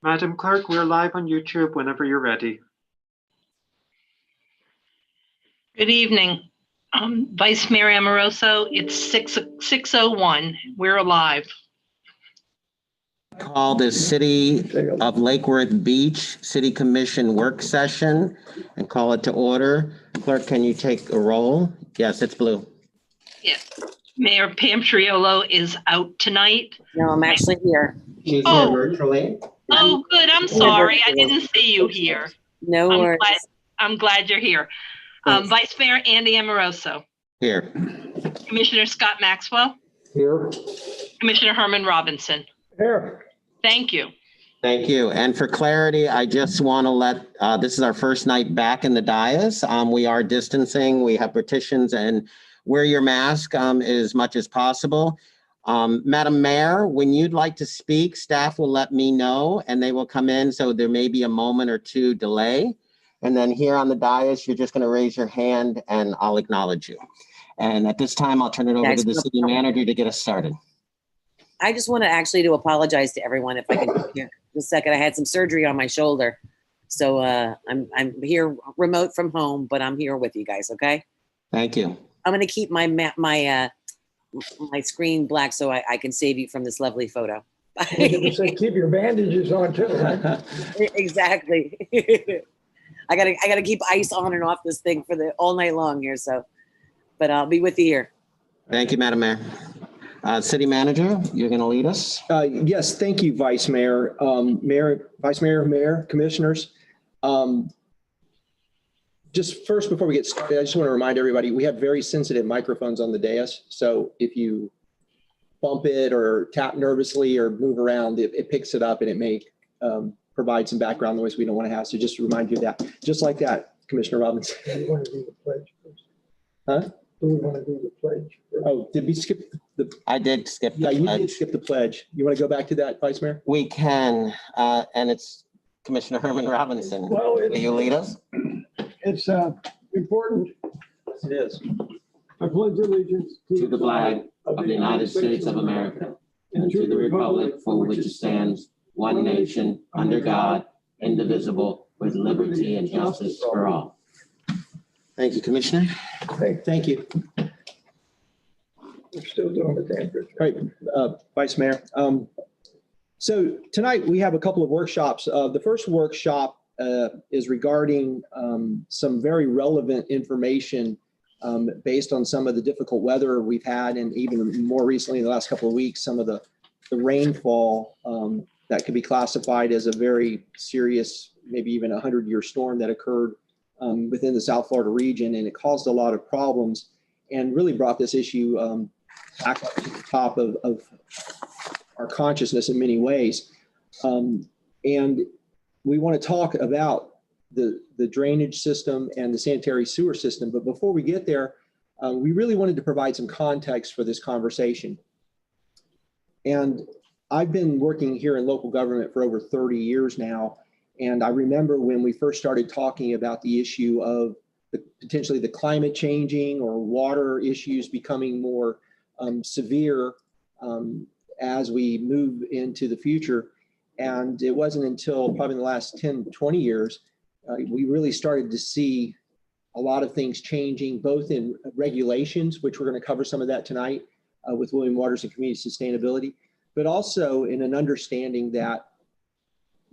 Madam Clerk, we're live on YouTube whenever you're ready. Good evening, Vice Mayor Amoroso. It's 6:01. We're alive. Call the City of Lake Worth Beach City Commission work session and call it to order. Clerk, can you take a roll? Yes, it's blue. Yes. Mayor Pam Triolo is out tonight. No, I'm actually here. She's Oh. here virtually. Oh, good. I'm sorry. I didn't see you here. No worries. I'm glad you're here. Vice Mayor Andy Amoroso. Here. Commissioner Scott Maxwell. Here. Commissioner Herman Robinson. Here. Thank you. Thank you. And for clarity, I just want to let, this is our first night back in the dais. We are distancing, we have partitions, and wear your mask as much as possible. Madam Mayor, when you'd like to speak, staff will let me know and they will come in. So there may be a moment or two delay. And then here on the dais, you're just going to raise your hand and I'll acknowledge you. And at this time, I'll turn it over to the city manager to get us started. I just want to actually apologize to everyone if I can just a second. I had some surgery on my shoulder. So I'm here remote from home, but I'm here with you guys, okay? Thank you. I'm going to keep my screen black so I can save you from this lovely photo. Say keep your bandages on too, right? Exactly. I gotta keep ice on and off this thing for all night long here. So, but I'll be with you here. Thank you, Madam Mayor. City Manager, you're going to lead us. Yes, thank you, Vice Mayor, Vice Mayor, Mayor, Commissioners. Just first, before we get started, I just want to remind everybody, we have very sensitive microphones on the dais. So if you bump it or tap nervously or move around, it picks it up and it may provide some background noise we don't want to have. So just to remind you of that. Just like that, Commissioner Robinson. Do we want to do the pledge first? Huh? Do we want to do the pledge first? Oh, did we skip the? I did skip the Yeah, you pledge. did skip the pledge. You want to go back to that, Vice Mayor? We can, and it's Commissioner Herman Robinson. Well, Will you lead us? It's important. It is. I pledge allegiance To the flag of the United States of America and to the republic for which it stands, one nation, under God, indivisible, with liberty and justice for all. Thank you, Commissioner. Thank you. We're still doing the damage. Right, Vice Mayor. So tonight we have a couple of workshops. The first workshop is regarding some very relevant information based on some of the difficult weather we've had, and even more recently in the last couple of weeks, some of the rainfall that could be classified as a very serious, maybe even 100-year storm that occurred within the South Florida region, and it caused a lot of problems and really brought this issue back up to the top of our consciousness in many ways. And we want to talk about the drainage system and the sanitary sewer system. But before we get there, we really wanted to provide some context for this conversation. And I've been working here in local government for over 30 years now. And I remember when we first started talking about the issue of potentially the climate changing or water issues becoming more severe as we move into the future. And it wasn't until probably in the last 10, 20 years, we really started to see a lot of things changing, both in regulations, which we're going to cover some of that tonight with William Waters and Community Sustainability, but also in an understanding that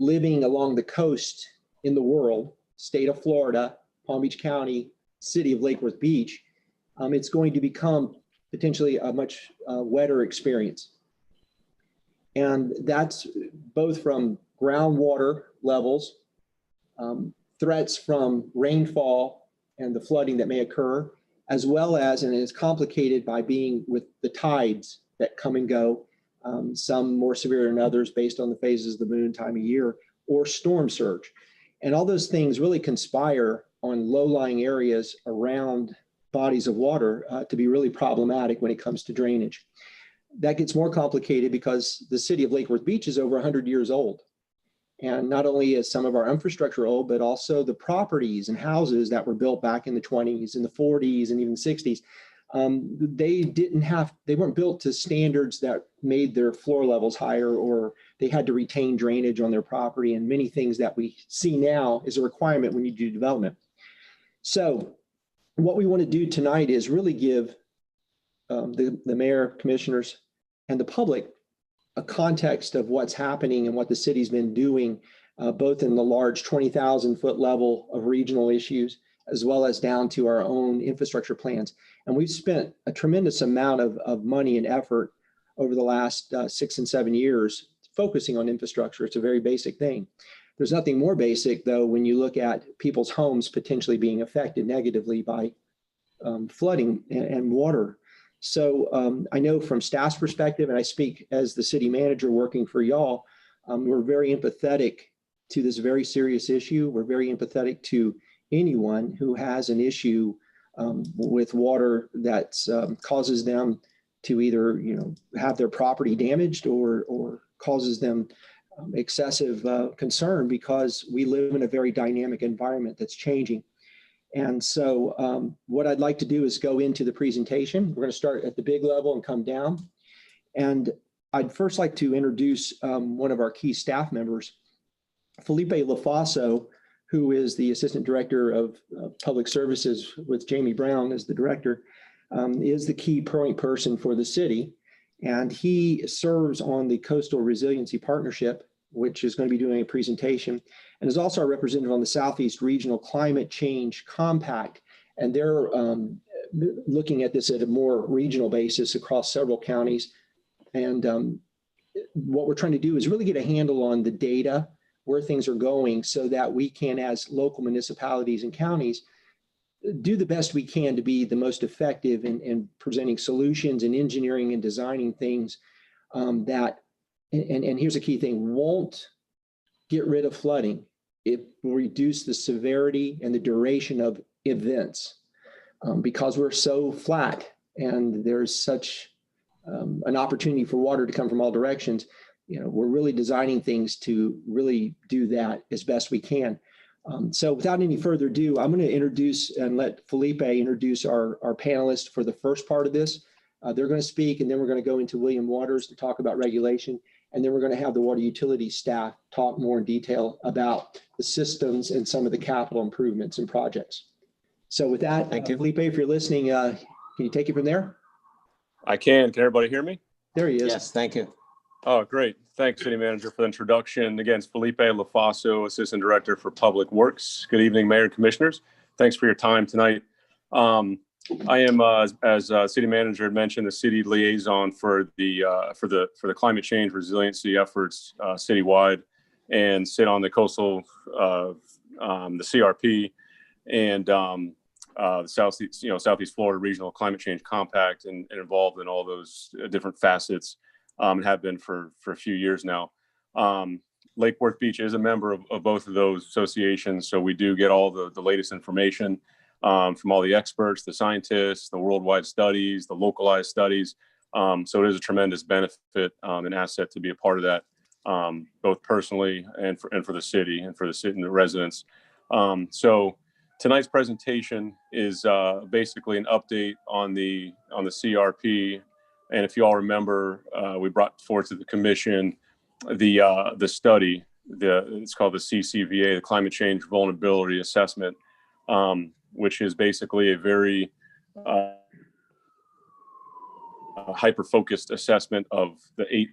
living along the coast in the world, state of Florida, Palm Beach County, city of Lake Worth Beach, it's going to become potentially a much wetter experience. And that's both from groundwater levels, threats from rainfall and the flooding that may occur, as well as, and it's complicated by being with the tides that come and go, some more severe than others based on the phases of the moon, time of year, or storm surge. And all those things really conspire on low-lying areas around bodies of water to be really problematic when it comes to drainage. That gets more complicated because the city of Lake Worth Beach is over 100 years old. And not only is some of our infrastructure old, but also the properties and houses that were built back in the 20s and the 40s and even 60s they weren't built to standards that made their floor levels higher, or they had to retain drainage on their property, and many things that we see now is a requirement when you do development. So what we want to do tonight is really give the mayor, commissioners, and the public a context of what's happening and what the city's been doing, both in the large 20,000 foot level of regional issues, as well as down to our own infrastructure plans. And we've spent a tremendous amount of money and effort over the last 6 and 7 years focusing on infrastructure. It's a very basic thing. There's nothing more basic, though, when you look at people's homes potentially being affected negatively by flooding and water. So I know from staff's perspective, and I speak as the city manager working for y'all, we're very empathetic to this very serious issue. We're very empathetic to anyone who has an issue with water that causes them to either, have their property damaged or causes them excessive concern, because we live in a very dynamic environment that's changing. And so what I'd like to do is go into the presentation. We're going to start at the big level and come down. And I'd first like to introduce one of our key staff members, Felipe Lafaso, who is the Assistant Director of Public Services with Jamie Brown as the director, is the key point person for the city. And he serves on the Coastal Resiliency Partnership, which is going to be doing a presentation, and is also a representative on the Southeast Regional Climate Change Compact. And they're looking at this at a more regional basis across several counties. And what we're trying to do is really get a handle on the data, where things are going, so that we can, as local municipalities and counties, do the best we can to be the most effective in presenting solutions and engineering and designing things that, and here's a key thing, won't get rid of flooding. It will reduce the severity and the duration of events because we're so flat and there's such an opportunity for water to come from all directions. We're really designing things to really do that as best we can. So without any further ado, I'm going to introduce and let Felipe introduce our panelists for the first part of this. They're going to speak, and then we're going to go into William Waters to talk about regulation. And then we're going to have the water utility staff talk more in detail about the systems and some of the capital improvements and projects. So with that, thank you, Felipe, if you're listening, can you take it from there? I can. Can everybody hear me? There he is. Yes, thank you. Oh, great. Thanks, City Manager, for the introduction. Again, it's Felipe Lafaso, Assistant Director for Public Works. Good evening, Mayor and Commissioners. Thanks for your time tonight. I am, as City Manager had mentioned, the city liaison for the climate change resiliency efforts citywide, and sit on the coastal, the CRP, and the Southeast Florida Regional Climate Change Compact, and involved in all those different facets. And have been for a few years now. Lake Worth Beach is a member of both of those associations, so we do get all the latest information from all the experts, the scientists, the worldwide studies, the localized studies. So it is a tremendous benefit and asset to be a part of that, both personally and for the city and for the city and the residents. So tonight's presentation is basically an update on the CRP. And if you all remember, we brought forth to the commission the study. It's called the CCVA, the Climate Change Vulnerability Assessment, which is basically a very hyper-focused assessment of the 8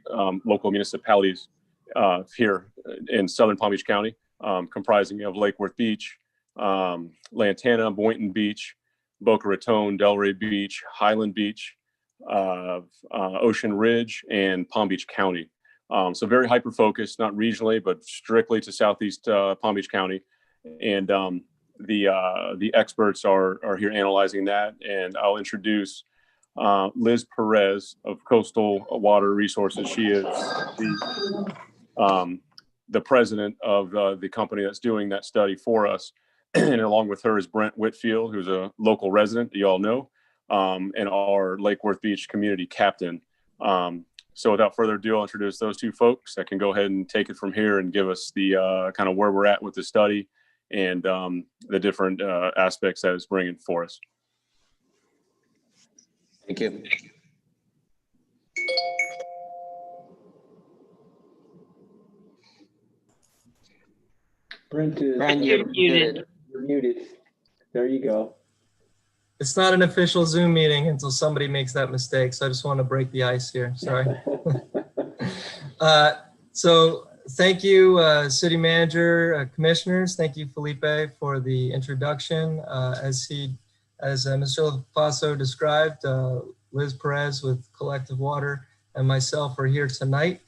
local municipalities here in southern Palm Beach County, comprising of Lake Worth Beach, Lantana, Boynton Beach, Boca Raton, Delray Beach, Highland Beach, Ocean Ridge, and Palm Beach County. So very hyper-focused, not regionally, but strictly to Southeast Palm Beach County. And the experts are here analyzing that. And I'll introduce Liz Perez of Coastal Water Resources. She is the president of the company that's doing that study for us. And along with her is Brent Whitfield, who's a local resident that you all know, and our Lake Worth Beach community captain. So without further ado, I'll introduce those two folks that can go ahead and take it from here and give us the kind of where we're at with the study and the different aspects that it's bringing for us. Thank you. Brent You're muted. you're muted. There you go. It's not an official Zoom meeting until somebody makes that mistake. So I just want to break the ice here. Sorry. So thank you, City Manager, Commissioners. Thank you, Felipe, for the introduction. As Mr. LaFaso described, Liz Perez with Collective Water and myself are here tonight.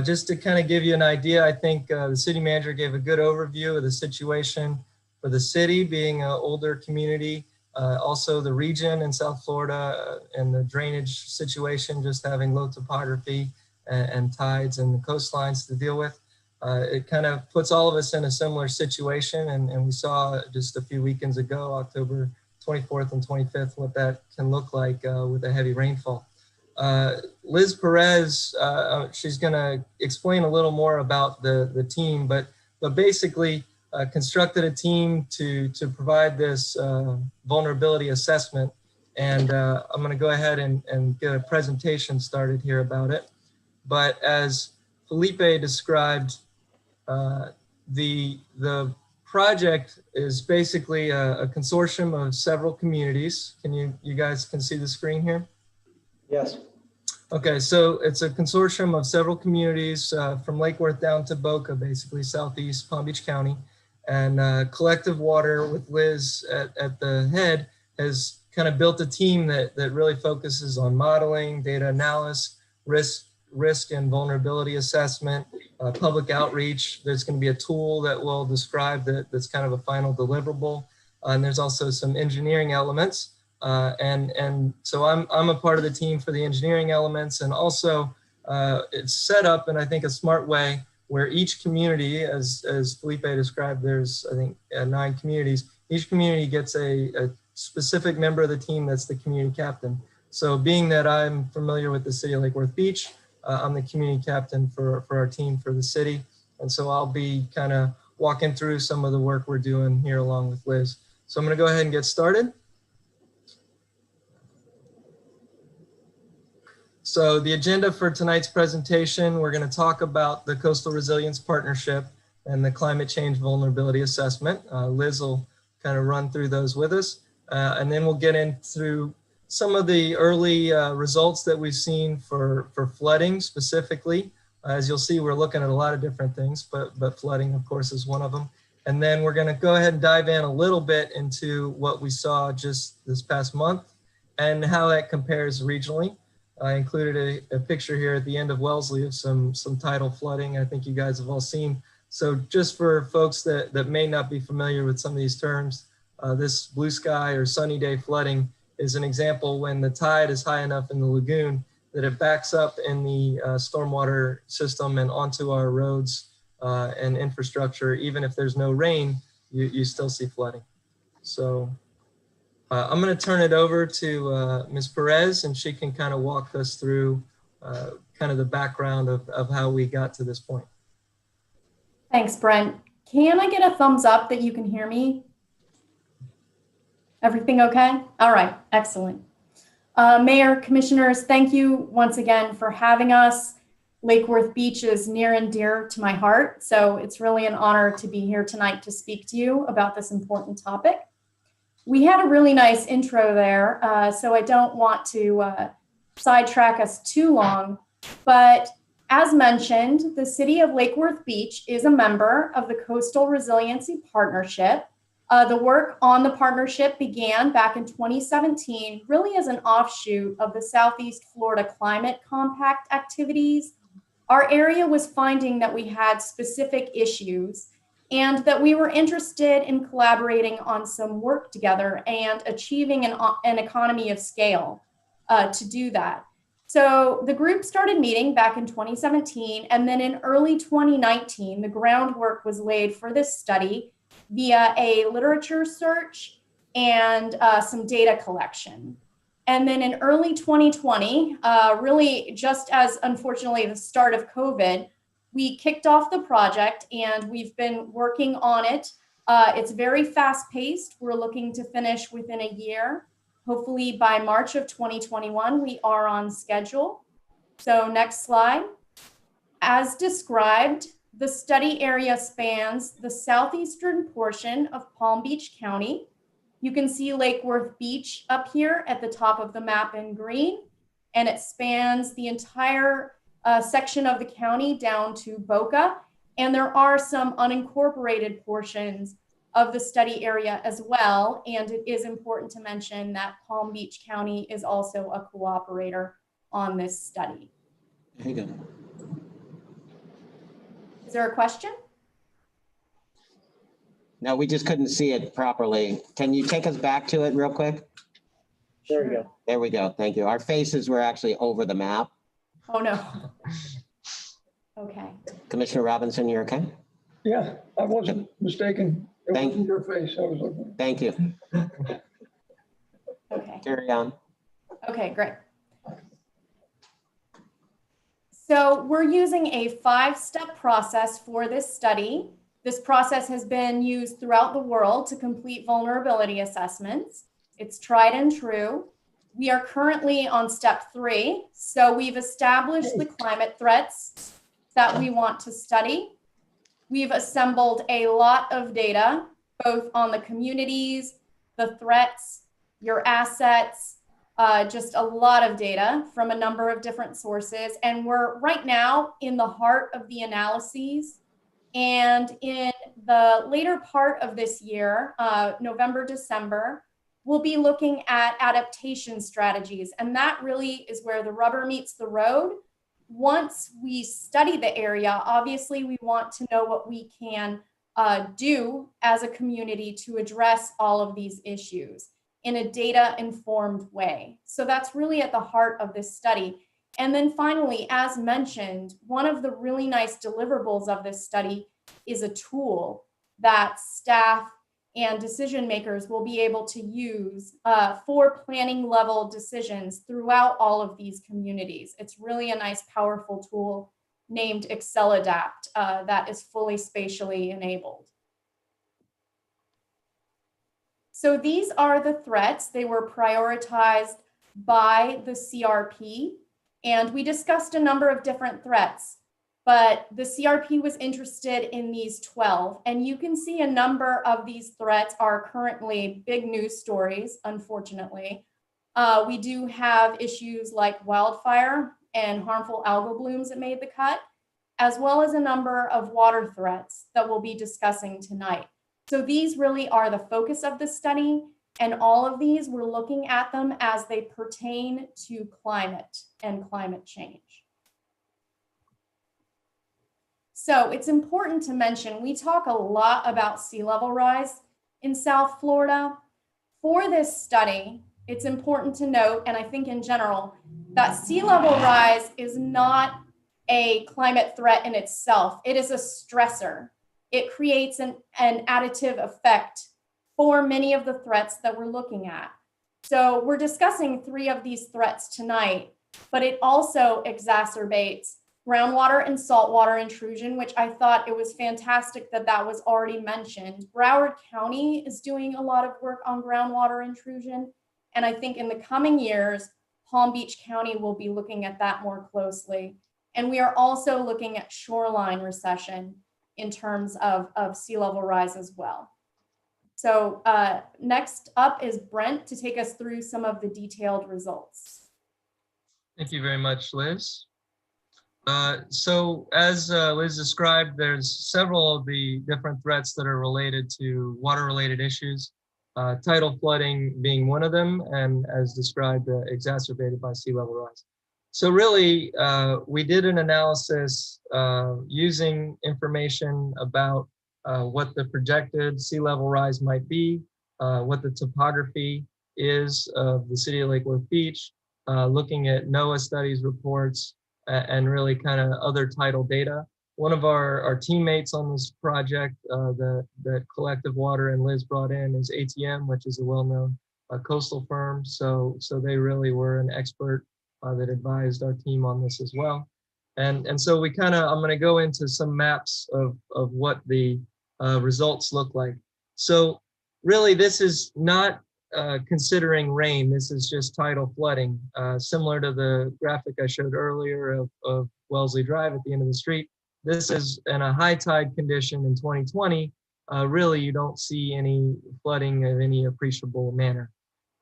Just to kind of give you an idea, I think the City Manager gave a good overview of the situation for the city being an older community. Also the region in South Florida and the drainage situation, just having low topography and tides and the coastlines to deal with. It kind of puts all of us in a similar situation. And we saw just a few weekends ago, October 24th and 25th, what that can look like with a heavy rainfall. Liz Perez, she's gonna explain a little more about the team, but basically constructed a team to provide this vulnerability assessment. And I'm gonna go ahead and get a presentation started here about it. But as Felipe described, the project is basically a consortium of several communities. You guys can see the screen here? Yes. Okay, so it's a consortium of several communities from Lake Worth down to Boca, basically southeast Palm Beach County. And Collective Water with Liz at the head has kind of built a team that really focuses on modeling, data analysis, risk and vulnerability assessment, public outreach. There's going to be a tool that will describe that's kind of a final deliverable. And there's also some engineering elements. And so I'm a part of the team for the engineering elements, and also it's set up in, I think, a smart way where each community, as Felipe described, there's, I think, 9 communities. Each community gets a specific member of the team that's the community captain. So being that I'm familiar with the city of Lake Worth Beach, I'm the community captain for our team for the city. And so I'll be kind of walking through some of the work we're doing here along with Liz. So I'm going to go ahead and get started. So the agenda for tonight's presentation, we're going to talk about the Coastal Resilience Partnership and the Climate Change Vulnerability Assessment. Liz will kind of run through those with us. And then we'll get into some of the early results that we've seen for flooding specifically. As you'll see, we're looking at a lot of different things, but flooding, of course, is one of them. And then we're going to go ahead and dive in a little bit into what we saw just this past month and how that compares regionally. I included a picture here at the end of Wellesley of some tidal flooding. I think you guys have all seen. So just for folks that may not be familiar with some of these terms, this blue sky or sunny day flooding is an example when the tide is high enough in the lagoon that it backs up in the stormwater system and onto our roads and infrastructure. Even if there's no rain, you still see flooding. So I'm going to turn it over to Ms. Perez, and she can kind of walk us through kind of the background of how we got to this point. Thanks, Brent. Can I get a thumbs up that you can hear me? Everything okay? All right, excellent. Mayor, Commissioners, thank you once again for having us. Lake Worth Beach is near and dear to my heart, so it's really an honor to be here tonight to speak to you about this important topic. We had a really nice intro there, so I don't want to sidetrack us too long, but as mentioned, the city of Lake Worth Beach is a member of the Coastal Resiliency Partnership. The work on the partnership began back in 2017, really as an offshoot of the Southeast Florida Climate Compact activities. Our area was finding that we had specific issues and that we were interested in collaborating on some work together and achieving an economy of scale to do that. So the group started meeting back in 2017, and then in early 2019, the groundwork was laid for this study via a literature search and some data collection. And then in early 2020, really just as unfortunately the start of COVID, we kicked off the project and we've been working on it. It's very fast paced. We're looking to finish within a year. Hopefully by March of 2021, we are on schedule. So next slide. As described, the study area spans the southeastern portion of Palm Beach County. You can see Lake Worth Beach up here at the top of the map in green, and it spans the entire section of the county down to Boca. And there are some unincorporated portions of the study area as well. And it is important to mention that Palm Beach County is also a cooperator on this study. There you go. Is there a question? No, we just couldn't see it properly. Can you take us back to it real quick? There we go. There we go. Thank you. Our faces were actually over the map. Oh, no. Okay. Commissioner Robinson, you're okay? Yeah, I wasn't mistaken. It Thank wasn't your face I was looking at. Thank you. Okay. Carry on. Okay, great. So we're using a 5-step process for this study. This process has been used throughout the world to complete vulnerability assessments. It's tried and true. We are currently on step 3. So we've established the climate threats that we want to study. We've assembled a lot of data, both on the communities, the threats, your assets, just a lot of data from a number of different sources. And we're right now in the heart of the analyses. And in the later part of this year, November, December, we'll be looking at adaptation strategies. And that really is where the rubber meets the road. Once we study the area, obviously we want to know what we can do as a community to address all of these issues in a data-informed way. So that's really at the heart of this study. And then finally, as mentioned, one of the really nice deliverables of this study is a tool that staff and decision makers will be able to use for planning level decisions throughout all of these communities. It's really a nice, powerful tool named Adapt that is fully spatially enabled. So these are the threats. They were prioritized by the CRP, and we discussed a number of different threats, but the CRP was interested in these 12, and you can see a number of these threats are currently big news stories, unfortunately. We do have issues like wildfire and harmful algal blooms that made the cut, as well as a number of water threats that we'll be discussing tonight. So these really are the focus of the study, and all of these, we're looking at them as they pertain to climate and climate change. So it's important to mention, we talk a lot about sea level rise in South Florida. For this study, it's important to note, and I think in general, that sea level rise is not a climate threat in itself. It is a stressor. It creates an additive effect for many of the threats that we're looking at. So we're discussing 3 of these threats tonight, but it also exacerbates groundwater and saltwater intrusion, which I thought it was fantastic that that was already mentioned. Broward County is doing a lot of work on groundwater intrusion. And I think in the coming years, Palm Beach County will be looking at that more closely. And we are also looking at shoreline recession in terms of sea level rise as well. So next up is Brent to take us through some of the detailed results. Thank you very much, Liz. So as Liz described, there's several of the different threats that are related to water-related issues, tidal flooding being one of them, and as described, exacerbated by sea level rise. So really, we did an analysis using information about what the projected sea level rise might be, what the topography is of the city of Lake Worth Beach, looking at NOAA studies reports, and really kind of other tidal data. One of our teammates on this project that Collective Water and Liz brought in is ATM, which is a well-known coastal firm. So they really were an expert that advised our team on this as well. And so we kind of, I'm going to go into some maps of what the results look like. So really, this is not considering rain. This is just tidal flooding, similar to the graphic I showed earlier of Wellesley Drive at the end of the street. This is in a high tide condition in 2020. Really, you don't see any flooding of any appreciable manner.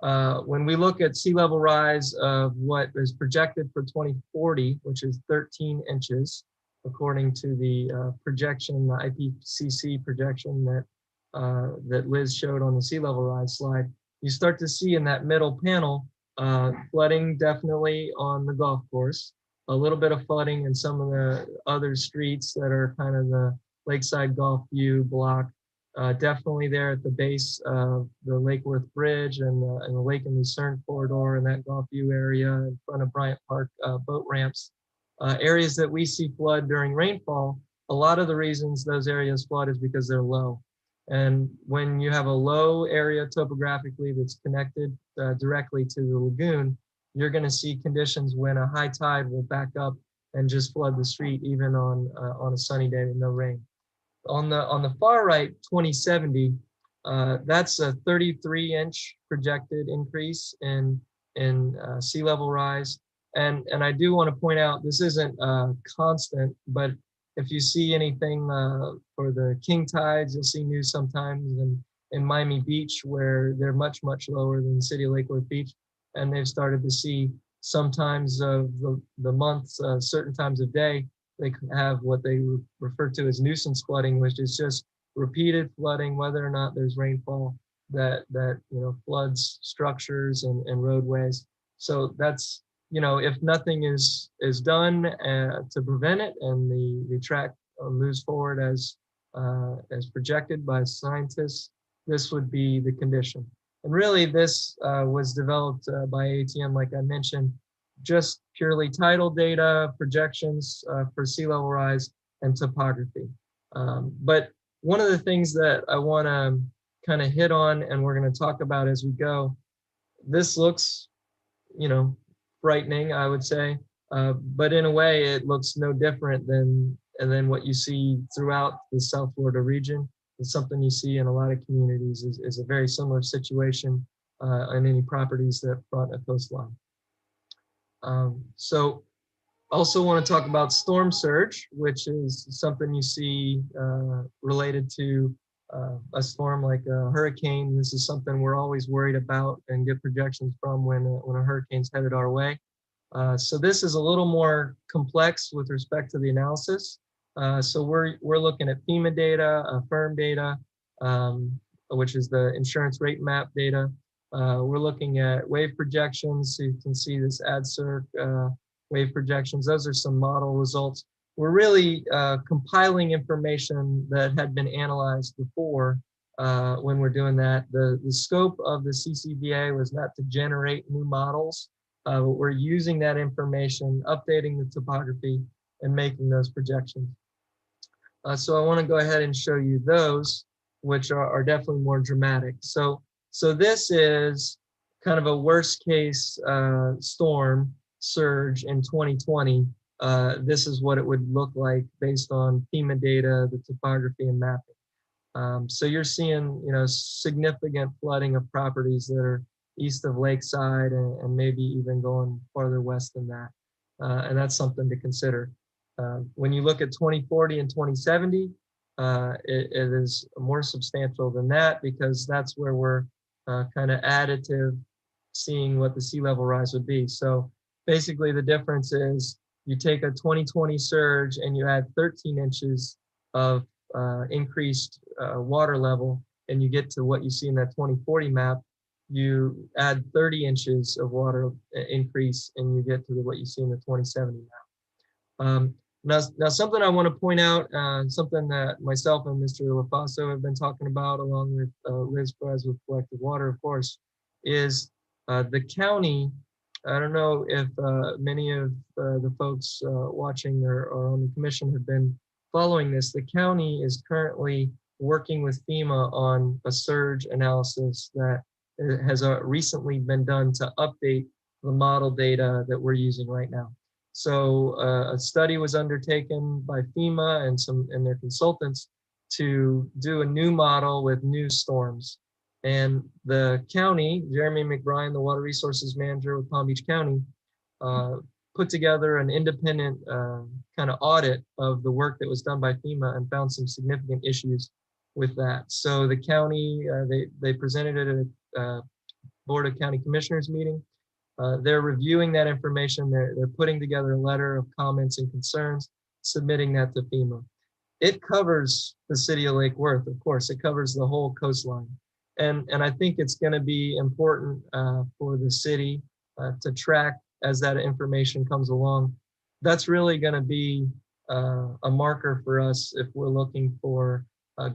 When we look at sea level rise of what is projected for 2040, which is 13 inches, according to the projection, the IPCC projection that Liz showed on the sea level rise slide, you start to see in that middle panel, flooding definitely on the golf course, a little bit of flooding in some of the other streets that are kind of the Lakeside Golf View block, definitely there at the base of the Lake Worth Bridge and the Lake and Lucerne corridor in that Golf View area in front of Bryant Park boat ramps. Areas that we see flood during rainfall, a lot of the reasons those areas flood is because they're low. And when you have a low area topographically that's connected directly to the lagoon, you're going to see conditions when a high tide will back up and just flood the street, even on a sunny day with no rain. On the far right, 2070, that's a 33-inch projected increase in sea level rise. And I do want to point out, this isn't constant, but if you see anything for the king tides, you'll see news sometimes in Miami Beach where they're much, much lower than the city of Lake Worth Beach. And they've started to see sometimes of the months, certain times of day, they have what they refer to as nuisance flooding, which is just repeated flooding, whether or not there's rainfall that floods structures and roadways. So that's, if nothing is done to prevent it, and the track moves forward as projected by scientists, this would be the condition. And really, this was developed by ATM, like I mentioned, just purely tidal data, projections for sea level rise, and topography. But one of the things that I want to kind of hit on, and we're going to talk about as we go, this looks, frightening, I would say, but in a way, it looks no different than what you see throughout the South Florida region. It's something you see in a lot of communities is a very similar situation on any properties that front a coastline. So also want to talk about storm surge, which is something you see related to a storm like a hurricane. This is something we're always worried about and get projections from when a hurricane's headed our way. So this is a little more complex with respect to the analysis. So we're looking at FEMA data, firm data, which is the insurance rate map data. We're looking at wave projections. So you can see this AdCirc wave projections. Those are some model results. We're really compiling information that had been analyzed before when we're doing that. The scope of the CCBA was not to generate new models, but we're using that information, updating the topography, and making those projections. So I want to go ahead and show you those, which are definitely more dramatic. So this is kind of a worst case storm surge in 2020. This is what it would look like based on FEMA data, the topography, and mapping. So you're seeing, significant flooding of properties that are east of Lakeside and maybe even going farther west than that. And that's something to consider. When you look at 2040 and 2070, it is more substantial than that, because that's where we're kind of additive seeing what the sea level rise would be. So basically the difference is you take a 2020 surge and you add 13 inches of increased water level, and you get to what you see in that 2040 map. You add 30 inches of water increase and you get to what you see in the 2070 map. Now something I want to point out, something that myself and Mr. LaFaso have been talking about, along with Liz Perez with Collective Water, of course, is the county. I don't know if many of the folks watching or on the commission have been following this. The county is currently working with FEMA on a surge analysis that has recently been done to update the model data that we're using right now. So a study was undertaken by FEMA and their consultants to do a new model with new storms. And the county, Jeremy McBride, the water resources manager with Palm Beach County, put together an independent kind of audit of the work that was done by FEMA and found some significant issues with that. So the county, they presented it at a Board of County Commissioners meeting. They're reviewing that information. They're putting together a letter of comments and concerns, submitting that to FEMA. It covers the city of Lake Worth, of course. It covers the whole coastline. And I think it's going to be important for the city to track as that information comes along. That's really going to be a marker for us if we're looking for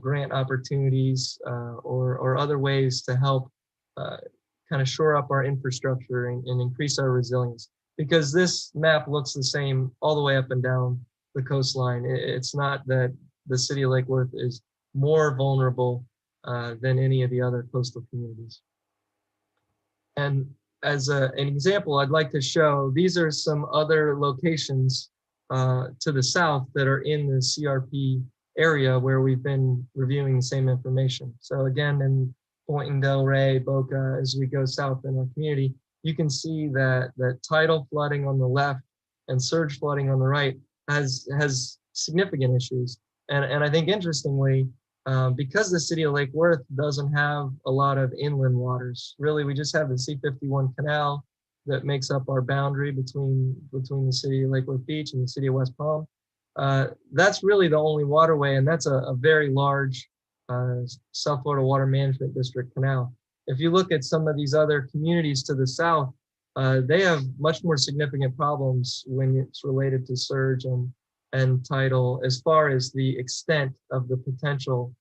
grant opportunities or other ways to help kind of shore up our infrastructure and increase our resilience. Because this map looks the same all the way up and down the coastline. It's not that the city of Lake Worth is more vulnerable than any of the other coastal communities. And as an example, I'd like to show, these are some other locations to the south that are in the CRP area where we've been reviewing the same information. So again, in Point Del Rey, Boca, as we go south in our community, you can see that tidal flooding on the left and surge flooding on the right has significant issues. And I think interestingly, because the city of Lake Worth doesn't have a lot of inland waters, really we just have the C-51 canal that makes up our boundary between the city of Lake Worth Beach and the city of West Palm. That's really the only waterway, and that's a very large South Florida Water Management District canal. If you look at some of these other communities to the south, they have much more significant problems when it's related to surge and tidal, as far as the extent of the potential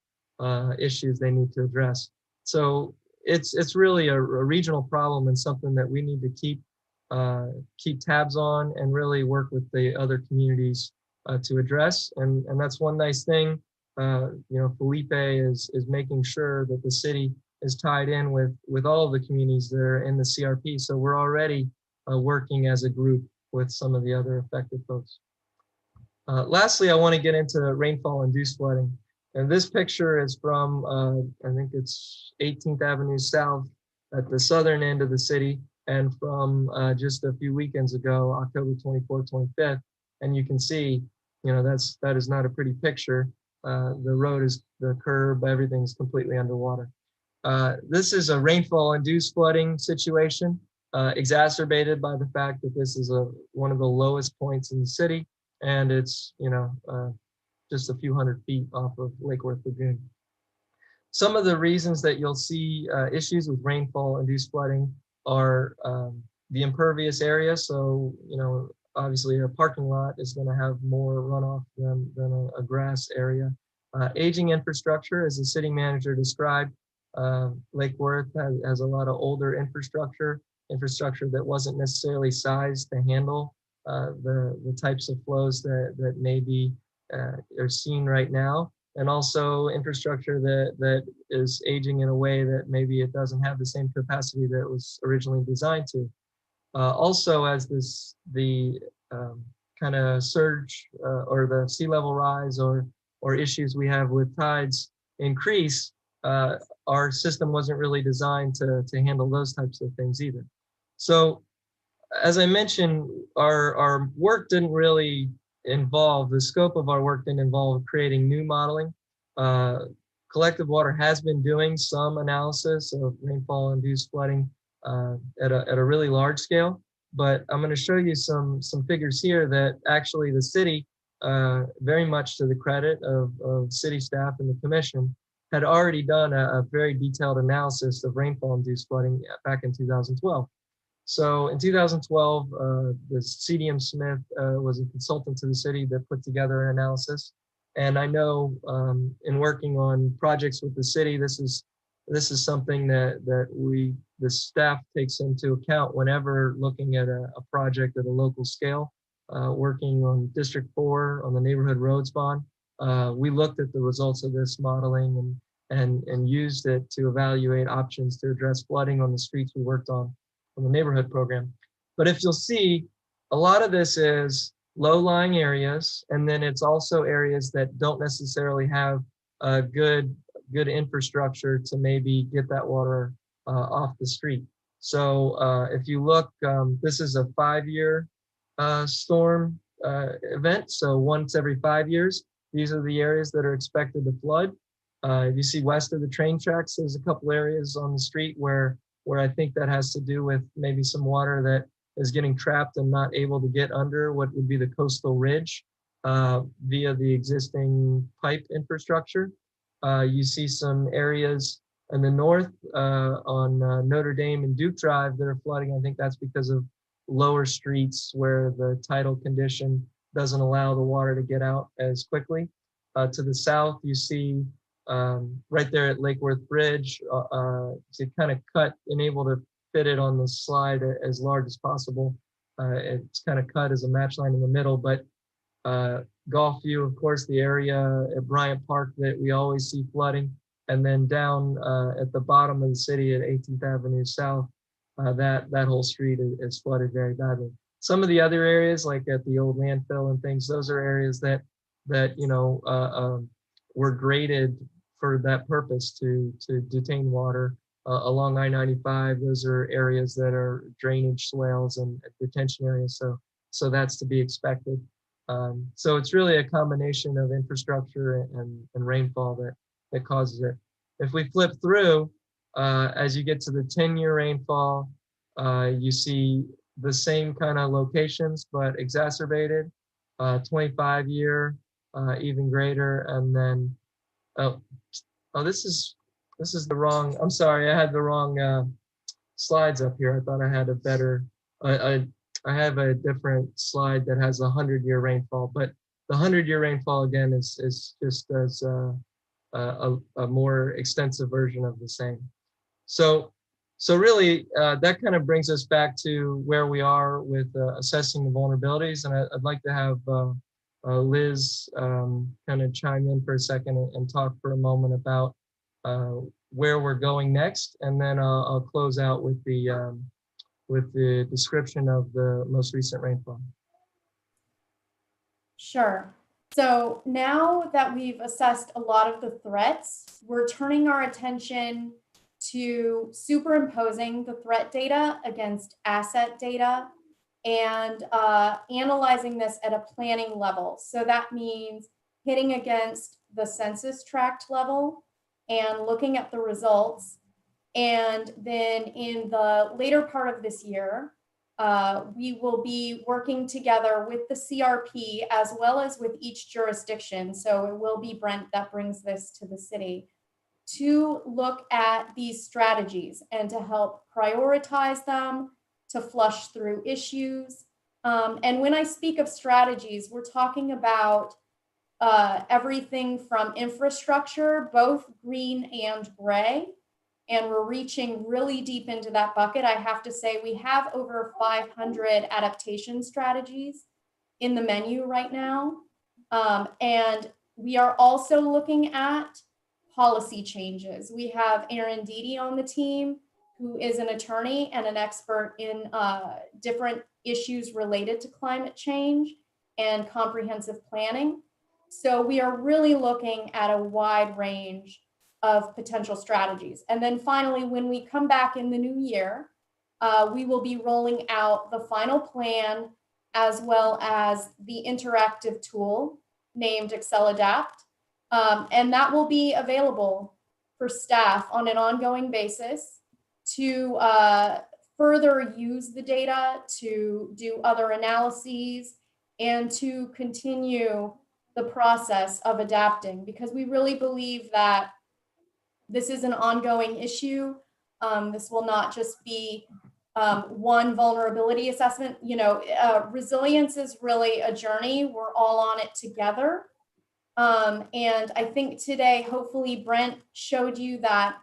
issues they need to address. So it's really a regional problem and something that we need to keep tabs on and really work with the other communities to address. And that's one nice thing. Felipe is making sure that the city is tied in with all of the communities that are in the CRP. So we're already working as a group with some of the other affected folks. Lastly, I want to get into rainfall induced flooding. And this picture is from, I think it's 18th Avenue South at the southern end of the city, and from just a few weekends ago, October 24th, 25th. And you can see, that is not a pretty picture. The road is, the curb, everything's completely underwater. This is a rainfall induced flooding situation, exacerbated by the fact that this is one of the lowest points in the city. And it's, just a few hundred feet off of Lake Worth Lagoon. Some of the reasons that you'll see issues with rainfall induced flooding are the impervious area. So, obviously a parking lot is going to have more runoff than a grass area. Aging infrastructure, as the city manager described, Lake Worth has a lot of older infrastructure that wasn't necessarily sized to handle the types of flows that maybe are seen right now, and also infrastructure that is aging in a way that maybe it doesn't have the same capacity that it was originally designed to. Also, as the kind of surge or the sea level rise or issues we have with tides increase, our system wasn't really designed to handle those types of things either. So, as I mentioned, our work didn't really involve, the scope of our work didn't involve creating new modeling. Collective Water has been doing some analysis of rainfall induced flooding at a really large scale, but I'm going to show you some figures here that actually the city, very much to the credit of city staff and the commission, had already done a very detailed analysis of rainfall induced flooding back in 2012. So in 2012, the CDM Smith was a consultant to the city that put together an analysis. And I know in working on projects with the city, this is something that the staff takes into account whenever looking at a project at a local scale. Working on District 4 on the neighborhood roads bond, we looked at the results of this modeling and used it to evaluate options to address flooding on the streets we worked on the neighborhood program. But if you'll see, a lot of this is low-lying areas, and then it's also areas that don't necessarily have good good infrastructure to maybe get that water off the street. So if you look, this is a 5-year storm event. So once every 5 years, these are the areas that are expected to flood. You see west of the train tracks, there's a couple areas on the street where I think that has to do with maybe some water that is getting trapped and not able to get under what would be the coastal ridge via the existing pipe infrastructure. You see some areas in the north on Notre Dame and Duke Drive that are flooding. I think that's because of lower streets where the tidal condition doesn't allow the water to get out as quickly. To the south, you see right there at Lake Worth Bridge, to kind of cut and able to fit it on the slide as large as possible. It's kind of cut as a match line in the middle, but Gulfview, of course, the area at Bryant Park that we always see flooding, and then down at the bottom of the city at 18th Avenue South, that whole street is flooded very badly. Some of the other areas, like at the old landfill and things, those are areas that were graded for that purpose to detain water. Along I-95, those are areas that are drainage swales and detention areas, so that's to be expected. So it's really a combination of infrastructure and rainfall that causes it. If we flip through, as you get to the 10-year rainfall, you see the same kind of locations, but exacerbated. 25-year, even greater, and then this is the wrong. I'm sorry, I had the wrong slides up here. I thought I had a better. I have a different slide that has a 100-year rainfall, but the 100-year rainfall again is just as a more extensive version of the same. So really, that kind of brings us back to where we are with assessing the vulnerabilities, and I'd like to have Liz kind of chime in for a second and talk for a moment about where we're going next, and then I'll close out with the description of the most recent rainfall. Sure. So now that we've assessed a lot of the threats, we're turning our attention to superimposing the threat data against asset data and analyzing this at a planning level. So that means hitting against the census tract level and looking at the results. And then in the later part of this year, we will be working together with the CRP as well as with each jurisdiction. So it will be Brent that brings this to the city to look at these strategies and to help prioritize them, to flush through issues. And when I speak of strategies, we're talking about everything from infrastructure, both green and gray. And we're reaching really deep into that bucket. I have to say we have over 500 adaptation strategies in the menu right now. And we are also looking at policy changes. We have Aaron Deedy on the team, who is an attorney and an expert in different issues related to climate change and comprehensive planning. So we are really looking at a wide range of potential strategies. And then finally, when we come back in the new year, we will be rolling out the final plan as well as the interactive tool named Excel Adapt. And that will be available for staff on an ongoing basis to further use the data, to do other analyses, and to continue the process of adapting, because we really believe that this is an ongoing issue. This will not just be one vulnerability assessment. You know, resilience is really a journey. We're all on it together. And I think today, hopefully Brent showed you that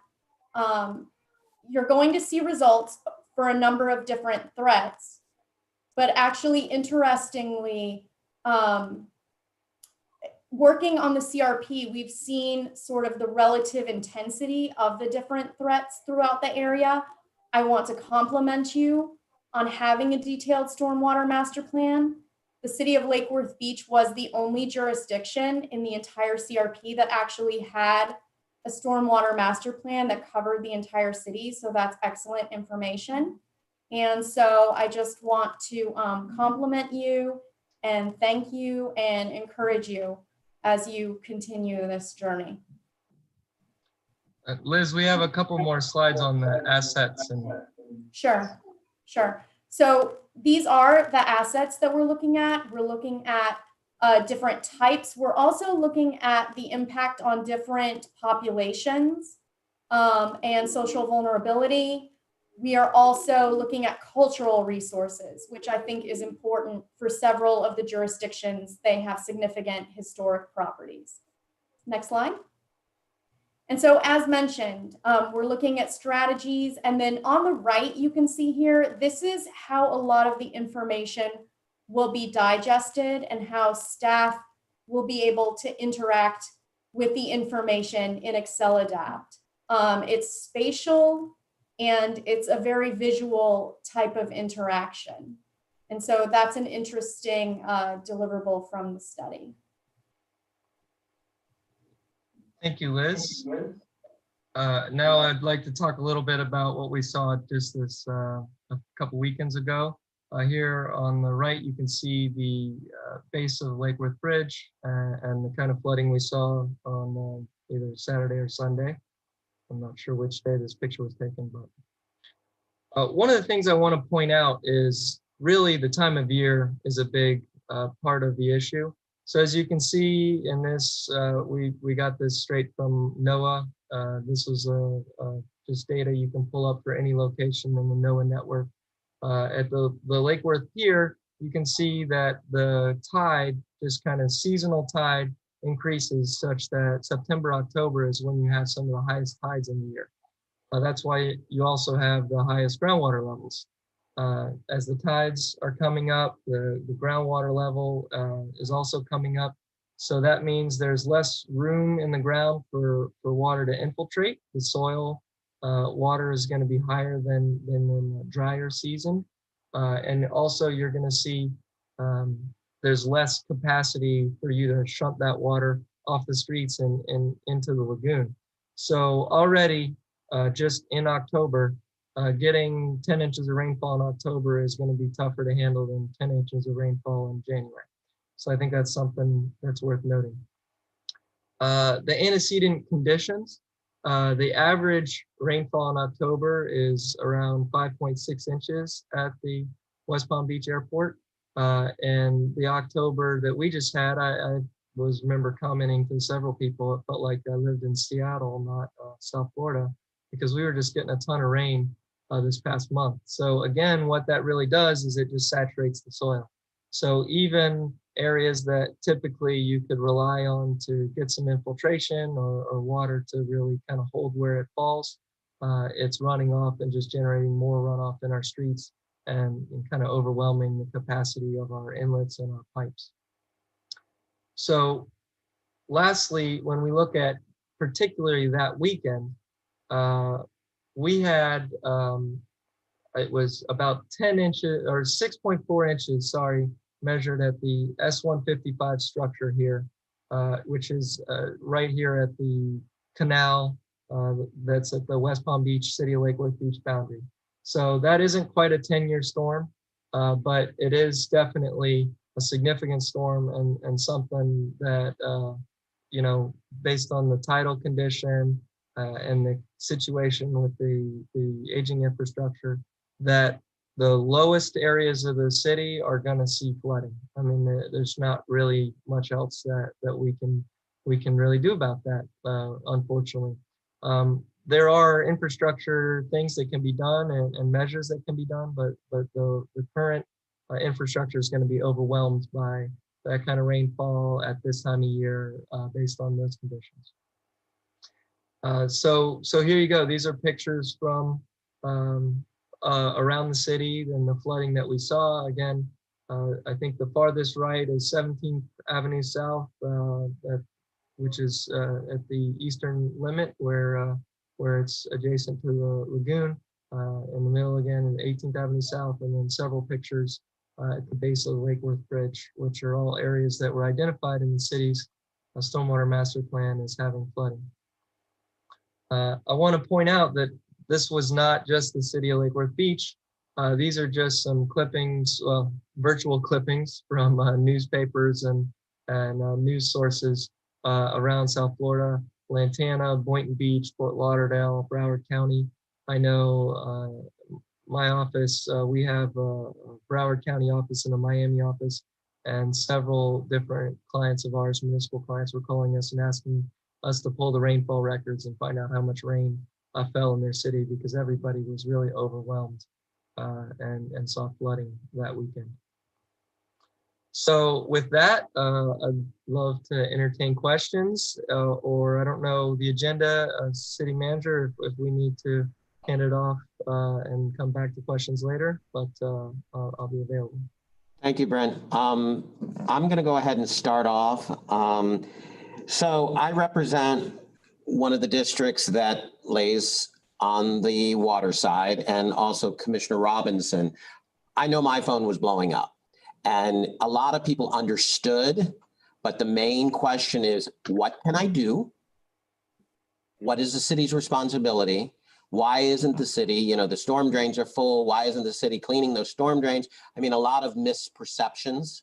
you're going to see results for a number of different threats, but actually, interestingly, working on the CRP, we've seen sort of the relative intensity of the different threats throughout the area. I want to compliment you on having a detailed stormwater master plan. The city of Lake Worth Beach was the only jurisdiction in the entire CRP that actually had a stormwater master plan that covered the entire city. So that's excellent information. And so I just want to compliment you and thank you and encourage you as you continue this journey. Liz, we have a couple more slides on the assets. And Sure. So these are the assets that we're looking at. We're looking at different types. We're also looking at the impact on different populations and social vulnerability. We are also looking at cultural resources, which I think is important for several of the jurisdictions. They have significant historic properties. Next slide. And so as mentioned, we're looking at strategies. And then on the right, you can see here, this is how a lot of the information will be digested and how staff will be able to interact with the information in Excel Adapt. It's spatial and it's a very visual type of interaction. And so that's an interesting deliverable from the study. thank you, Liz. Now I'd like to talk a little bit about what we saw just this a couple weekends ago. Here on the right, you can see the base of Lake Worth Bridge and the kind of flooding we saw on either Saturday or Sunday. I'm not sure which day this picture was taken, but one of the things I want to point out is really the time of year is a big part of the issue. So as you can see in this, we got this straight from NOAA. This was just data you can pull up for any location in the NOAA network. At the Lake Worth Pier, you can see that the tide, just kind of seasonal tide, increases such that September, October is when you have some of the highest tides in the year. That's why you also have the highest groundwater levels. As the tides are coming up, the groundwater level is also coming up. So that means there's less room in the ground for water to infiltrate. The soil water is going to be higher than in a drier season. And also you're going to see there's less capacity for you to shunt that water off the streets and into the lagoon. So already just in October, getting 10 inches of rainfall in October is going to be tougher to handle than 10 inches of rainfall in January. So I think that's something that's worth noting. The antecedent conditions, the average rainfall in October is around 5.6 inches at the West Palm Beach Airport. And the October that we just had, I remember commenting to several people, it felt like I lived in Seattle, not South Florida, because we were just getting a ton of rain this past month. So again, what that really does is it just saturates the soil. So even areas that typically you could rely on to get some infiltration or water to really kind of hold where it falls, it's running off and just generating more runoff in our streets and kind of overwhelming the capacity of our inlets and our pipes. So lastly, when we look at particularly that weekend, we had, it was about 10 inches or 6.4 inches, sorry, measured at the S155 structure here, which is right here at the canal that's at the West Palm Beach, City of Lake Worth Beach boundary. So that isn't quite a 10-year storm, but it is definitely a significant storm and something that, you know, based on the tidal condition and the situation with the aging infrastructure, that the lowest areas of the city are going to see flooding. I mean, there's not really much else that we can really do about that, unfortunately. There are infrastructure things that can be done and measures that can be done, but the current infrastructure is going to be overwhelmed by that kind of rainfall at this time of year based on those conditions. So here you go. These are pictures from around the city and the flooding that we saw. Again, I think the farthest right is 17th Avenue South, which is at the eastern limit where it's adjacent to the lagoon. In the middle again, 18th Avenue South, and then several pictures at the base of the Lake Worth Bridge, which are all areas that were identified in the city's stormwater master plan as having flooding. I want to point out that this was not just the city of Lake Worth Beach. These are just some clippings, virtual clippings from newspapers and news sources around South Florida, Lantana, Boynton Beach, Fort Lauderdale, Broward County. I know my office, we have a Broward County office and a Miami office, and several different clients of ours, municipal clients, were calling us and asking us to pull the rainfall records and find out how much rain fell in their city, because everybody was really overwhelmed and saw flooding that weekend. So with that, I'd love to entertain questions, or I don't know the agenda, city manager, if we need to hand it off and come back to questions later, but I'll be available. Thank you, Brent. I'm going to go ahead and start off. So I represent one of the districts that lays on the water side, and also Commissioner Robinson. I know my phone was blowing up, and a lot of people understood, but the main question is, what can I do? What is the city's responsibility? Why isn't the city, the storm drains are full. Why isn't the city cleaning those storm drains? I mean, a lot of misperceptions.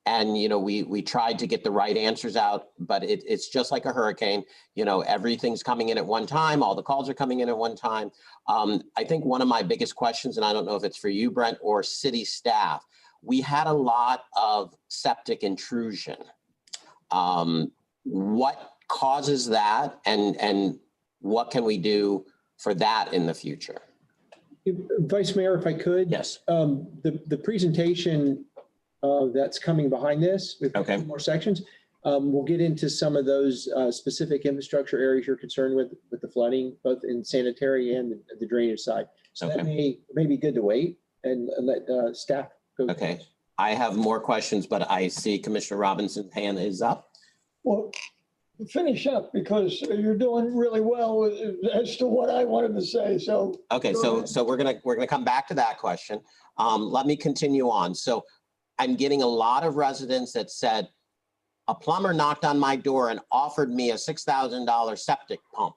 And, we tried to get the right answers out, but it's just like a hurricane. Everything's coming in at one time. All the calls are coming in at one time. I think one of my biggest questions, and I don't know if it's for you, Brent, or city staff, we had a lot of septic intrusion. What causes that, and what can we do for that in the future? Vice Mayor, if I could. Yes. The presentation that's coming behind this, with Okay. a few more sections, we'll get into some of those specific infrastructure areas you're concerned with the flooding, both in sanitary and the drainage side. So that may be good to wait and let staff go. Okay. I have more questions, but I see Commissioner Robinson's hand is up. Well, finish up, because you're doing really well as to what I wanted to say. So Okay, so we're gonna come back to that question. Let me continue on. So I'm getting a lot of residents that said, a plumber knocked on my door and offered me a $6,000 septic pump.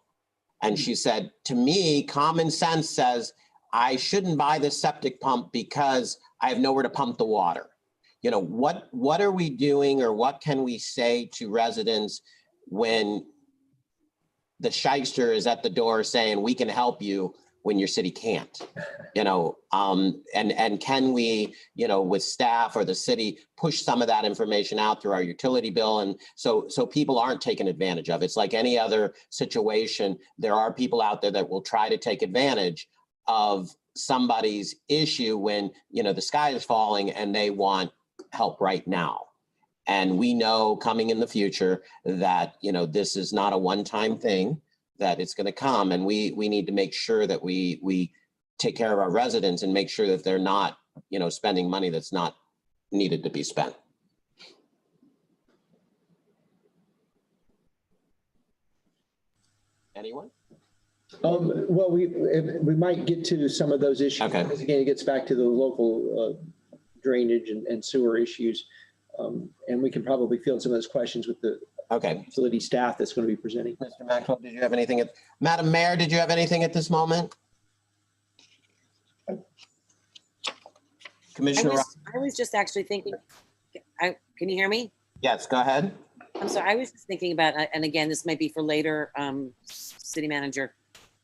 And she said, to me, common sense says I shouldn't buy this septic pump because I have nowhere to pump the water. What are we doing, or what can we say to residents when the shyster is at the door saying, we can help you, when your city can't? And can we, with staff or the city, push some of that information out through our utility bill, and so people aren't taken advantage of? It's like any other situation. There are people out there that will try to take advantage of somebody's issue when, the sky is falling and they want help right now. And we know coming in the future that, this is not a one-time thing, that it's going to come, and we need to make sure that we take care of our residents and make sure that they're not, spending money that's not needed to be spent. Anyone? Well, we might get to some of those issues. Okay. Because again, it gets back to the local drainage and sewer issues. And we can probably field some of those questions with the facility staff that's going to be presenting. Mr. Maxwell, did you have anything Madam Mayor, did you have anything at this moment? Commissioner. I was just actually thinking, can you hear me? Yes, go ahead. I'm sorry, I was just thinking about, and again, this might be for later, city manager,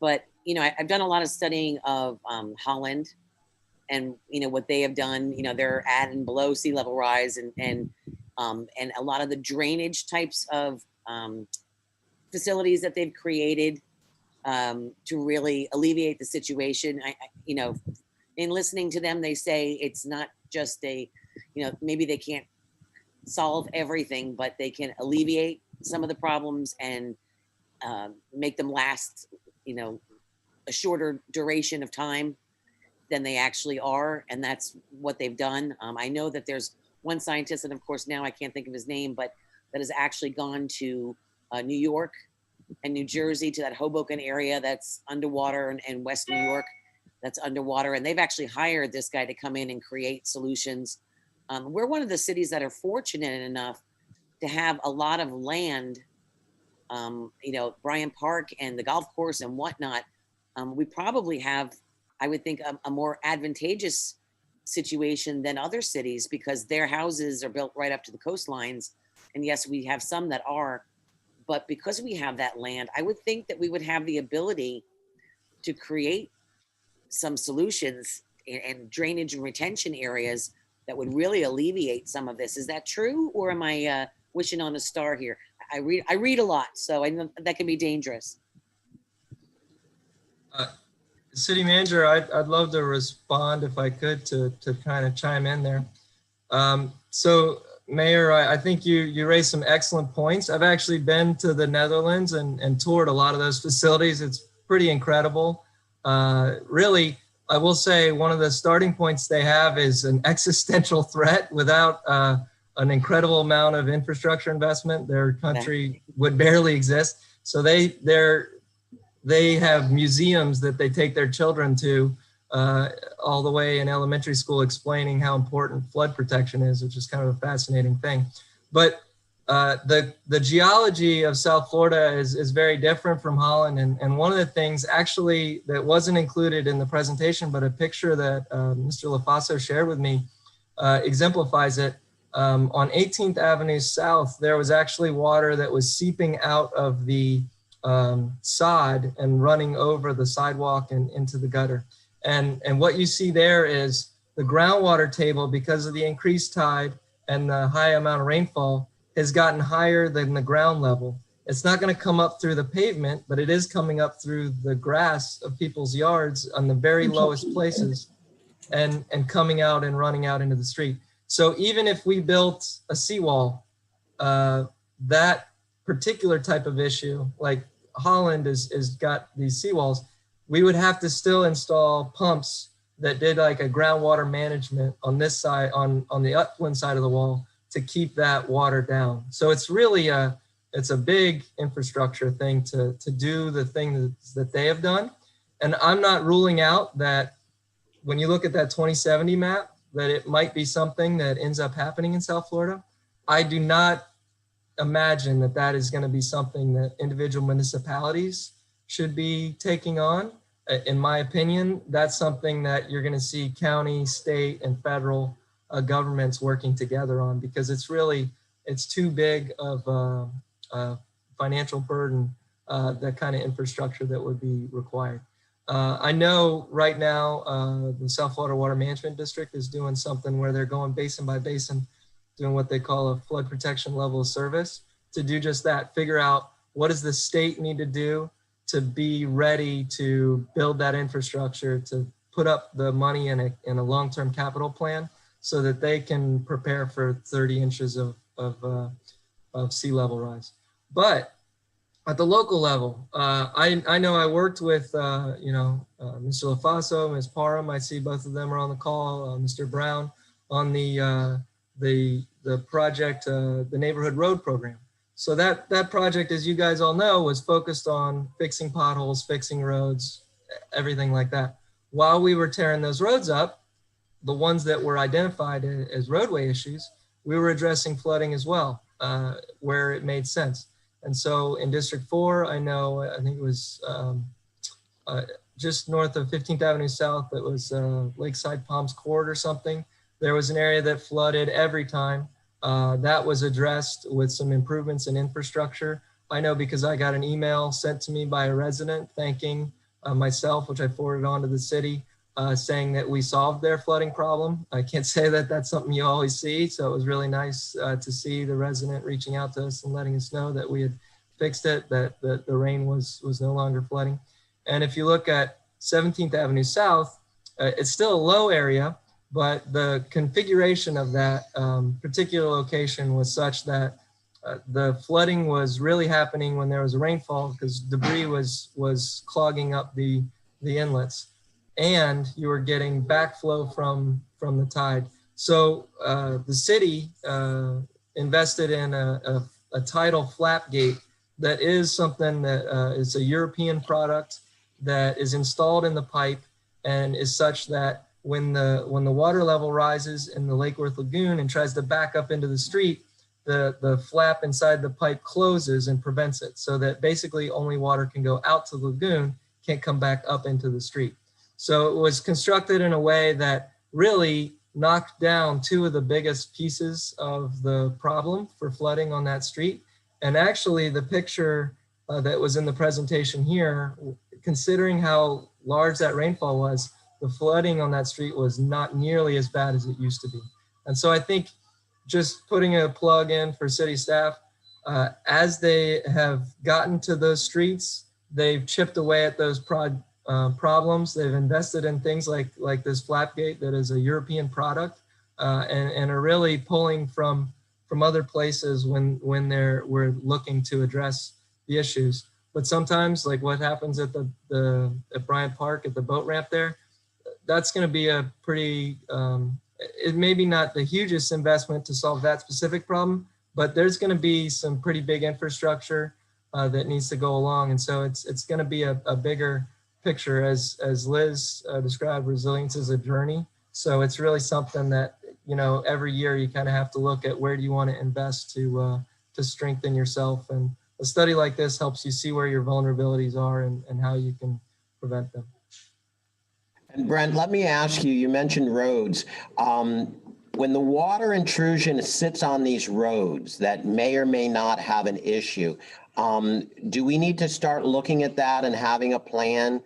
but, I've done a lot of studying of Holland and, what they have done. They're at and below sea level rise, and a lot of the drainage types of facilities that they've created to really alleviate the situation. In listening to them, they say it's not just maybe they can't solve everything, but they can alleviate some of the problems and make them last, a shorter duration of time than they actually are. And that's what they've done. I know that there's one scientist, and of course now I can't think of his name, but that has actually gone to New York and New Jersey, to that Hoboken area that's underwater, and West New York that's underwater. And they've actually hired this guy to come in and create solutions. We're one of the cities that are fortunate enough to have a lot of land Bryant Park and the golf course and whatnot, we probably have, I would think, a more advantageous situation than other cities because their houses are built right up to the coastlines. And yes, we have some that are, but because we have that land, I would think that we would have the ability to create some solutions and drainage and retention areas that would really alleviate some of this. Is that true? Or am I wishing on a star here? I read a lot, so I know that can be dangerous. City Manager, I'd love to respond if I could to kind of chime in there. So Mayor, I think you raised some excellent points. I've actually been to the Netherlands and toured a lot of those facilities. It's pretty incredible. Really, I will say one of the starting points they have is an existential threat. Without an incredible amount of infrastructure investment, their country would barely exist. So they have museums that they take their children to all the way in elementary school, explaining how important flood protection is, which is kind of a fascinating thing. But the geology of South Florida is very different from Holland. And one of the things actually that wasn't included in the presentation, but a picture that Mr. LaFaso shared with me exemplifies it. On 18th Avenue South, there was actually water that was seeping out of the sod and running over the sidewalk and into the gutter. And what you see there is the groundwater table, because of the increased tide and the high amount of rainfall, has gotten higher than the ground level. It's not going to come up through the pavement, but it is coming up through the grass of people's yards on the very lowest places and coming out and running out into the street. So even if we built a seawall, that particular type of issue, like Holland is got these seawalls, we would have to still install pumps that did like a groundwater management on this side, on the upland side of the wall, to keep that water down. So it's really it's a big infrastructure thing to do the thing that they have done. And I'm not ruling out that when you look at that 2070 map, that it might be something that ends up happening in South Florida. I do not imagine that that is going to be something that individual municipalities should be taking on. In my opinion, that's something that you're going to see county, state, and federal governments working together on, because it's too big of a financial burden, that kind of infrastructure that would be required. I know right now the South Florida Water Management District is doing something where they're going basin by basin, doing what they call a flood protection level of service, to do just that, figure out what does the state need to do to be ready to build that infrastructure, to put up the money in a long-term capital plan so that they can prepare for 30 inches of sea level rise. But at the local level, I know I worked with, Mr. LaFaso, Ms. Parham. I see both of them are on the call, Mr. Brown, on the project, the Neighborhood Road Program. So that project, as you guys all know, was focused on fixing potholes, fixing roads, everything like that. While we were tearing those roads up, the ones that were identified as roadway issues, we were addressing flooding as well, where it made sense. And so in District 4, I think it was just north of 15th Avenue South, that was Lakeside Palms Court or something. There was an area that flooded every time. That was addressed with some improvements in infrastructure. I know because I got an email sent to me by a resident thanking myself, which I forwarded on to the city, saying that we solved their flooding problem. I can't say that that's something you always see. So it was really nice to see the resident reaching out to us and letting us know that we had fixed it, that the rain was no longer flooding. And if you look at 17th Avenue South, it's still a low area, but the configuration of that particular location was such that the flooding was really happening when there was a rainfall, because debris was clogging up the inlets, and you were getting backflow from the tide. So the city invested in a tidal flap gate that is something that is a European product that is installed in the pipe and is such that when the water level rises in the Lake Worth Lagoon and tries to back up into the street, the flap inside the pipe closes and prevents it, so that basically only water can go out to the lagoon, can't come back up into the street. So it was constructed in a way that really knocked down two of the biggest pieces of the problem for flooding on that street. And actually the picture that was in the presentation here, considering how large that rainfall was, the flooding on that street was not nearly as bad as it used to be. And so I think just putting a plug in for city staff, as they have gotten to those streets, they've chipped away at those problems. They've invested in things like this flap gate that is a European product, and are really pulling from other places when we're looking to address the issues. But sometimes, like what happens at at Bryant Park at the boat ramp there, that's going to be a pretty it may be not the hugest investment to solve that specific problem, but there's going to be some pretty big infrastructure that needs to go along. And so it's going to be a bigger picture, as Liz described. Resilience is a journey. So it's really something that, you know, every year you kind of have to look at where do you want to invest to strengthen yourself. And a study like this helps you see where your vulnerabilities are and how you can prevent them. And Brent, let me ask you, you mentioned roads. When the water intrusion sits on these roads that may or may not have an issue, do we need to start looking at that and having a plan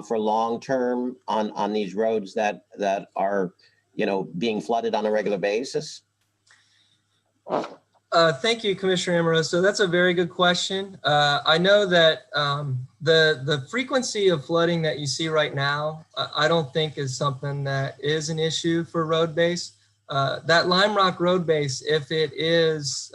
for long-term on these roads that are, you know, being flooded on a regular basis? Thank you, Commissioner Amoroso. That's a very good question. I know that the frequency of flooding that you see right now, I don't think is something that is an issue for road base. That Lime Rock road base, if it is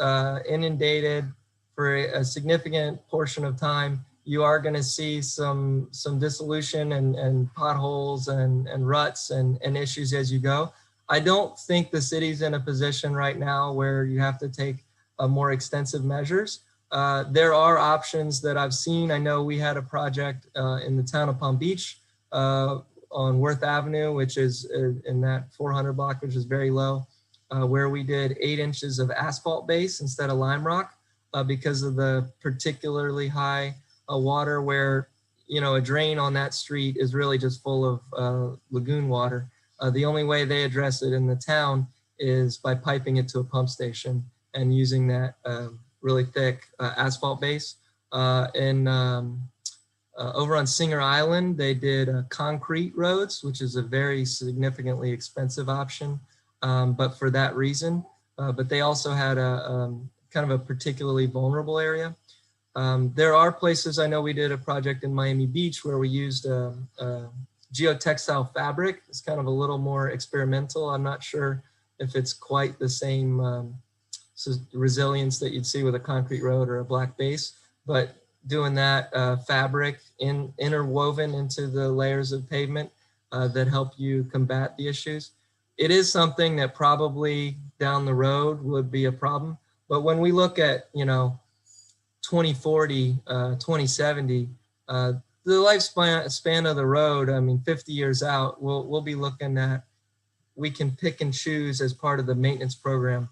inundated for a significant portion of time, you are going to see some dissolution and potholes and ruts and issues as you go. I don't think the city's in a position right now where you have to take more extensive measures. There are options that I've seen. I know we had a project in the town of Palm Beach on Worth Avenue, which is in that 400 block, which is very low, where we did 8 inches of asphalt base instead of lime rock because of the particularly high water, where, you know, a drain on that street is really just full of lagoon water. The only way they address it in the town is by piping it to a pump station and using that really thick asphalt base. Over on Singer Island, they did concrete roads, which is a very significantly expensive option, but for that reason. But they also had a kind of a particularly vulnerable area. There are places, I know we did a project in Miami Beach where we used geotextile fabric. It's kind of a little more experimental. I'm not sure if it's quite the same resilience that you'd see with a concrete road or a black base, but doing that fabric interwoven into the layers of pavement that help you combat the issues. It is something that probably down the road would be a problem. But when we look at, you know, 2040, 2070, the lifespan of the road, I mean, 50 years out, we'll be looking at, we can pick and choose as part of the maintenance program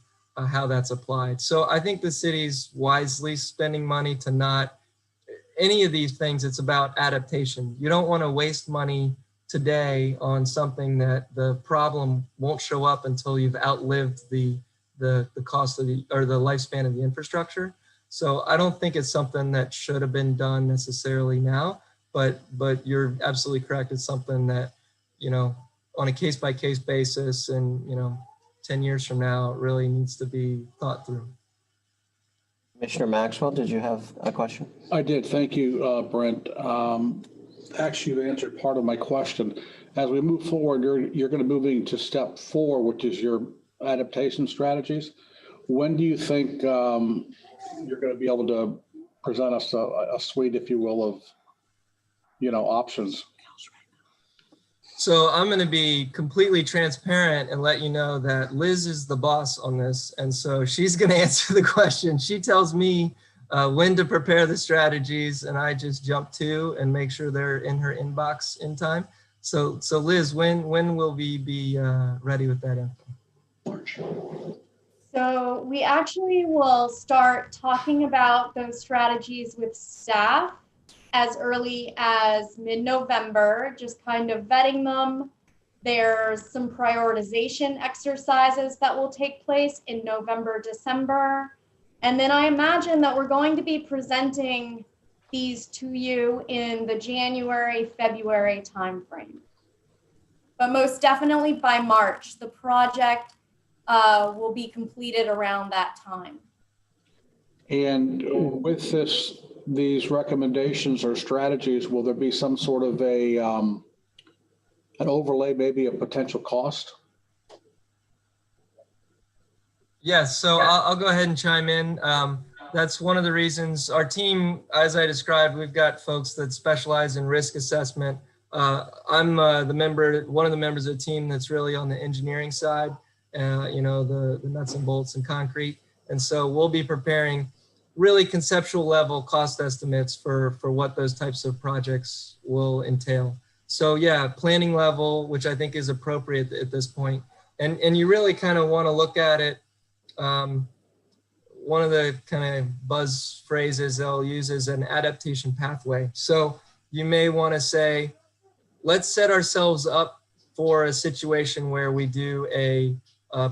how that's applied. So I think the city's wisely spending money to not, any of these things, it's about adaptation. You don't want to waste money today on something that the problem won't show up until you've outlived the cost of the lifespan of the infrastructure. So I don't think it's something that should have been done necessarily now, but you're absolutely correct. It's something that, you know, on a case-by-case basis and, you know, 10 years from now, it really needs to be thought through. Commissioner Maxwell, did you have a question? I did. Thank you, Brent. Actually, you answered part of my question. As we move forward, you're going to moving to step 4, which is your adaptation strategies. When do you think you're going to be able to present us a suite, if you will, of, you know, options? So I'm going to be completely transparent and let you know that Liz is the boss on this. And so she's going to answer the question. She tells me when to prepare the strategies, and I just jump to and make sure they're in her inbox in time. So Liz, when will we be ready with that info? March. So we actually will start talking about those strategies with staff as early as mid-November, just kind of vetting them. There's some prioritization exercises that will take place in November, December. And then I imagine that we're going to be presenting these to you in the January, February timeframe. But most definitely by March, the project will be completed around that time. And with these recommendations or strategies, will there be some sort of an overlay, maybe a potential cost? Yes, so I'll go ahead and chime in. That's one of the reasons our team, as I described, we've got folks that specialize in risk assessment. I'm one of the members of the team that's really on the engineering side, the nuts and bolts and concrete. And so we'll be preparing really conceptual level cost estimates for what those types of projects will entail. So yeah, planning level, which I think is appropriate at this point. And you really kind of want to look at it. One of the kind of buzz phrases they'll use is an adaptation pathway. So you may want to say, let's set ourselves up for a situation where we do a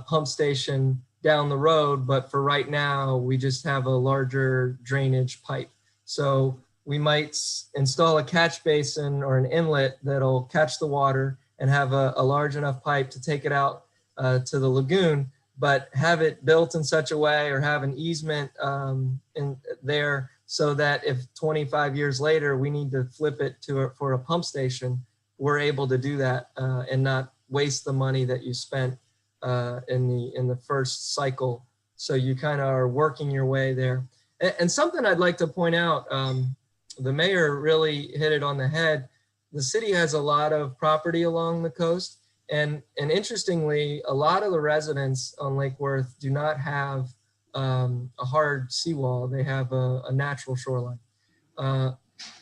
pump station down the road, but for right now, we just have a larger drainage pipe. So we might install a catch basin or an inlet that'll catch the water and have a large enough pipe to take it out to the lagoon, but have it built in such a way or have an easement in there so that if 25 years later we need to flip it for a pump station, we're able to do that and not waste the money that you spent in the first cycle. So you kind of are working your way there. And something I'd like to point out, the mayor really hit it on the head. The city has a lot of property along the coast. And interestingly, a lot of the residents on Lake Worth do not have a hard seawall. They have a natural shoreline.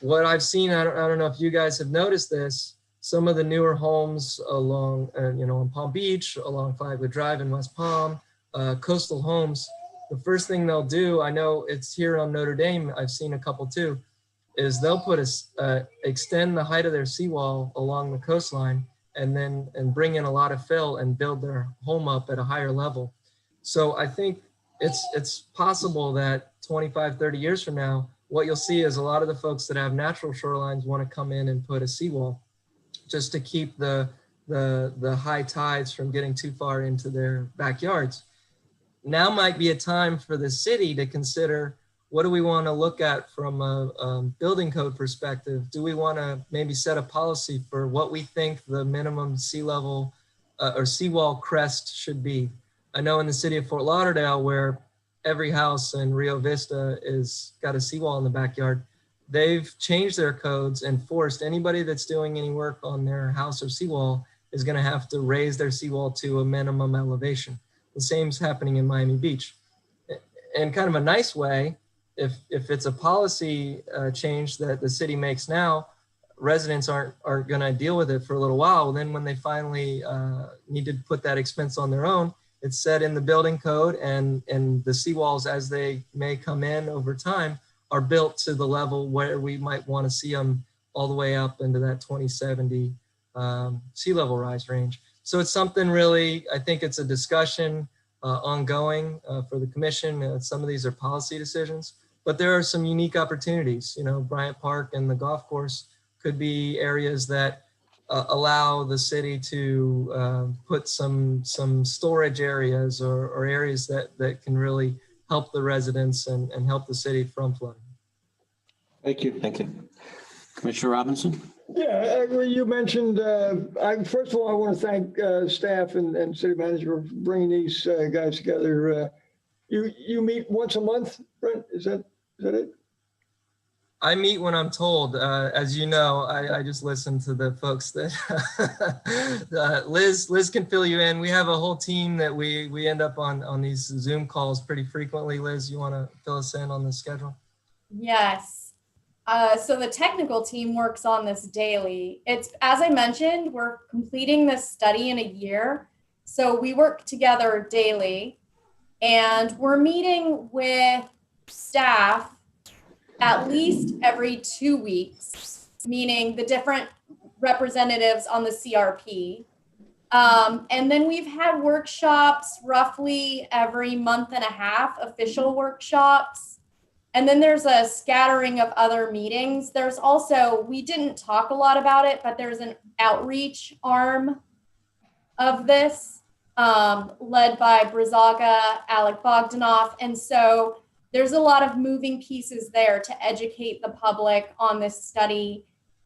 What I've seen, I don't know if you guys have noticed this, some of the newer homes along, on Palm Beach, along Flagler Drive in West Palm, coastal homes, the first thing they'll do, I know it's here on Notre Dame, I've seen a couple too, is they'll extend the height of their seawall along the coastline and bring in a lot of fill and build their home up at a higher level. So I think it's possible that 25, 30 years from now, what you'll see is a lot of the folks that have natural shorelines want to come in and put a seawall just to keep the high tides from getting too far into their backyards. Now might be a time for the city to consider, what do we want to look at from a building code perspective? Do we want to maybe set a policy for what we think the minimum sea level or seawall crest should be? I know in the city of Fort Lauderdale, where every house in Rio Vista is got a seawall in the backyard, they've changed their codes and forced anybody that's doing any work on their house or seawall is going to have to raise their seawall to a minimum elevation. The same's happening in Miami Beach. In kind of a nice way, if it's a policy change that the city makes now, residents aren't going to deal with it for a little while. Then when they finally need to put that expense on their own, it's set in the building code, and the seawalls, as they may come in over time, are built to the level where we might want to see them all the way up into that 2070 sea level rise range. So it's something really, I think it's a discussion ongoing for the commission. Some of these are policy decisions, but there are some unique opportunities. Bryant Park and the golf course could be areas that allow the city to put some storage areas or areas that can really help the residents and help the city from flooding. Thank you. Thank you. Commissioner Robinson? Yeah, you mentioned, first of all, I want to thank staff and city manager for bringing these guys together. You meet once a month, Brent? Is that it? I meet when I'm told. As you know, I just listen to the folks that Liz can fill you in. We have a whole team that we end up on these Zoom calls pretty frequently. Liz, you want to fill us in on the schedule? Yes. So the technical team works on this daily. It's, as I mentioned, we're completing this study in a year. So we work together daily. And we're meeting with staff at least every 2 weeks, meaning the different representatives on the CRP. And then we've had workshops roughly every month and a half, official workshops. And then there's a scattering of other meetings. There's also, we didn't talk a lot about it, but there's an outreach arm of this, led by Brazaga, Alec Bogdanoff. And so there's a lot of moving pieces there to educate the public on this study,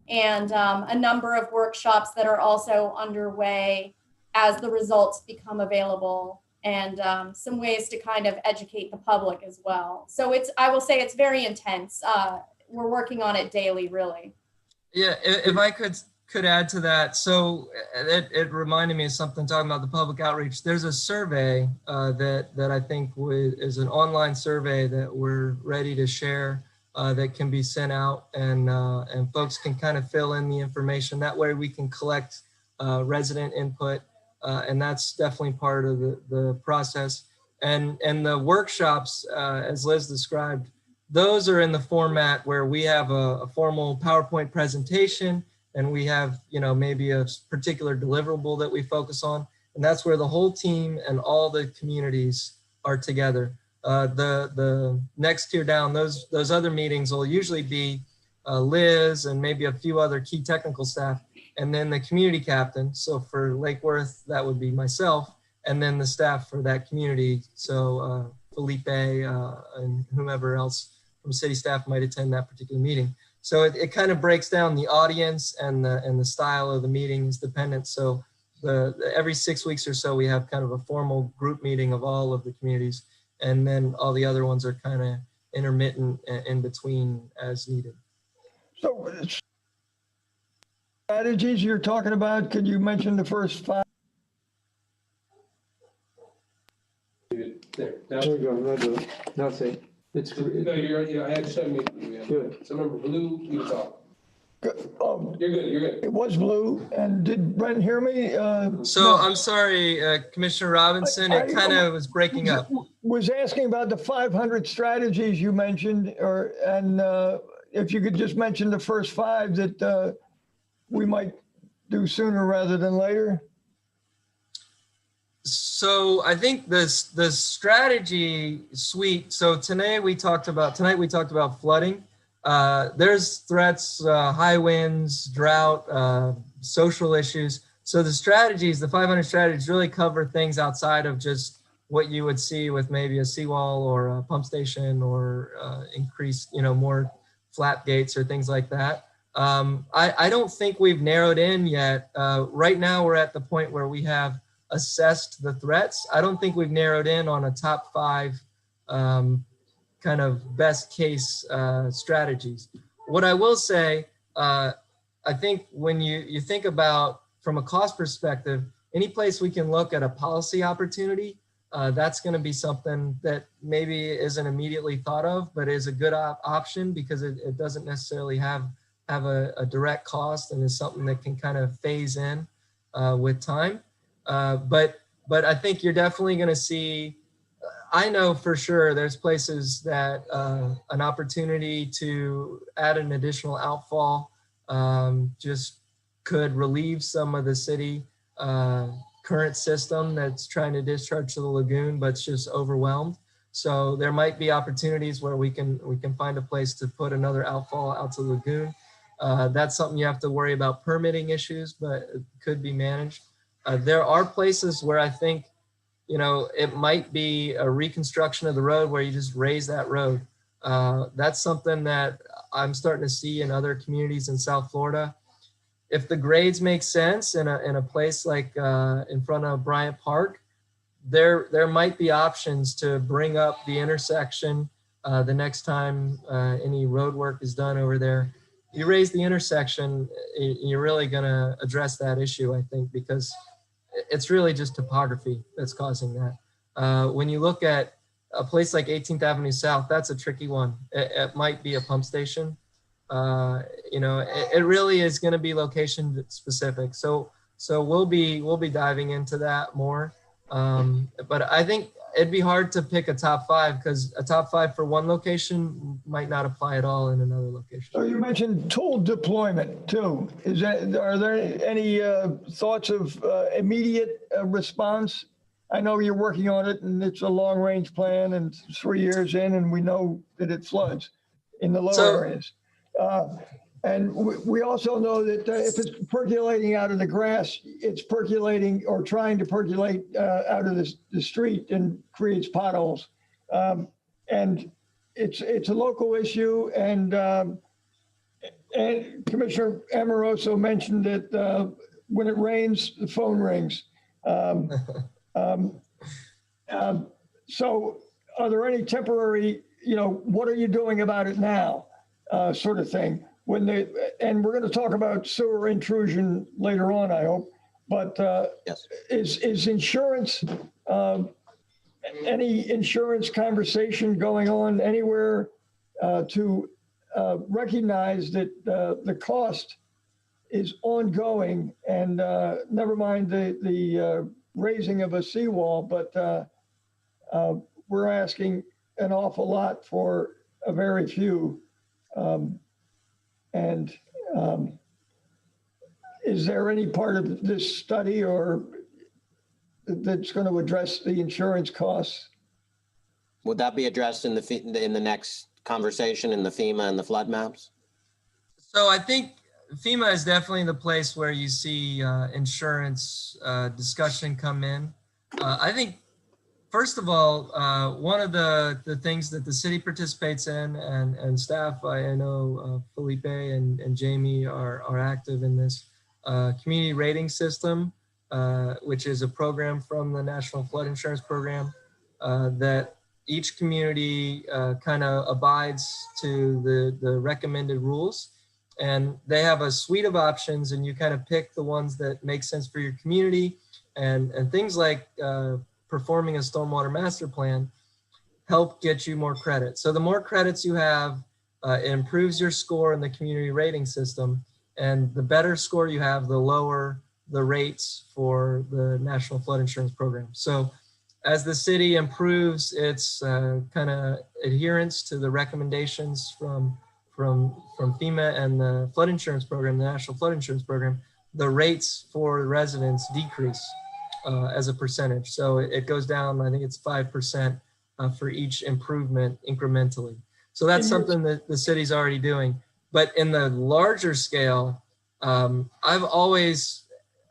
and a number of workshops that are also underway as the results become available, and some ways to kind of educate the public as well. So I will say it's very intense. We're working on it daily, really. Yeah, if I could add to that. So it reminded me of something talking about the public outreach. There's a survey that I think is an online survey that we're ready to share, that can be sent out, and folks can kind of fill in the information. That way we can collect resident input, and that's definitely part of the process. And the workshops, as Liz described, those are in the format where we have a formal PowerPoint presentation, and we have, maybe a particular deliverable that we focus on. And that's where the whole team and all the communities are together. The next tier down, those other meetings will usually be Liz and maybe a few other key technical staff, and then the community captain. So for Lake Worth, that would be myself, and then the staff for that community. So Felipe and whomever else from city staff might attend that particular meeting. So it kind of breaks down the audience and the style of the meetings dependent. So every 6 weeks or so, we have kind of a formal group meeting of all of the communities, and then all the other ones are kind of intermittent in between as needed. So strategies you're talking about, could you mention the first 5? There we go. Now say it's No, I had 7 meetings. Good. So remember, blue, you talk. Oh, You're good, you're good. it was blue. And did Brent hear me? So No. I'm sorry, Commissioner Robinson, it kind of was breaking up. Was asking about the 500 strategies you mentioned, and if you could just mention the first 5 that we might do sooner rather than later. So I think the strategy suite. So tonight we talked about flooding. There's threats, high winds, drought, social issues. So the strategies, the 500 strategies, really cover things outside of just what you would see with maybe a seawall or a pump station or increased, more flap gates or things like that. I don't think we've narrowed in yet. Right now we're at the point where we have assessed the threats. I don't think we've narrowed in on a top 5 kind of best case strategies. What I will say, I think when you think about from a cost perspective, any place we can look at a policy opportunity, that's going to be something that maybe isn't immediately thought of, but is a good option because it doesn't necessarily have a direct cost and is something that can kind of phase in with time. But I think you're definitely going to see, I know for sure there's places that an opportunity to add an additional outfall just could relieve some of the city current system that's trying to discharge to the lagoon, but it's just overwhelmed. So there might be opportunities where we can find a place to put another outfall out to the lagoon. That's something you have to worry about permitting issues, but it could be managed. There are places where I think, it might be a reconstruction of the road where you just raise that road. That's something that I'm starting to see in other communities in South Florida. If the grades make sense in a place like in front of Bryant Park, there might be options to bring up the intersection the next time any road work is done over there. You raise the intersection, you're really going to address that issue, I think, because it's really just topography that's causing that. When you look at a place like 18th Avenue South, that's a tricky one. It might be a pump station. It really is going to be location specific. So we'll be diving into that more. But I think it'd be hard to pick a top 5 because a top 5 for one location might not apply at all in another location. So you mentioned tool deployment too. Are there any thoughts of immediate response? I know you're working on it and it's a long range plan and 3 years in and we know that it floods in the low areas. And we also know that if it's percolating out of the grass, it's percolating or trying to percolate out of the street and creates potholes. And it's a local issue. And Commissioner Amoroso mentioned that when it rains, the phone rings. So are there any temporary, what are you doing about it now, sort of thing? And we're going to talk about sewer intrusion later on, I hope. But Yes. is insurance, any insurance conversation going on anywhere to recognize that the cost is ongoing and never mind the raising of a seawall, but we're asking an awful lot for a very few. Is there any part of this study or that's going to address the insurance costs? Would that be addressed in the next conversation in the FEMA and the flood maps? So I think FEMA is definitely the place where you see insurance discussion come in. I think, first of all, one of the things that the city participates in and staff, I know Felipe and Jamie are active in this community rating system, which is a program from the National Flood Insurance Program that each community kind of abides to the recommended rules. And they have a suite of options and you kind of pick the ones that make sense for your community and things like performing a stormwater master plan help get you more credit. So the more credits you have, it improves your score in the community rating system. And the better score you have, the lower the rates for the National Flood Insurance Program. So as the city improves its kind of adherence to the recommendations from FEMA and the flood insurance program, the National Flood Insurance Program, the rates for residents decrease as a percentage. So it goes down, I think it's 5% for each improvement incrementally. So that's something that the city's already doing. But in the larger scale, I've always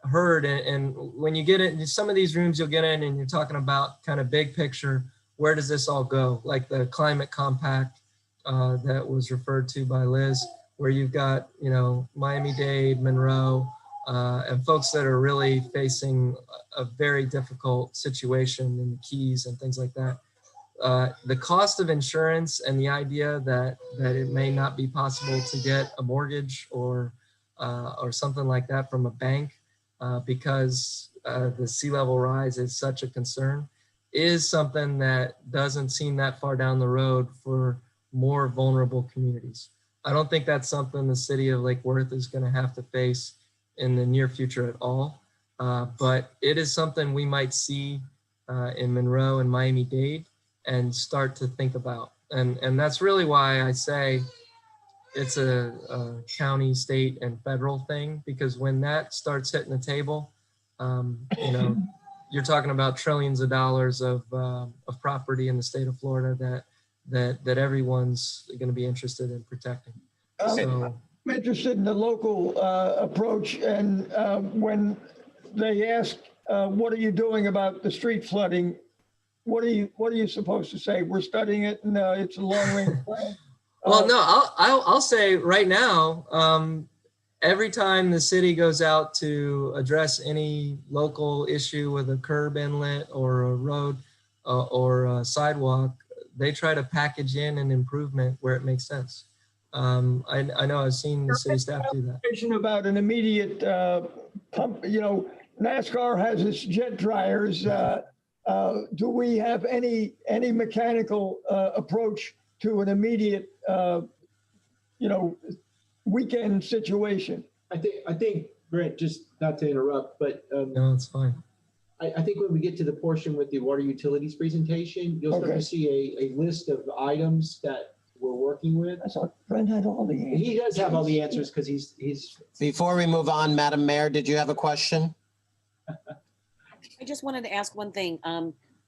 heard, and when you get in some of these rooms, you'll get in and you're talking about kind of big picture, where does this all go? Like the climate compact that was referred to by Liz, where you've got, Miami-Dade, Monroe, and folks that are really facing a very difficult situation in the Keys and things like that. The cost of insurance and the idea that it may not be possible to get a mortgage or something like that from a bank because the sea level rise is such a concern is something that doesn't seem that far down the road for more vulnerable communities. I don't think that's something the city of Lake Worth is going to have to face in the near future at all. But it is something we might see in Monroe and Miami-Dade and start to think about. And that's really why I say it's a county, state, and federal thing, because when that starts hitting the table, you're talking about trillions of dollars of property in the state of Florida that everyone's going to be interested in protecting. So I'm interested in the local approach, and when they ask, what are you doing about the street flooding? What are you supposed to say? We're studying it, and it's a long-range plan. Well, no, I'll say right now, every time the city goes out to address any local issue with a curb inlet or a road or a sidewalk, they try to package in an improvement where it makes sense. I know I've seen the city staff do that. About an immediate pump, NASCAR has its jet dryers. Do we have any mechanical approach to an immediate, weekend situation? I think, Brent, just not to interrupt, but No, it's fine. I think when we get to the portion with the water utilities presentation, you'll start Okay. to see a list of items that we're working with. I thought Brent had all the answers. He does have all the answers because he's Before we move on, Madam Mayor, did you have a question? I just wanted to ask one thing.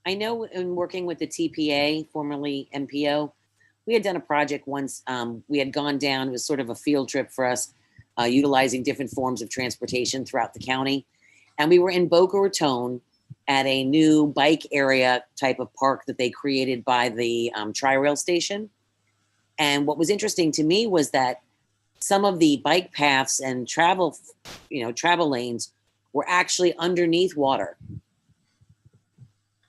I know in working with the TPA, formerly MPO, we had done a project once. We had gone down, it was sort of a field trip for us, utilizing different forms of transportation throughout the county. And we were in Boca Raton at a new bike area type of park that they created by the Tri-Rail station. And what was interesting to me was that some of the bike paths and travel lanes were actually underneath water.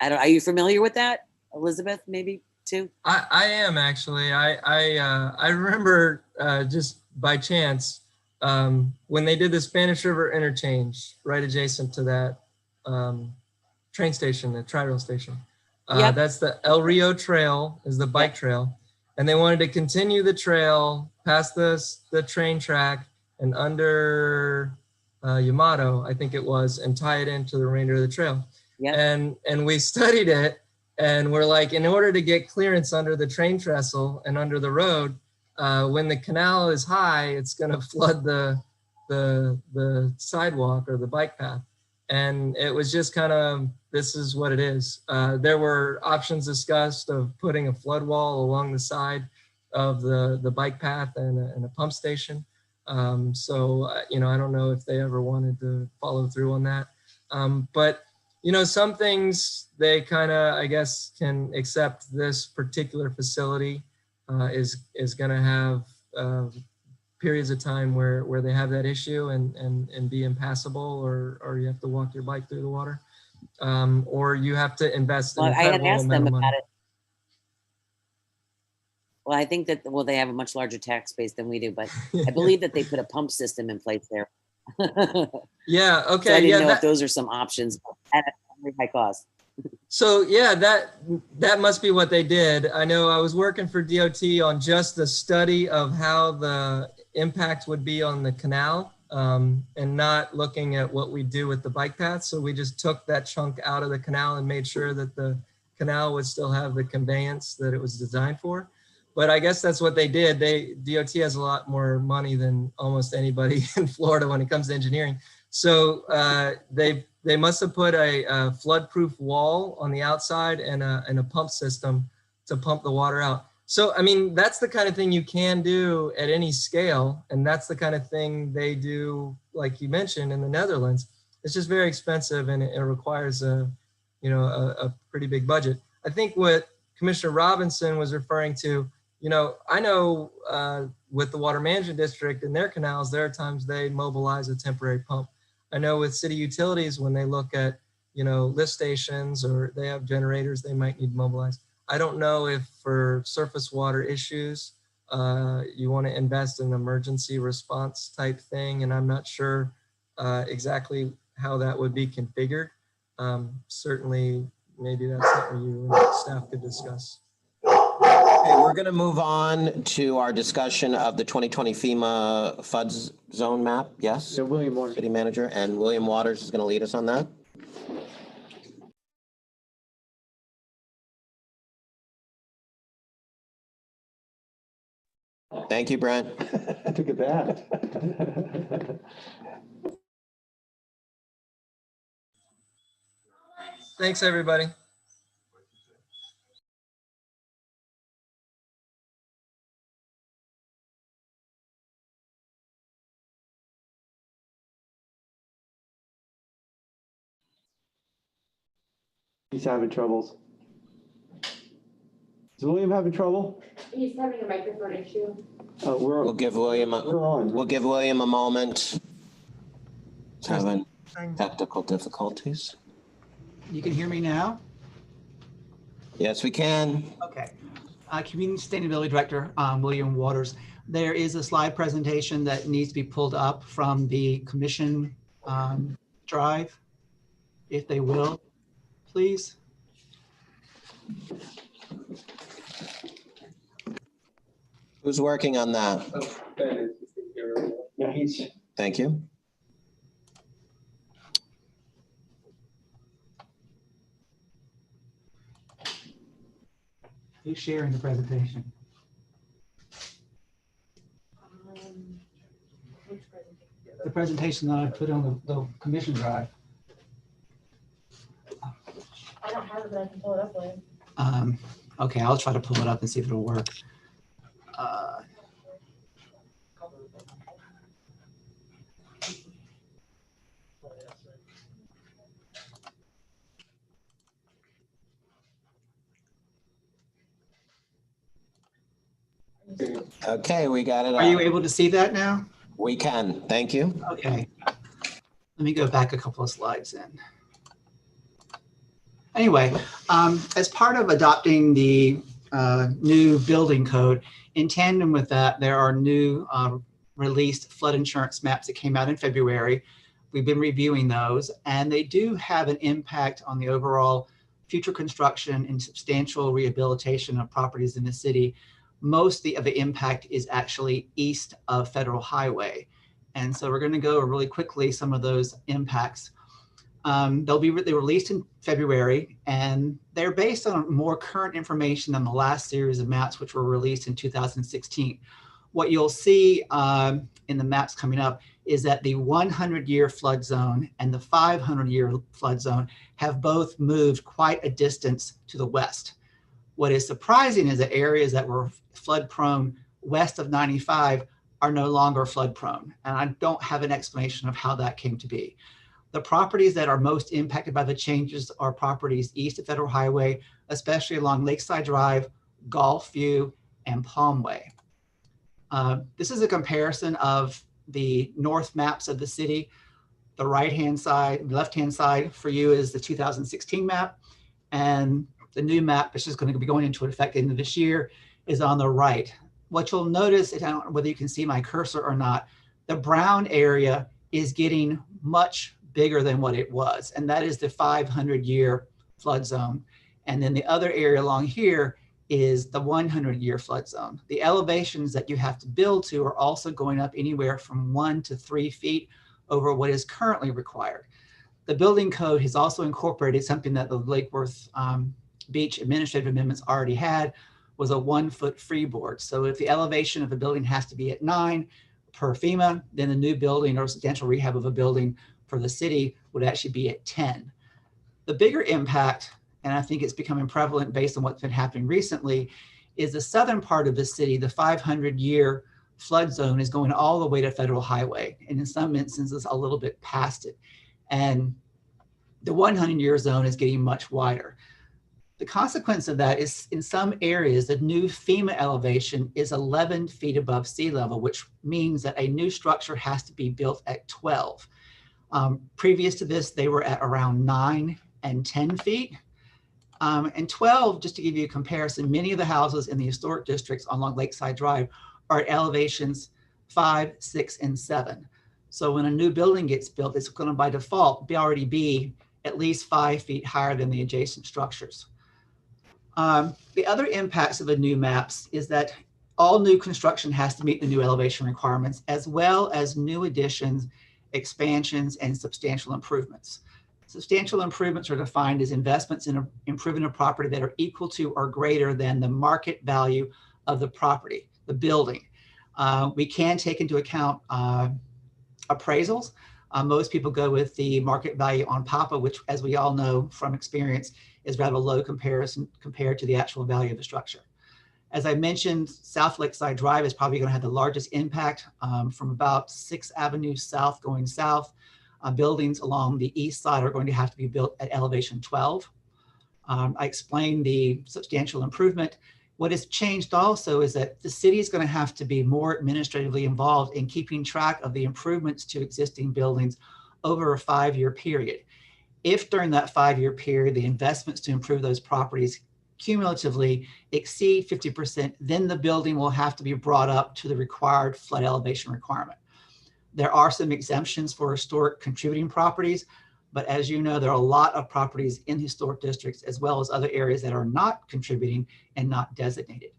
Are you familiar with that, Elizabeth? Maybe too. I am actually. I remember just by chance when they did the Spanish River interchange right adjacent to that train station, the Tri-Rail station. Yep. That's the El Rio Trail, is the bike trail. And they wanted to continue the trail past the train track and under Yamato, I think it was, and tie it into the remainder of the trail. Yep. And we studied it, and we're like, in order to get clearance under the train trestle and under the road, when the canal is high, it's going to flood the sidewalk or the bike path. And it was just kind of, this is what it is. There were options discussed of putting a flood wall along the side of the bike path and a pump station. So, I don't know if they ever wanted to follow through on that. But, some things they kind of, I guess, can accept this particular facility is going to have periods of time where they have that issue and be impassable, or you have to walk your bike through the water, or you have to invest in Well, I had incredible asked amount them of about money. it. Well, I think that, they have a much larger tax base than we do, but I believe that they put a pump system in place there. Yeah. So I Okay. didn't Yeah. know if those are some options at a very high cost. So yeah, that must be what they did. I know I was working for DOT on just the study of how the impact would be on the canal, and not looking at what we do with the bike path. So we just took that chunk out of the canal and made sure that the canal would still have the conveyance that it was designed for. But I guess that's what they did. DOT has a lot more money than almost anybody in Florida when it comes to engineering. So they must have put a flood-proof wall on the outside and a pump system to pump the water out. So, I mean, that's the kind of thing you can do at any scale. And that's the kind of thing they do, like you mentioned, in the Netherlands. It's just very expensive, and it requires a pretty big budget. I think what Commissioner Robinson was referring to, I know with the Water Management District and their canals, there are times they mobilize a temporary pump. I know with city utilities, when they look at, lift stations or they have generators, they might need to mobilize. I don't know if for surface water issues, you want to invest in an emergency response type thing. And I'm not sure exactly how that would be configured. Certainly, maybe that's something you and staff could discuss. Okay, we're going to move on to our discussion of the 2020 FEMA FUD zone map. Yes, Yeah, William Waters. City Manager, and William Waters is going to lead us on that. Thank you, Brent. I took it back. Thanks, everybody. He's having troubles. Is William having trouble? He's having a microphone issue. We'll give William a moment. He's having technical difficulties. You can hear me now? Yes, we can. Okay. Community Sustainability Director, William Waters. There is a slide presentation that needs to be pulled up from the commission drive, if they will, please. Who's working on that? Yeah, Thank you. Who's sharing the presentation? The presentation that I put on the commission drive. I don't have it, but I can pull it up later. Okay, I'll try to pull it up and see if it'll work. Okay, we got it. Are you able to see that now? We can. Thank you. Okay. Let me go back a couple of slides in. Anyway, as part of adopting the new building code, in tandem with that, there are new released flood insurance maps that came out in February. We've been reviewing those, and they do have an impact on the overall future construction and substantial rehabilitation of properties in the city. Most of the impact is actually east of Federal Highway. And so we're going to go over really quickly some of those impacts. They'll be released in February, and they're based on more current information than the last series of maps, which were released in 2016. What you'll see in the maps coming up is that the 100-year flood zone and the 500-year flood zone have both moved quite a distance to the west. What is surprising is that areas that were flood prone west of 95 are no longer flood prone. And I don't have an explanation of how that came to be. The properties that are most impacted by the changes are properties east of Federal Highway, especially along Lakeside Drive, Golf View, and Palmway. This is a comparison of the north maps of the city. The right-hand side, left-hand side for you is the 2016 map, and the new map, which is going to be going into effect at the end of this year, is on the right. What you'll notice, I don't know whether you can see my cursor or not, the brown area is getting much bigger than what it was, and that is the 500-year flood zone. And then the other area along here is the 100-year flood zone. The elevations that you have to build to are also going up anywhere from 1 to 3 feet over what is currently required. The building code has also incorporated something that the Lake Worth Beach administrative amendments already had, was a 1-foot freeboard. So if the elevation of a building has to be at 9 per FEMA, then the new building or substantial rehab of a building for the city would actually be at 10. The bigger impact, and I think it's becoming prevalent based on what's been happening recently, is the southern part of the city. The 500-year flood zone is going all the way to Federal Highway, and in some instances a little bit past it. And the 100-year zone is getting much wider. The consequence of that is in some areas, the new FEMA elevation is 11 feet above sea level, which means that a new structure has to be built at 12. Previous to this, they were at around 9 and 10 feet. And 12, just to give you a comparison, many of the houses in the historic districts along Lakeside Drive are at elevations 5, 6, and 7. So when a new building gets built, it's going to by default already be at least 5 feet higher than the adjacent structures. The other impacts of the new maps is that all new construction has to meet the new elevation requirements, as well as new additions, expansions, and substantial improvements. Substantial improvements are defined as investments in improving a property that are equal to or greater than the market value of the property, the building. We can take into account appraisals. Most people go with the market value on PAPA, which, as we all know from experience, is rather low comparison compared to the actual value of the structure. As I mentioned, South Lakeside Drive is probably going to have the largest impact from about 6th Avenue South going south. Buildings along the east side are going to have to be built at elevation 12. I explained the substantial improvement. What has changed also is that the city is going to have to be more administratively involved in keeping track of the improvements to existing buildings over a 5-year period. If during that 5-year period, the investments to improve those properties cumulatively exceed 50%, then the building will have to be brought up to the required flood elevation requirement. There are some exemptions for historic contributing properties, but as you know, there are a lot of properties in historic districts as well as other areas that are not contributing and not designated.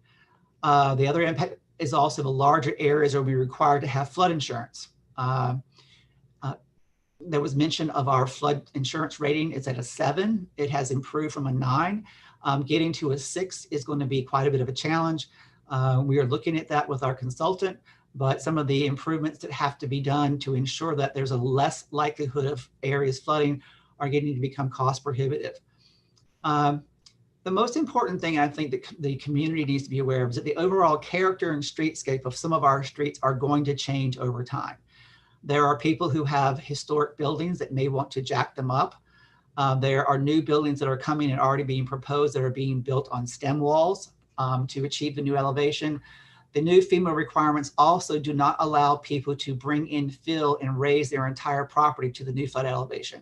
The other impact is also the larger areas will be required to have flood insurance. There was mention of our flood insurance rating. It's at a 7. It has improved from a 9. Getting to a 6 is going to be quite a bit of a challenge. We are looking at that with our consultant, but some of the improvements that have to be done to ensure that there's a less likelihood of areas flooding are getting to become cost prohibitive. The most important thing I think that the community needs to be aware of is that the overall character and streetscape of some of our streets are going to change over time. There are people who have historic buildings that may want to jack them up. There are new buildings that are coming and already being proposed that are being built on stem walls to achieve the new elevation. The new FEMA requirements also do not allow people to bring in fill and raise their entire property to the new flood elevation.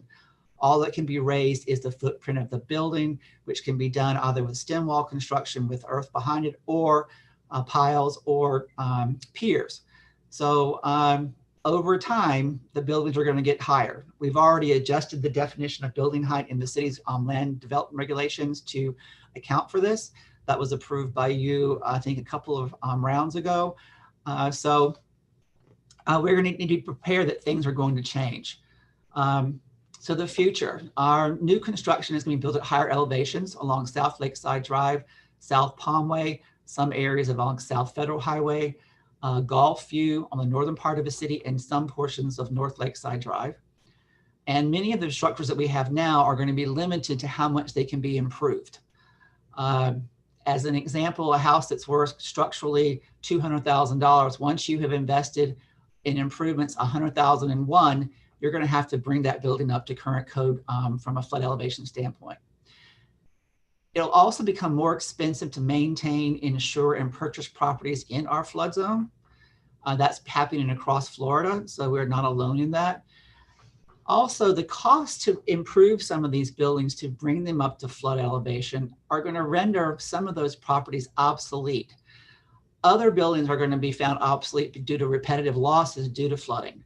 All that can be raised is the footprint of the building, which can be done either with stem wall construction with earth behind it, or piles or piers. So over time, the buildings are going to get higher. We've already adjusted the definition of building height in the city's land development regulations to account for this. That was approved by you, I think, a couple of rounds ago. So we're going to need to be prepared that things are going to change. So the future, our new construction is going to be built at higher elevations along South Lakeside Drive, South Palmway, some areas along South Federal Highway, Gulf View on the northern part of the city, and some portions of North Lakeside Drive. And many of the structures that we have now are going to be limited to how much they can be improved. As an example, a house that's worth structurally $200,000, once you have invested in improvements $100,001, you're going to have to bring that building up to current code from a flood elevation standpoint. It'll also become more expensive to maintain, insure, and purchase properties in our flood zone. That's happening across Florida, so we're not alone in that. Also, the cost to improve some of these buildings to bring them up to flood elevation are going to render some of those properties obsolete. Other buildings are going to be found obsolete due to repetitive losses due to flooding.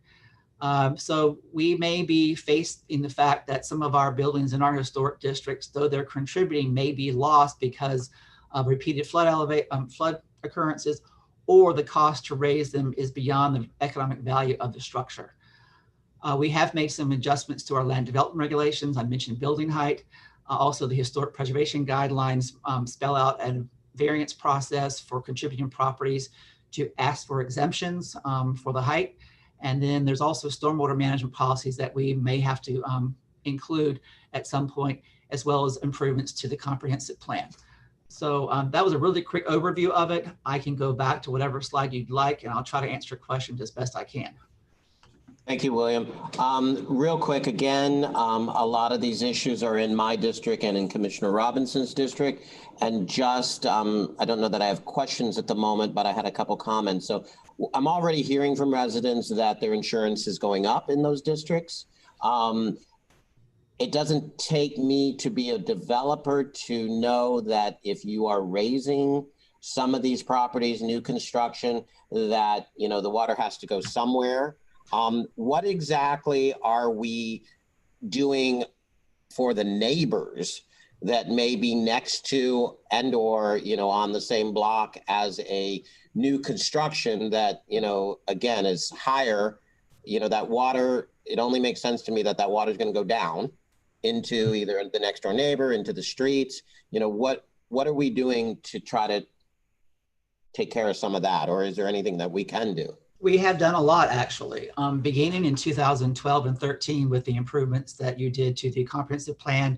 So we may be faced in the fact that some of our buildings in our historic districts, though they're contributing, may be lost because of repeated flood occurrences, or the cost to raise them is beyond the economic value of the structure. We have made some adjustments to our land development regulations. I mentioned building height. Also, the historic preservation guidelines spell out a variance process for contributing properties to ask for exemptions for the height. And then there's also stormwater management policies that we may have to include at some point, as well as improvements to the comprehensive plan. So that was a really quick overview of it. I can go back to whatever slide you'd like, and I'll try to answer questions as best I can. Thank you, William. Real quick, again, a lot of these issues are in my district and in Commissioner Robinson's district. And just, I don't know that I have questions at the moment, but I had a couple comments. So I'm already hearing from residents that their insurance is going up in those districts. It doesn't take me to be a developer to know that if you are raising some of these properties, new construction, that, you know, the water has to go somewhere. What exactly are we doing for the neighbors that may be next to and or, you know, on the same block as a new construction that, you know, again, is higher, you know, that water, it only makes sense to me that that water is going to go down into either the next door neighbor, into the streets. You know, what are we doing to try to take care of some of that? Or is there anything that we can do? We have done a lot, actually, beginning in 2012 and 13 with the improvements that you did to the comprehensive plan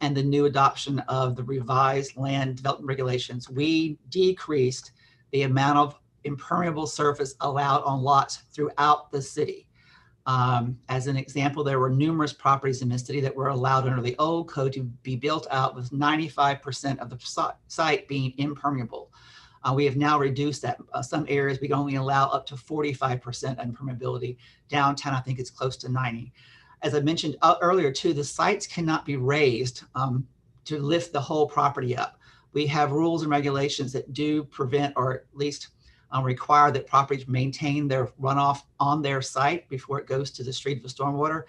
and the new adoption of the revised land development regulations. We decreased the amount of impermeable surface allowed on lots throughout the city. As an example, there were numerous properties in the city that were allowed under the old code to be built out with 95% of the site being impermeable. We have now reduced that. Some areas we can only allow up to 45% impermeability. Downtown, I think it's close to 90. As I mentioned earlier too, the sites cannot be raised to lift the whole property up. We have rules and regulations that do prevent, or at least require, that properties maintain their runoff on their site before it goes to the street of stormwater.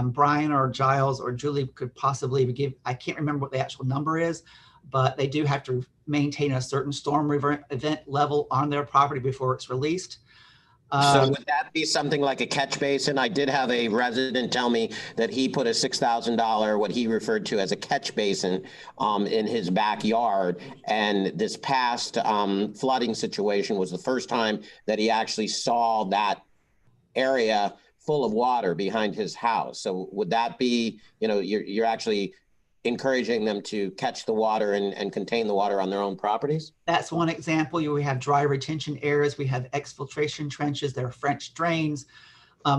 Brian or Giles or Julie could possibly give, I can't remember what the actual number is, but they do have to maintain a certain storm event level on their property before it's released. So would that be something like a catch basin? I did have a resident tell me that he put a $6,000, what he referred to as a catch basin, in his backyard. And this past flooding situation was the first time that he actually saw that area full of water behind his house. So would that be, you're actually encouraging them to catch the water and contain the water on their own properties? That's one example. We have dry retention areas. We have exfiltration trenches. There are French drains.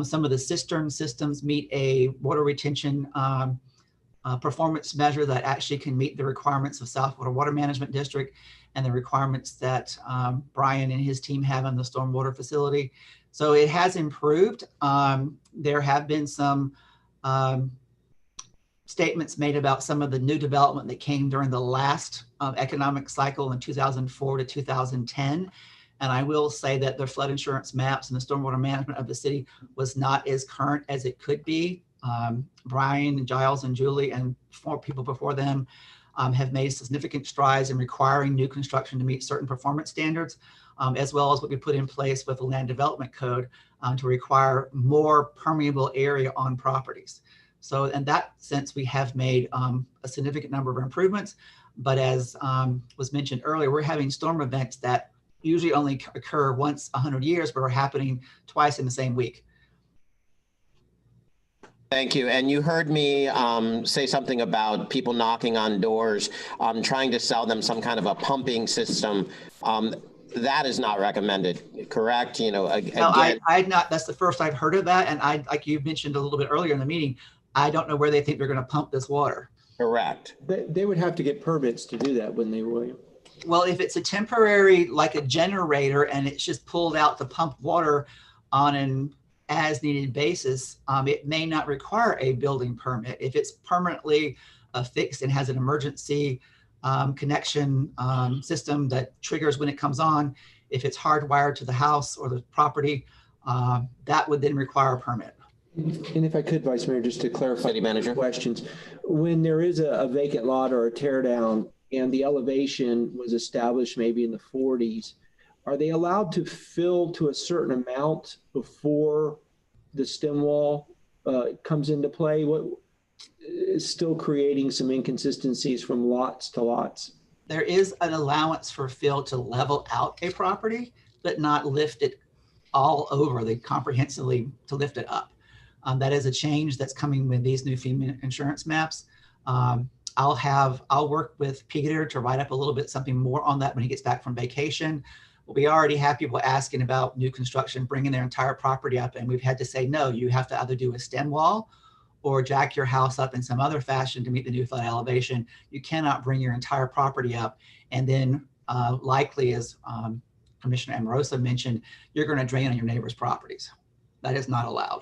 Some of the cistern systems meet a water retention performance measure that actually can meet the requirements of Southwater Water Management District and the requirements that Brian and his team have on the stormwater facility. So it has improved. There have been some statements made about some of the new development that came during the last economic cycle in 2004 to 2010. And I will say that the flood insurance maps and the stormwater management of the city was not as current as it could be. Brian and Giles and Julie and 4 people before them have made significant strides in requiring new construction to meet certain performance standards, as well as what we put in place with the land development code to require more permeable area on properties. So in that sense, we have made a significant number of improvements, but as was mentioned earlier, we're having storm events that usually only occur once 100 years, but are happening twice in the same week. Thank you. And you heard me say something about people knocking on doors, trying to sell them some kind of a pumping system. That is not recommended, correct? No, I'd not. That's the first I've heard of that. And like you mentioned a little bit earlier in the meeting, I don't know where they think they're going to pump this water. Correct. They would have to get permits to do that, wouldn't they, William? Well, if it's a temporary, like a generator, and it's just pulled out to pump water on an as needed basis, it may not require a building permit. If it's permanently fixed and has an emergency connection system that triggers when it comes on, if it's hardwired to the house or the property, that would then require a permit. And if I could, Vice Mayor, just to clarify City Manager questions, when there is a vacant lot or a tear down and the elevation was established maybe in the 40s, are they allowed to fill to a certain amount before the stem wall comes into play? What is still creating some inconsistencies from lots to lots? There is an allowance for fill to level out a property, but not lift it all over, comprehensively to lift it up. That is a change that's coming with these new FEMA insurance maps. I'll work with Peter to write up a little bit something more on that when he gets back from vacation. But we already have people asking about new construction, bringing their entire property up, and we've had to say, no, you have to either do a stem wall or jack your house up in some other fashion to meet the new flood elevation. You cannot bring your entire property up. And then likely, as Commissioner Amoroso mentioned, you're going to drain on your neighbor's properties. That is not allowed.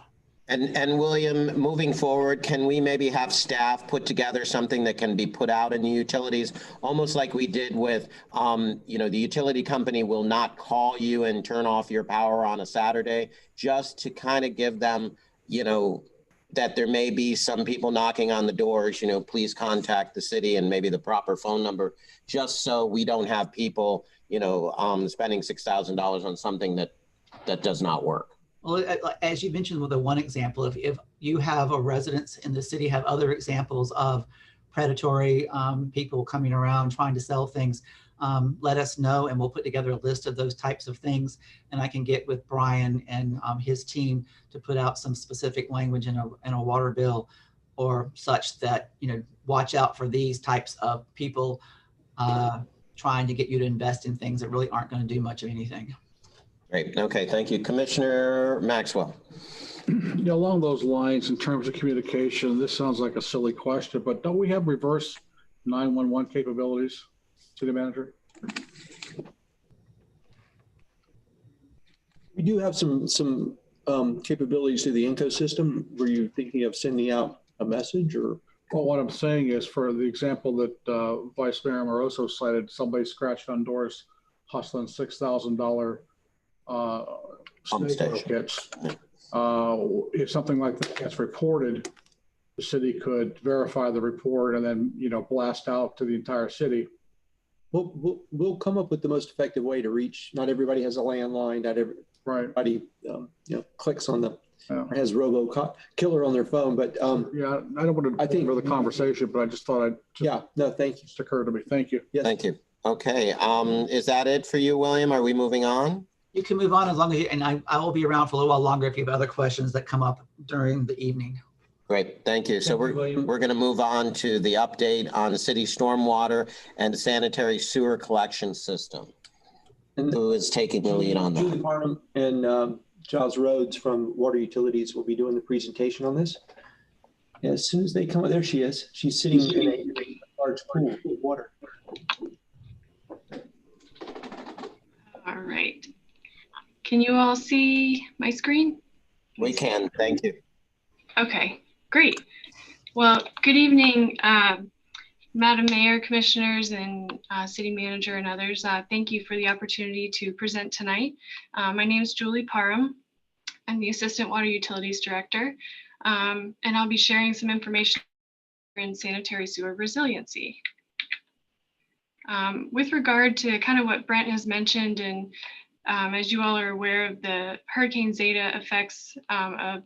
And William, moving forward, can we maybe have staff put together something that can be put out in the utilities, almost like we did with, the utility company will not call you and turn off your power on a Saturday, just to kind of give them, that there may be some people knocking on the doors, please contact the city and maybe the proper phone number, just so we don't have people, spending $6,000 on something that does not work. Well, as you mentioned with the one example, if you have a residence in the city, have other examples of predatory people coming around trying to sell things, let us know and we'll put together a list of those types of things. And I can get with Brian and his team to put out some specific language in a water bill or such that, watch out for these types of people trying to get you to invest in things that really aren't going to do much of anything. Great. Okay. Thank you. Commissioner Maxwell. Along those lines, in terms of communication, this sounds like a silly question, but don't we have reverse 911 capabilities, City Manager? We do have some capabilities to the Inco system. Were you thinking of sending out a message or? Well, what I'm saying is, for the example that Vice Mayor Amoroso cited, somebody scratched on doors hustling $6,000 snake kits. If something like that gets reported, the city could verify the report and then, blast out to the entire city We'll come up with the most effective way to reach. Not everybody has a landline. Not Right. everybody, clicks on the, Yeah. or has robo killer on their phone. But Yeah, I don't want to take over the conversation, but I just thought no, thank you. just occurred to me. Thank you. Yes. Thank you. Okay, is that it for you, William? Are we moving on? You can move on as long as and I will be around for a little while longer if you have other questions that come up during the evening. Great, thank you. So Thank you, William. we're going to move on to the update on the city stormwater and sanitary sewer collection system. And who is taking the lead on Julie that? Parham and Giles Rhodes from Water Utilities will be doing the presentation on this. And as soon as they come, there she is. She's sitting in a large pool of water. All right. Can you all see my screen? We can, thank you. Okay, great. Well, good evening, Madam Mayor, Commissioners, and City Manager and others. Thank you for the opportunity to present tonight. My name is Julie Parham. I'm the Assistant Water Utilities Director, and I'll be sharing some information in sanitary sewer resiliency. With regard to kind of what Brent has mentioned, and as you all are aware of the Hurricane Zeta effects of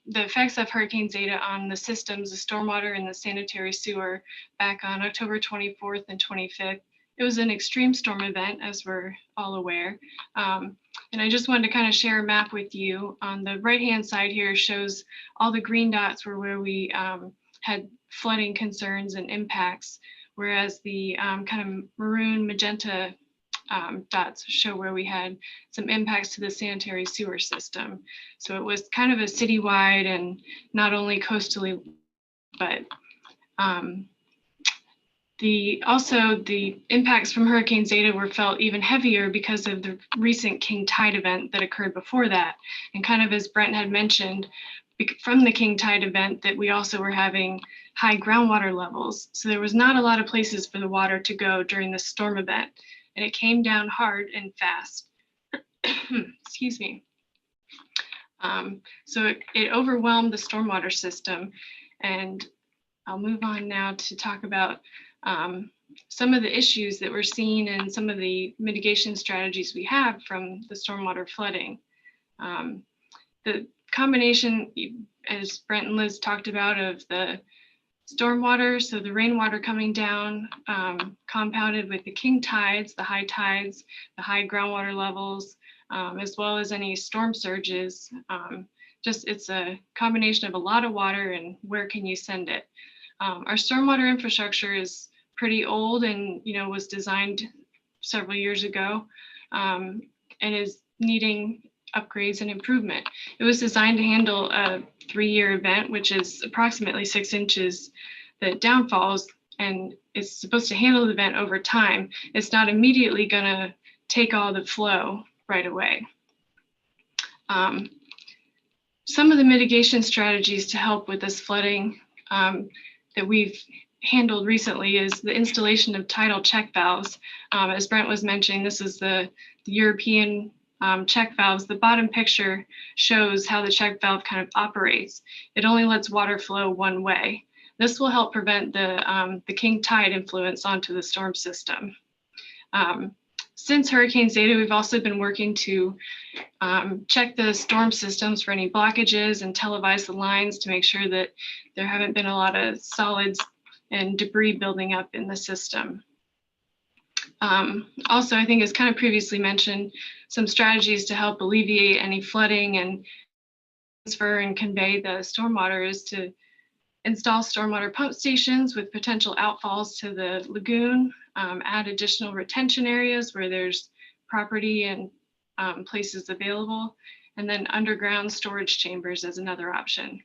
the effects of Hurricane Zeta on the systems, the stormwater and the sanitary sewer back on October 24th and 25th. It was an extreme storm event, as we're all aware. And I just wanted to kind of share a map with you. On the right-hand side here shows all the green dots were where we had flooding concerns and impacts, whereas the kind of maroon magenta dots show where we had some impacts to the sanitary sewer system. So it was kind of a citywide and not only coastally, but also the impacts from Hurricane Zeta were felt even heavier because of the recent King Tide event that occurred before that. And kind of as Brent had mentioned, from the King Tide event, that we also were having high groundwater levels. So there was not a lot of places for the water to go during the storm event. And it came down hard and fast. Excuse me. So it overwhelmed the stormwater system. And I'll move on now to talk about some of the issues that we're seeing and some of the mitigation strategies we have from the stormwater flooding. The combination, as Brent and Liz talked about, of the stormwater, so the rainwater coming down, compounded with the king tides, the high tides, the high groundwater levels, as well as any storm surges. It's a combination of a lot of water and where can you send it? Our stormwater infrastructure is pretty old and was designed several years ago and is needing upgrades and improvement. It was designed to handle a 3-year event, which is approximately 6 inches that downfalls, and it's supposed to handle the event over time. It's not immediately gonna take all the flow right away. Some of the mitigation strategies to help with this flooding that we've handled recently is the installation of tidal check valves. As Brent was mentioning, this is the European check valves. The bottom picture shows how the check valve kind of operates. It only lets water flow one way. This will help prevent the king tide influence onto the storm system. Since Hurricane Zeta, we've also been working to check the storm systems for any blockages and televise the lines to make sure that there haven't been a lot of solids and debris building up in the system. Also, I think as kind of previously mentioned, some strategies to help alleviate any flooding and transfer and convey the stormwater is to install stormwater pump stations with potential outfalls to the lagoon, add additional retention areas where there's property and places available, and then underground storage chambers as another option.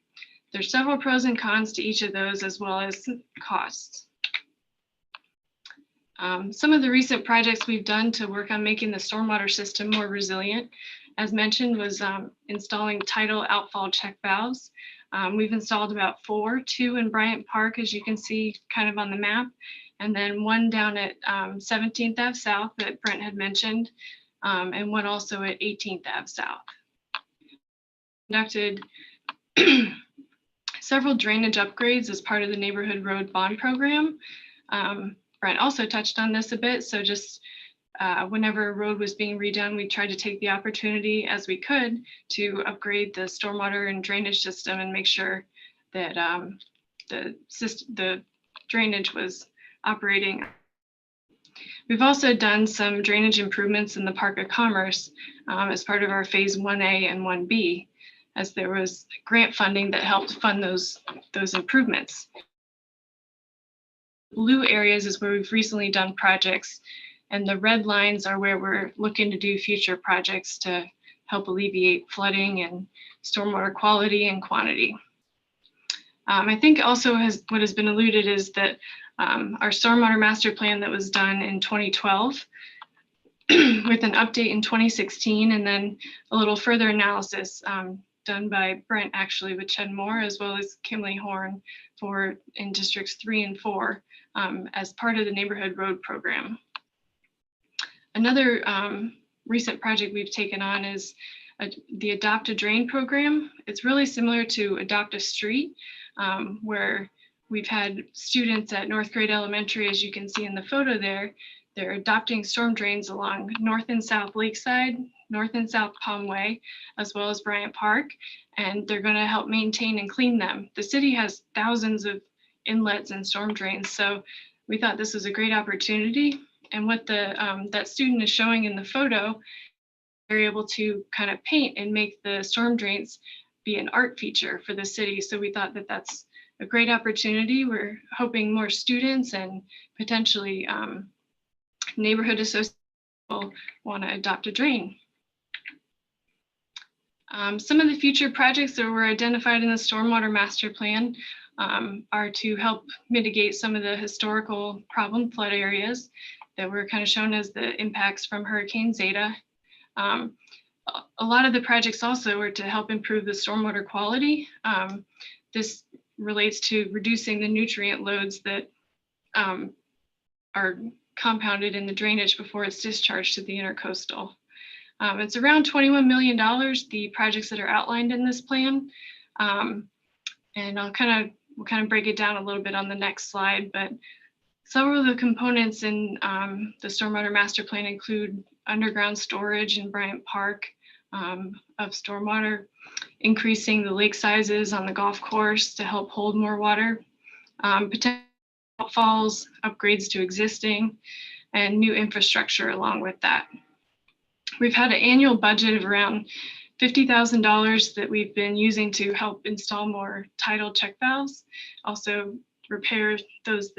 There's several pros and cons to each of those, as well as costs. Some of the recent projects we've done to work on making the stormwater system more resilient, as mentioned, was installing tidal outfall check valves. We've installed about 4, 2 in Bryant Park, as you can see kind of on the map, and then 1 down at 17th Ave South that Brent had mentioned, and 1 also at 18th Ave South. Conducted several drainage upgrades as part of the Neighborhood Road Bond Program. Brent also touched on this a bit. So just whenever a road was being redone, we tried to take the opportunity as we could to upgrade the stormwater and drainage system and make sure that the drainage was operating. We've also done some drainage improvements in the Park of Commerce as part of our phase 1A and 1B, as there was grant funding that helped fund those improvements. Blue areas is where we've recently done projects, and the red lines are where we're looking to do future projects to help alleviate flooding and stormwater quality and quantity. I think also what has been alluded is that our stormwater master plan that was done in 2012 with an update in 2016, and then a little further analysis done by Brent actually with Ched Moore, as well as Kimley Horn in districts 3 and 4 as part of the neighborhood road program. Another recent project we've taken on is the Adopt a Drain program. It's really similar to Adopt a Street, where we've had students at North Grade Elementary, as you can see in the photo there, they're adopting storm drains along North and South Lakeside, North and South Palm Way, as well as Bryant Park, and they're going to help maintain and clean them. The city has thousands of inlets and storm drains, so we thought this was a great opportunity. And what that student is showing in the photo, they're able to kind of paint and make the storm drains be an art feature for the city. So we thought that that's a great opportunity. We're hoping more students and potentially neighborhood associations will want to adopt a drain. Some of the future projects that were identified in the Stormwater Master Plan are to help mitigate some of the historical problem flood areas that were kind of shown as the impacts from Hurricane Zeta. A lot of the projects also were to help improve the stormwater quality. This relates to reducing the nutrient loads that are compounded in the drainage before it's discharged to the intercoastal. It's around $21 million, the projects that are outlined in this plan. And we'll kind of break it down a little bit on the next slide, but several of the components in the Stormwater Master Plan include underground storage in Bryant Park of stormwater, increasing the lake sizes on the golf course to help hold more water, potential falls, upgrades to existing, and new infrastructure along with that. We've had an annual budget of around $50,000 that we've been using to help install more tidal check valves, also repair those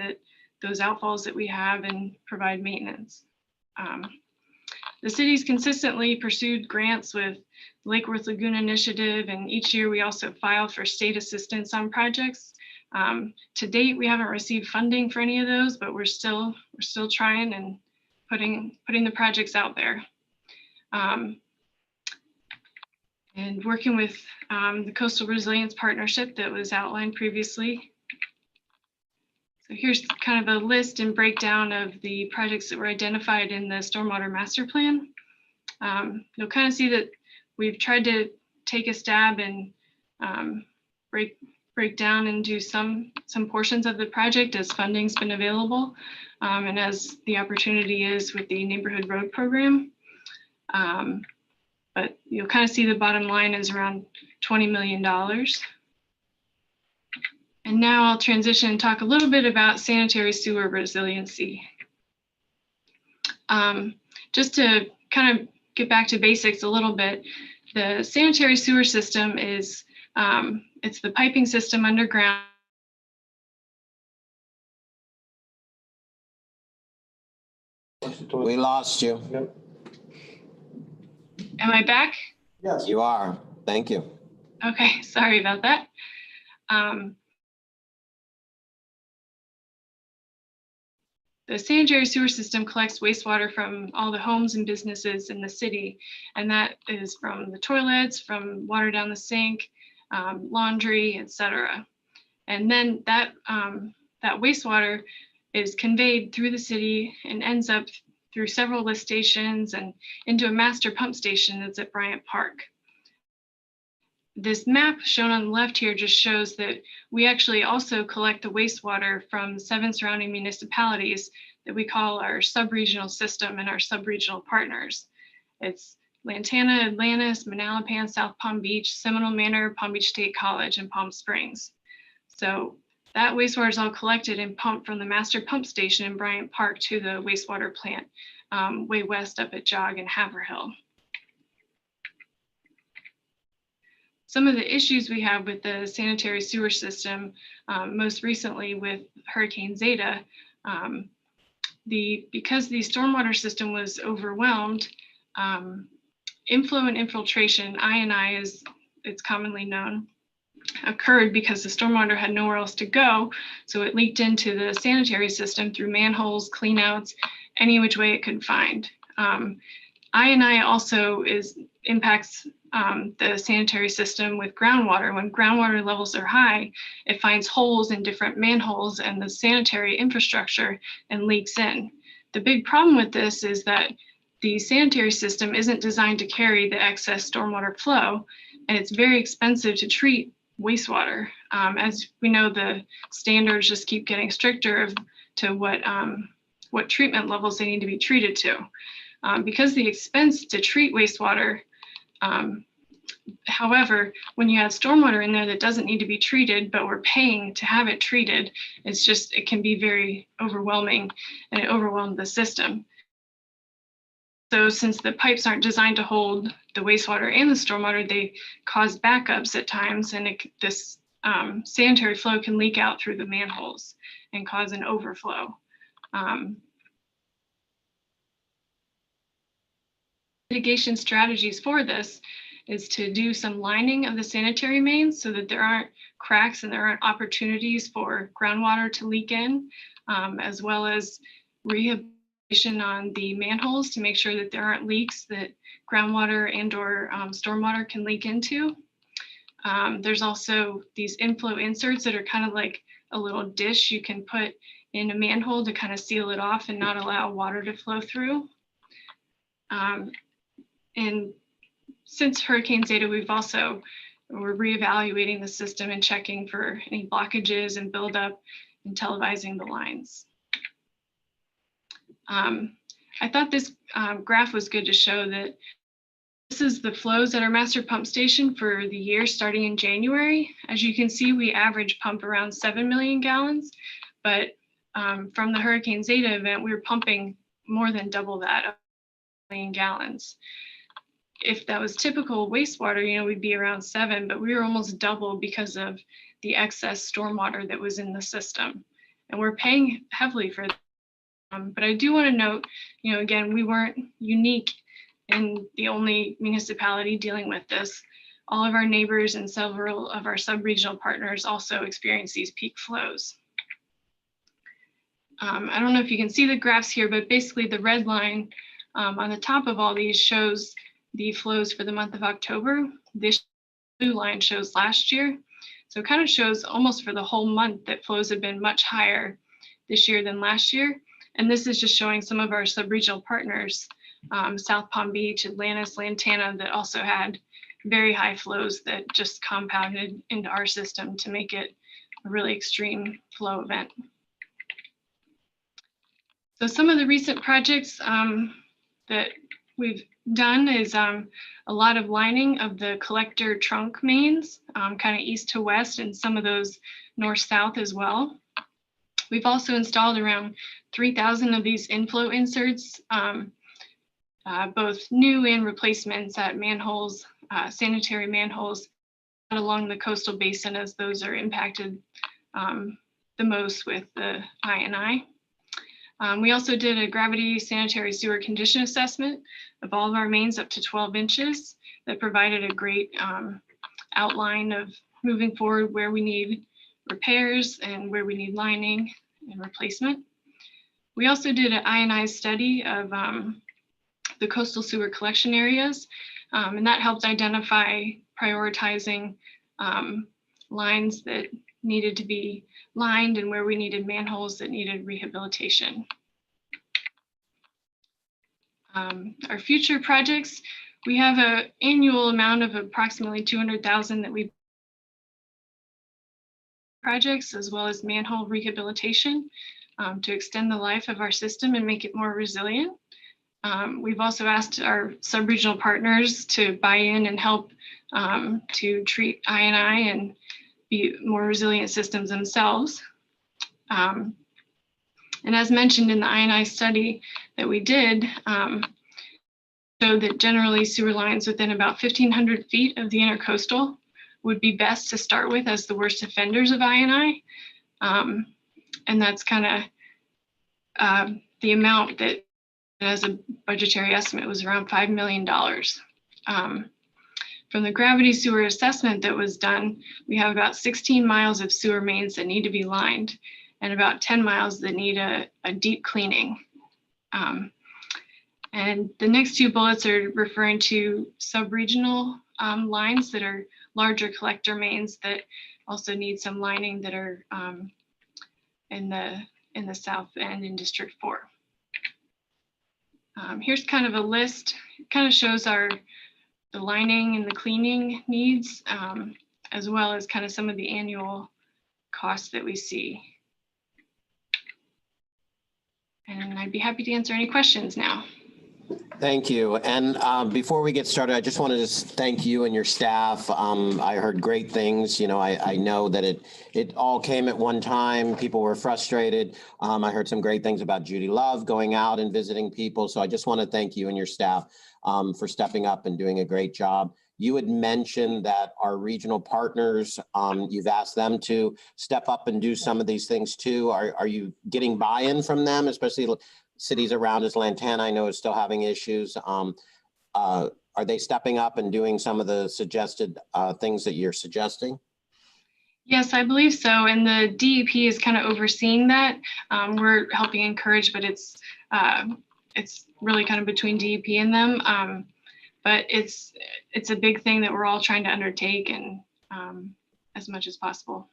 outfalls that we have and provide maintenance. The city's consistently pursued grants with Lake Worth Lagoon Initiative, and each year we also file for state assistance on projects. To date, we haven't received funding for any of those, but we're still trying and putting the projects out there. And working with the Coastal Resilience Partnership that was outlined previously. So here's kind of a list and breakdown of the projects that were identified in the Stormwater Master Plan. You'll kind of see that we've tried to take a stab and break down and do some portions of the project as funding's been available and as the opportunity is with the neighborhood road program. But you'll kind of see the bottom line is around $20 million. And now I'll transition and talk a little bit about sanitary sewer resiliency. Just to kind of get back to basics a little bit, the sanitary sewer system is, it's the piping system underground. We lost you. Yep. Am I back? Yes. You are. Thank you. Okay, sorry about that. The sanitary sewer system collects wastewater from all the homes and businesses in the city, and that is from the toilets, from water down the sink, laundry, etc. And then that wastewater is conveyed through the city and ends up through several lift stations and into a master pump station that's at Bryant Park. This map shown on the left here just shows that we actually also collect the wastewater from 7 surrounding municipalities that we call our sub-regional system and our sub-regional partners. It's Lantana, Atlantis, Manalapan, South Palm Beach, Seminole Manor, Palm Beach State College, and Palm Springs. So that wastewater is all collected and pumped from the master pump station in Bryant Park to the wastewater plant way west up at Jog and Haverhill. Some of the issues we have with the sanitary sewer system, most recently with Hurricane Zeta, because the stormwater system was overwhelmed, inflow and infiltration, I&I as it's commonly known, occurred because the stormwater had nowhere else to go. So it leaked into the sanitary system through manholes, cleanouts, any which way it could find. I&I also impacts the sanitary system with groundwater. When groundwater levels are high, it finds holes in different manholes and the sanitary infrastructure and leaks in. The big problem with this is that the sanitary system isn't designed to carry the excess stormwater flow, and it's very expensive to treat wastewater. As we know, the standards just keep getting stricter to what treatment levels they need to be treated to. Because the expense to treat wastewater, however, when you have stormwater in there that doesn't need to be treated, but we're paying to have it treated, it can be very overwhelming, and it overwhelmed the system. So since the pipes aren't designed to hold the wastewater and the stormwater, they cause backups at times, and this sanitary flow can leak out through the manholes and cause an overflow. Mitigation strategies for this is to do some lining of the sanitary mains so that there aren't cracks and there aren't opportunities for groundwater to leak in, as well as rehabilitation on the manholes to make sure that there aren't leaks that groundwater and or stormwater can leak into. There's also these inflow inserts that are kind of like a little dish you can put in a manhole to kind of seal it off and not allow water to flow through. And since Hurricane Zeta, we're reevaluating the system and checking for any blockages and buildup and televising the lines. I thought this graph was good to show that this is the flows at our master pump station for the year starting in January. As you can see, we average pump around 7 million gallons, but from the Hurricane Zeta event, we were pumping more than double that, 1 million gallons. If that was typical wastewater, we'd be around 7, but we were almost double because of the excess stormwater that was in the system. And we're paying heavily for that. But I do want to note, again, we weren't unique in the only municipality dealing with this. All of our neighbors and several of our sub-regional partners also experience these peak flows. I don't know if you can see the graphs here, but basically the red line on the top of all these shows the flows for the month of October. This blue line shows last year. So it kind of shows almost for the whole month that flows have been much higher this year than last year. And this is just showing some of our sub-regional partners, South Palm Beach, Atlantis, Lantana, that also had very high flows that just compounded into our system to make it a really extreme flow event. So some of the recent projects that we've done is a lot of lining of the collector trunk mains, kind of east to west, and some of those north-south as well. We've also installed around 3,000 of these inflow inserts, both new and replacements at manholes, sanitary manholes along the coastal basin, as those are impacted the most with the I&I. We also did a gravity sanitary sewer condition assessment of all of our mains up to 12 inches that provided a great outline of moving forward where we need repairs and where we need lining and replacement. We also did an I&I study of the coastal sewer collection areas, and that helped identify prioritizing lines that needed to be lined and where we needed manholes that needed rehabilitation. Our future projects, we have an annual amount of approximately 200,000 that we projects, as well as manhole rehabilitation. to extend the life of our system and make it more resilient. We've also asked our sub-regional partners to buy in and help to treat I&I and be more resilient systems themselves. And as mentioned in the I&I study that we did, showed that generally sewer lines within about 1,500 feet of the intercoastal would be best to start with as the worst offenders of I&I. And that's kind of the amount that, as a budgetary estimate, was around $5 million. From the gravity sewer assessment that was done, we have about 16 miles of sewer mains that need to be lined and about 10 miles that need a deep cleaning. And the next two bullets are referring to sub-regional lines that are larger collector mains that also need some lining that are in the south end in District 4. Here's kind of a list. It kind of shows the lining and the cleaning needs, as well as kind of some of the annual costs that we see. And I'd be happy to answer any questions now. Thank you. And before we get started, I just wanted to thank you and your staff. I heard great things. You know, I know that it all came at one time. People were frustrated. I heard some great things about Judy Love going out and visiting people. So I just want to thank you and your staff for stepping up and doing a great job. You had mentioned that our regional partners, you've asked them to step up and do some of these things too. Are you getting buy-in from them, especially cities around us? Lantana, I know, is still having issues. Are they stepping up and doing some of the suggested things that you're suggesting? Yes, I believe so. And the DEP is kind of overseeing that. We're helping encourage, but it's really kind of between DEP and them. But it's a big thing that we're all trying to undertake, and as much as possible.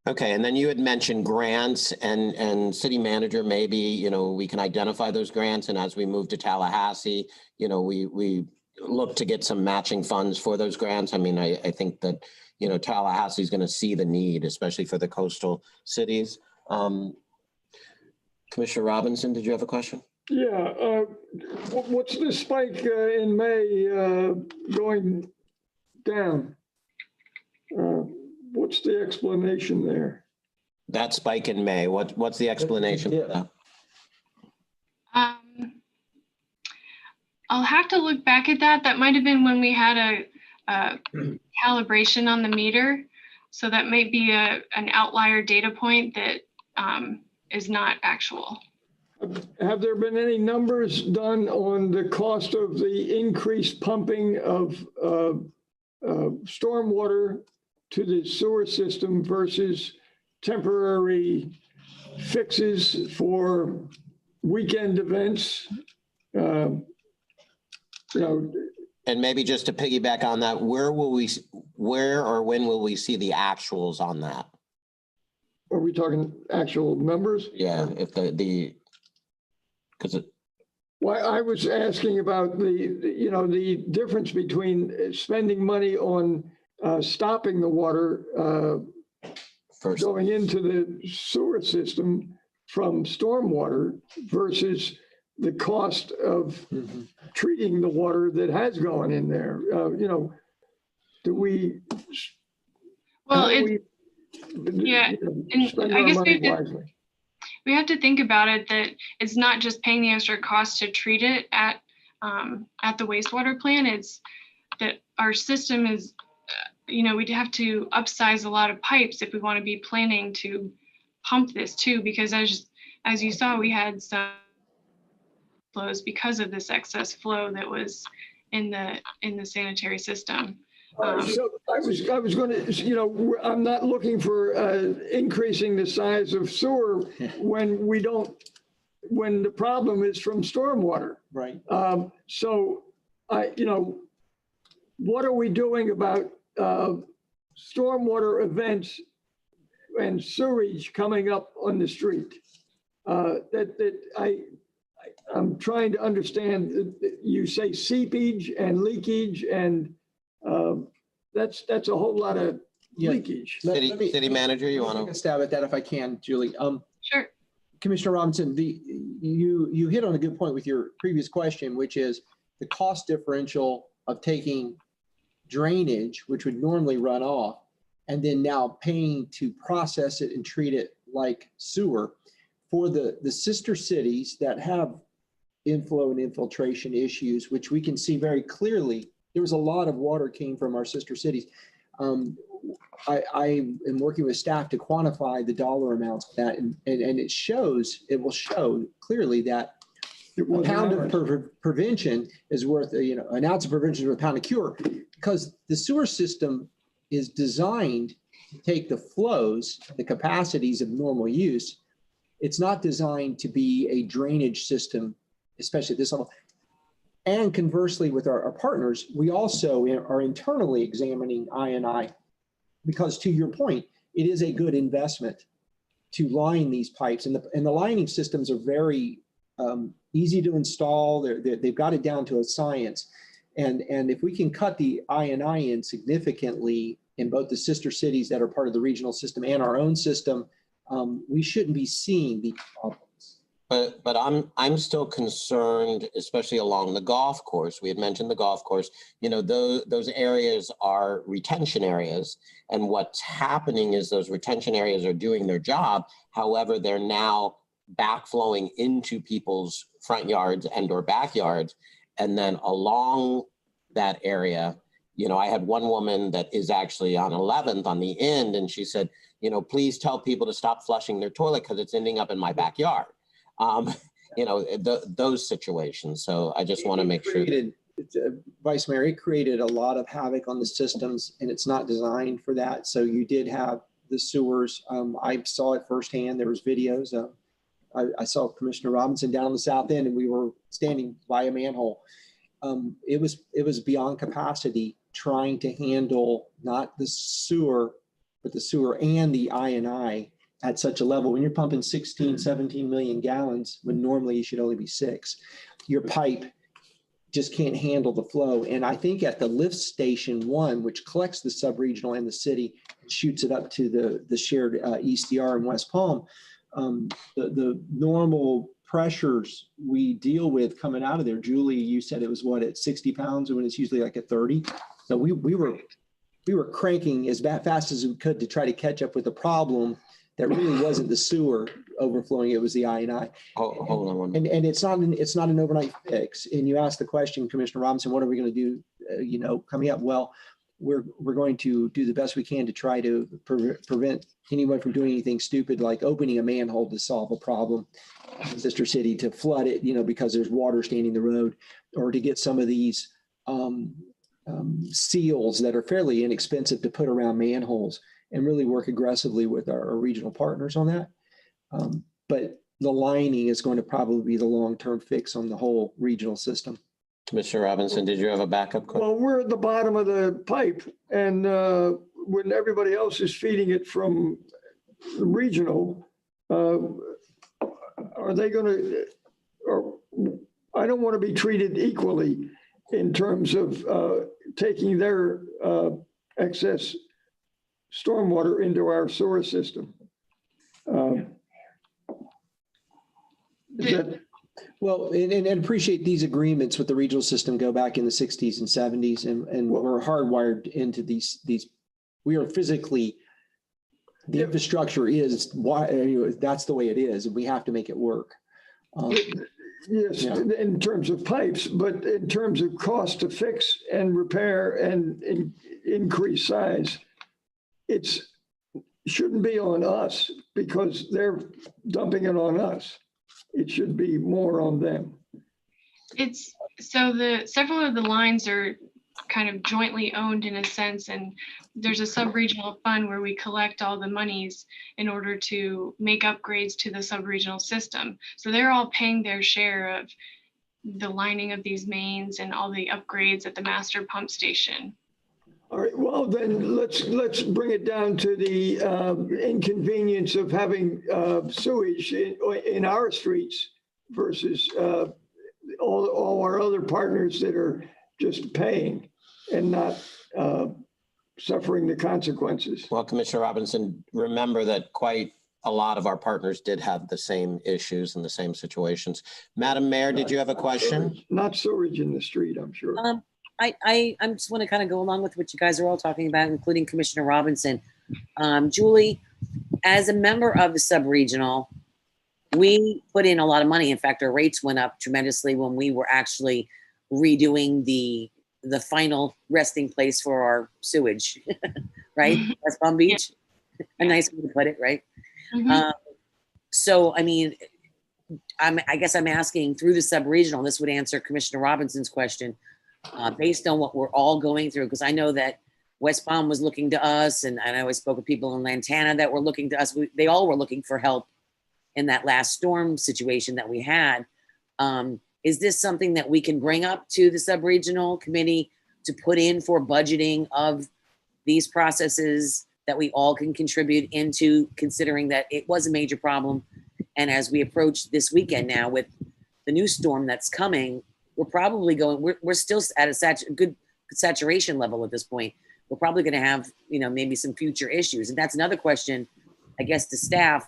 Okay, and then you had mentioned grants and city manager, maybe, you know, we can identify those grants, and as we move to Tallahassee, you know, we look to get some matching funds for those grants. I mean, I think that, you know, Tallahassee is going to see the need, especially for the coastal cities. Commissioner Robinson, did you have a question? Yeah, what's the spike in May going down? What's the explanation there? That spike in May, what's the explanation for that? I'll have to look back at that. That might have been when we had a calibration on the meter. So that might be an outlier data point that is not actual. Have there been any numbers done on the cost of the increased pumping of stormwater to the sewer system versus temporary fixes for weekend events? You know, and maybe just to piggyback on that, where or when will we see the actuals on that? Are we talking actual numbers? Yeah, if because well, I was asking about the difference between spending money on stopping the water going into the sewer system from stormwater versus the cost of treating the water that has gone in there. You know, do we? Well, yeah, and I guess we have to think about it that it's not just paying the extra cost to treat it at the wastewater plant. It's that our system is, you know, we'd have to upsize a lot of pipes if we want to be planning to pump this too, because as you saw, we had some flows because of this excess flow that was in the sanitary system. So I was going to, you know, I'm not looking for increasing the size of sewer when the problem is from stormwater. Right. So you know, what are we doing about stormwater events and sewage coming up on the street? I'm trying to understand. You say seepage and leakage, and that's a whole lot of leakage. City manager, you want to take a stab at that if I can, Julie? Sure. Commissioner Robinson, you hit on a good point with your previous question, which is the cost differential of taking drainage, which would normally run off, and then now paying to process it and treat it like sewer. For the sister cities that have inflow and infiltration issues, which we can see very clearly, there was a lot of water came from our sister cities. I am working with staff to quantify the dollar amounts of that, and it will show clearly that a pound of prevention is worth, an ounce of prevention is worth a pound of cure, because the sewer system is designed to take the flows, the capacities of normal use. It's not designed to be a drainage system, especially at this level. And conversely, with our partners, we also are internally examining I&I, because to your point, it is a good investment to line these pipes. And the lining systems are very easy to install. They've got it down to a science. And if we can cut the I&I in significantly in both the sister cities that are part of the regional system and our own system, we shouldn't be seeing these problems. But I'm still concerned, especially along the golf course. We had mentioned the golf course. Those areas are retention areas, and what's happening is those retention areas are doing their job. However, they're now backflowing into people's front yards and or backyards, and then along that area. I had one woman that is actually on 11th on the end, and she said, please tell people to stop flushing their toilet because it's ending up in my backyard. Those situations. So I just want to make sure. Vice Mayor, it created a lot of havoc on the systems, and it's not designed for that. So you did have the sewers. I saw it firsthand. There was videos. I saw Commissioner Robinson down on the south end, and we were standing by a manhole. It was beyond capacity, trying to handle not the sewer, but the sewer and the I&I at such a level. When you're pumping 16, 17 million gallons, when normally you should only be 6, your pipe just can't handle the flow. And I think at the lift station 1, which collects the sub-regional and the city, shoots it up to the shared ECR in West Palm, the normal pressures we deal with coming out of there. Julie, you said it was at 60 pounds when it's usually like at 30. So we were cranking as fast as we could to try to catch up with the problem that really wasn't the sewer overflowing, it was the I&I. Hold on one minute. And it's not an overnight fix. And you asked the question, Commissioner Robinson, what are we going to do coming up? Well, we're going to do the best we can to try to prevent anyone from doing anything stupid like opening a manhole to solve a problem in Sister City, to flood it, because there's water standing in the road, or to get some of these seals that are fairly inexpensive to put around manholes, and really work aggressively with our regional partners on that. But the lining is going to probably be the long-term fix on the whole regional system. Mr. Robinson, did you have a backup question? Well, we're at the bottom of the pipe, and when everybody else is feeding it from the regional, are they going to, or I don't want to be treated equally in terms of taking their excess stormwater into our sewer system. Well, and appreciate these agreements with the regional system go back in the 60s and 70s, and we're hardwired into these. We are physically, the infrastructure is why that's the way it is, and we have to make it work. Yes, yeah. In terms of pipes, but in terms of cost to fix and repair and increase size, it shouldn't be on us because they're dumping it on us. It should be more on them. Several of the lines are kind of jointly owned in a sense, and there's a sub-regional fund where we collect all the monies in order to make upgrades to the sub-regional system. So they're all paying their share of the lining of these mains and all the upgrades at the master pump station. All right, well then let's bring it down to the inconvenience of having sewage in our streets versus all our other partners that are just paying and not suffering the consequences. Well, Commissioner Robinson, remember that quite a lot of our partners did have the same issues and the same situations. Madam Mayor, did you have a question? Not sewage in the street, I'm sure. I just want to kind of go along with what you guys are all talking about, including Commissioner Robinson. Julie, as a member of the sub-regional, we put in a lot of money. In fact, our rates went up tremendously when we were actually redoing the final resting place for our sewage, right? West Palm Beach, a nice way to put it, right? So, I mean, I guess I'm asking through the sub-regional, this would answer Commissioner Robinson's question, based on what we're all going through, because I know that West Palm was looking to us, and I always spoke with people in Lantana that were looking to us. They all were looking for help in that last storm situation that we had. Is this something that we can bring up to the sub-regional committee to put in for budgeting of these processes that we all can contribute into, considering that it was a major problem? And as we approach this weekend now with the new storm that's coming, we're probably going, we're still at a good saturation level at this point. We're probably going to have, maybe some future issues. And that's another question, I guess, to staff.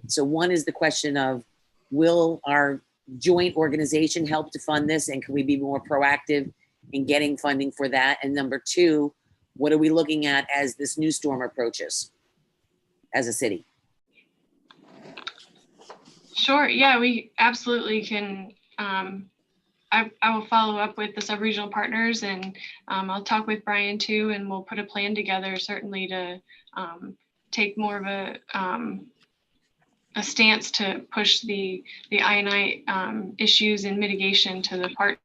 So one is the question of, will our joint organization help to fund this? And can we be more proactive in getting funding for that? And number two, what are we looking at as this new storm approaches as a city? Sure. Yeah, we absolutely can. I will follow up with the sub-regional partners, and I'll talk with Brian too, and we'll put a plan together certainly to take more of a stance to push the I&I issues and mitigation to the part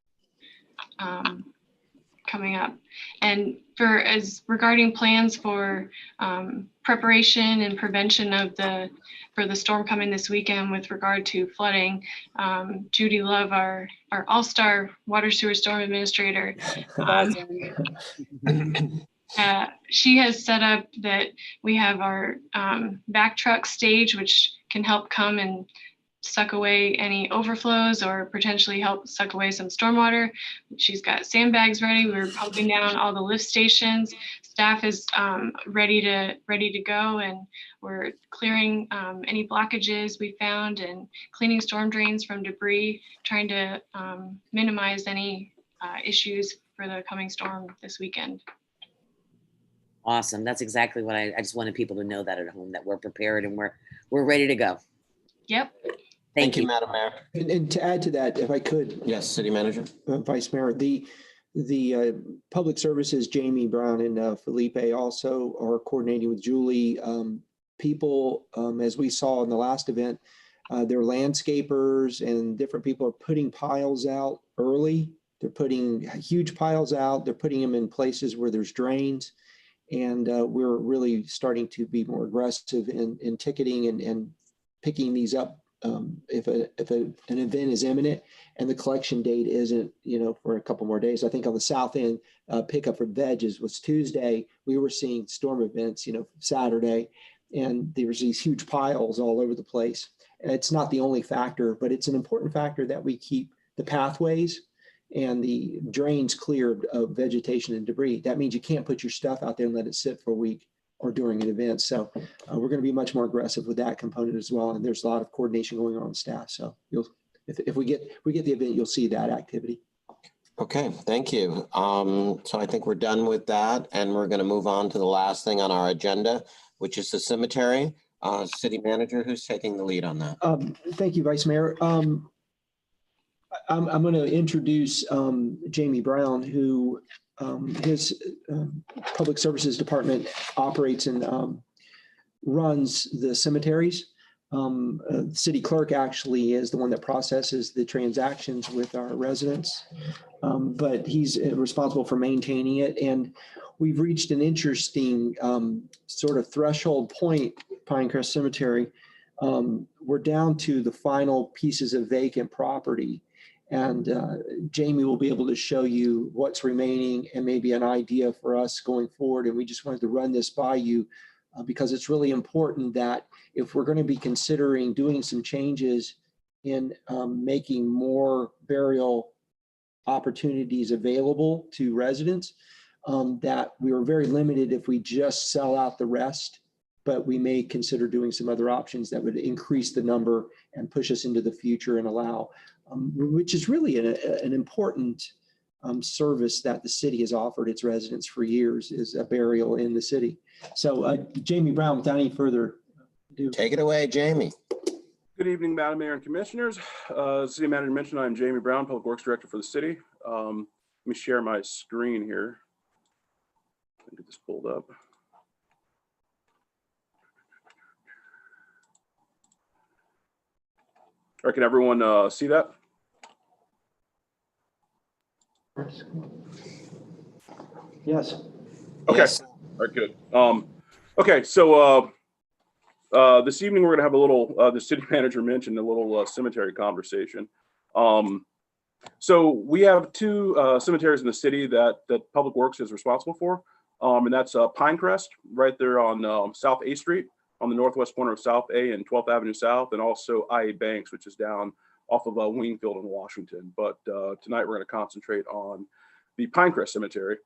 coming up. And regarding plans for preparation and prevention for the storm coming this weekend with regard to flooding, Judy Love, our all-star water sewer storm administrator, she has set up that we have our back truck stage, which can help come and suck away any overflows or potentially help suck away some stormwater. She's got sandbags ready. We're pumping down all the lift stations. Staff is ready to go, and we're clearing any blockages we found and cleaning storm drains from debris, trying to minimize any issues for the coming storm this weekend. Awesome. That's exactly what I just wanted people to know, that at home, that we're prepared and we're ready to go. Yep. Thank you, Madam Mayor. And to add to that, if I could. Yes, City Manager. Vice Mayor, the Public Services, Jamie Brown and Felipe also are coordinating with Julie. People, as we saw in the last event, their landscapers and different people are putting piles out early. They're putting huge piles out. They're putting them in places where there's drains. And we're really starting to be more aggressive in ticketing and picking these up if an event is imminent and the collection date isn't, for a couple more days. I think on the south end, pickup for veggies was Tuesday. We were seeing storm events, Saturday, and there was these huge piles all over the place. And it's not the only factor, but it's an important factor that we keep the pathways and the drains cleared of vegetation and debris. That means you can't put your stuff out there and let it sit for a week or during an event. So we're going to be much more aggressive with that component as well. And there's a lot of coordination going on staff. So if we get the event, you'll see that activity. Okay, thank you. So I think we're done with that, and we're going to move on to the last thing on our agenda, which is the cemetery. City Manager, who's taking the lead on that? Thank you, Vice Mayor. I'm going to introduce Jamie Brown, who his Public Services Department operates and runs the cemeteries. City clerk actually is the one that processes the transactions with our residents, but he's responsible for maintaining it. And we've reached an interesting sort of threshold point, Pinecrest Cemetery. We're down to the final pieces of vacant property. And Jamie will be able to show you what's remaining and maybe an idea for us going forward. And we just wanted to run this by you because it's really important that if we're going to be considering doing some changes in making more burial opportunities available to residents, that we were very limited if we just sell out the rest but we may consider doing some other options that would increase the number and push us into the future and allow, which is really an important service that the city has offered its residents for years, is a burial in the city. So Jamie Brown, without any further ado. Take it away, Jamie. Good evening, Madam Mayor and Commissioners. City Manager mentioned, I'm Jamie Brown, Public Works Director for the city. Let me share my screen here. Get this pulled up. All right, can everyone see that? Yes. Okay. Yes. All right, good. Okay, so this evening we're going to have a little, the city manager mentioned a little cemetery conversation. So we have two cemeteries in the city that Public Works is responsible for, and that's Pinecrest right there on South A Street on the northwest corner of South A and 12th Avenue South, and also IA Banks, which is down off of Wingfield in Washington. But tonight we're going to concentrate on the Pinecrest Cemetery.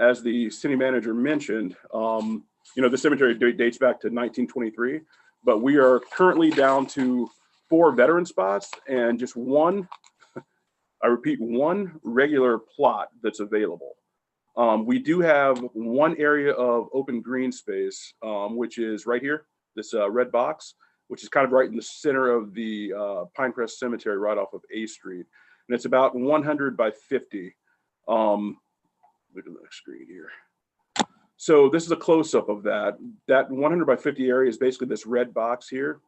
As the city manager mentioned, you know, the cemetery dates back to 1923, but we are currently down to 4 veteran spots and just one, I repeat, one regular plot that's available. We do have one area of open green space, which is right here, this red box, which is kind of right in the center of the Pinecrest Cemetery right off of A Street. And it's about 100 by 50. Look at the screen here. So this is a close-up of that. That 100 by 50 area is basically this red box here.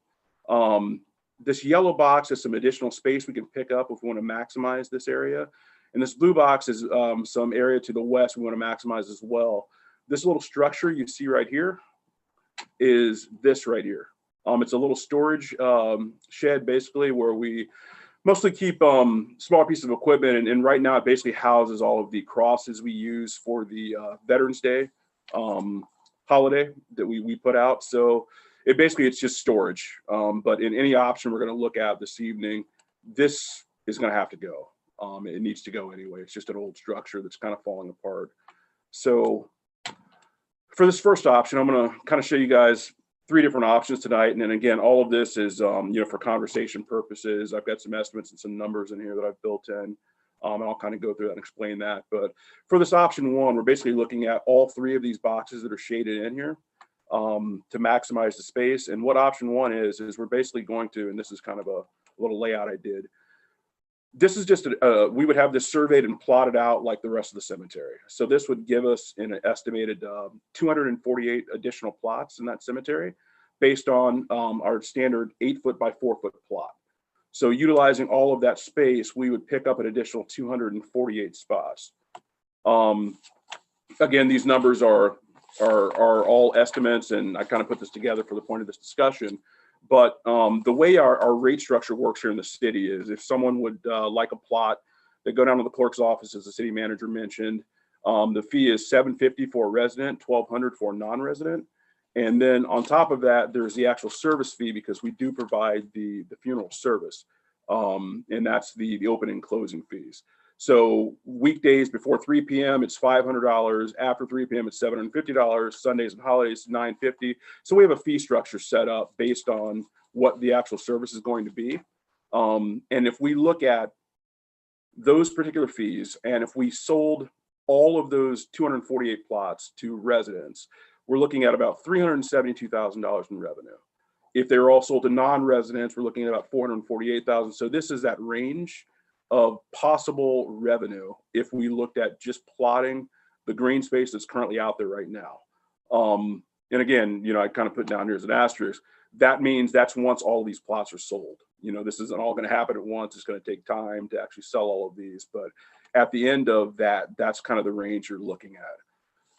This yellow box is some additional space we can pick up if we want to maximize this area. And this blue box is some area to the west we want to maximize as well. This little structure you see right here is this right here. It's a little storage shed basically where we mostly keep small pieces of equipment, and right now it basically houses all of the crosses we use for the Veterans Day holiday that we put out. So it's just storage. But in any option we're going to look at this evening, this is going to have to go. It needs to go anyway. It's just an old structure that's kind of falling apart. So for this first option, I'm going to kind of show you guys 3 different options tonight. And then again, all of this is, you know, for conversation purposes. I've got some estimates and some numbers in here that I've built in. And I'll kind of go through that and explain that. But for this option 1, we're basically looking at all 3 of these boxes that are shaded in here to maximize the space. And what option 1 is we're basically going to, and this is kind of a little layout I did. This is just, we would have this surveyed and plotted out like the rest of the cemetery. So this would give us an estimated 248 additional plots in that cemetery based on our standard 8-foot by 4-foot plot. So utilizing all of that space, we would pick up an additional 248 spots. Again, these numbers are all estimates, and I kind of put this together for the point of this discussion. But the way our rate structure works here in the city is if someone would like a plot, they go down to the clerk's office, as the city manager mentioned. The fee is $750 for a resident, $1,200 for a non-resident. And then on top of that, there's the actual service fee because we do provide the funeral service. And that's the open and closing fees. So weekdays before 3 p.m., it's $500. After 3 p.m., it's $750. Sundays and holidays, $950. So we have a fee structure set up based on what the actual service is going to be. And if we look at those particular fees, and if we sold all of those 248 plots to residents, we're looking at about $372,000 in revenue. If they were all sold to non-residents, we're looking at about $448,000. So this is that range of possible revenue if we looked at just plotting the green space that's currently out there right now. And again, you know, I kind of put down here as an asterisk, that means that's once all of these plots are sold. You know, this isn't all going to happen at once. It's going to take time to actually sell all of these. But at the end of that, that's kind of the range you're looking at.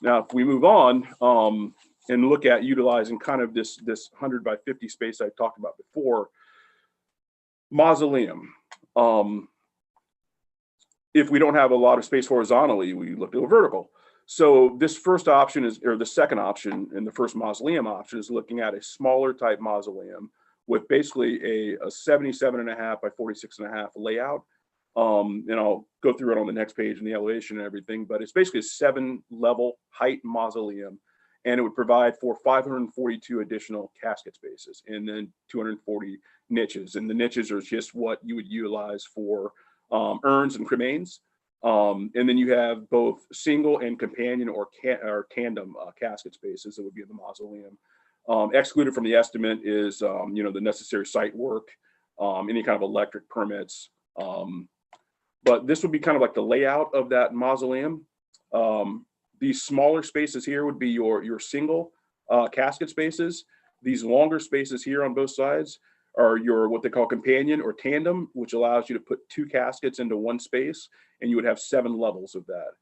Now, if we move on and look at utilizing kind of this 100 by 50 space I talked about before, mausoleum. If we don't have a lot of space horizontally, we look to a vertical. So this first option is, or the second option, and the first mausoleum option is looking at a smaller type mausoleum with basically a 77.5 by 46.5 layout. And I'll go through it on the next page in the elevation and everything, but it's basically a 7-level height mausoleum. and it would provide for 542 additional casket spaces and then 240 niches. And the niches are just what you would utilize for urns and cremains. And then you have both single and companion or tandem casket spaces that would be in the mausoleum. Excluded from the estimate is, the necessary site work, any kind of electric permits. But this would be kind of like the layout of that mausoleum. These smaller spaces here would be your single casket spaces. These longer spaces here on both sides are your what they call companion or tandem, which allows you to put 2 caskets into one space, and you would have 7 levels of that.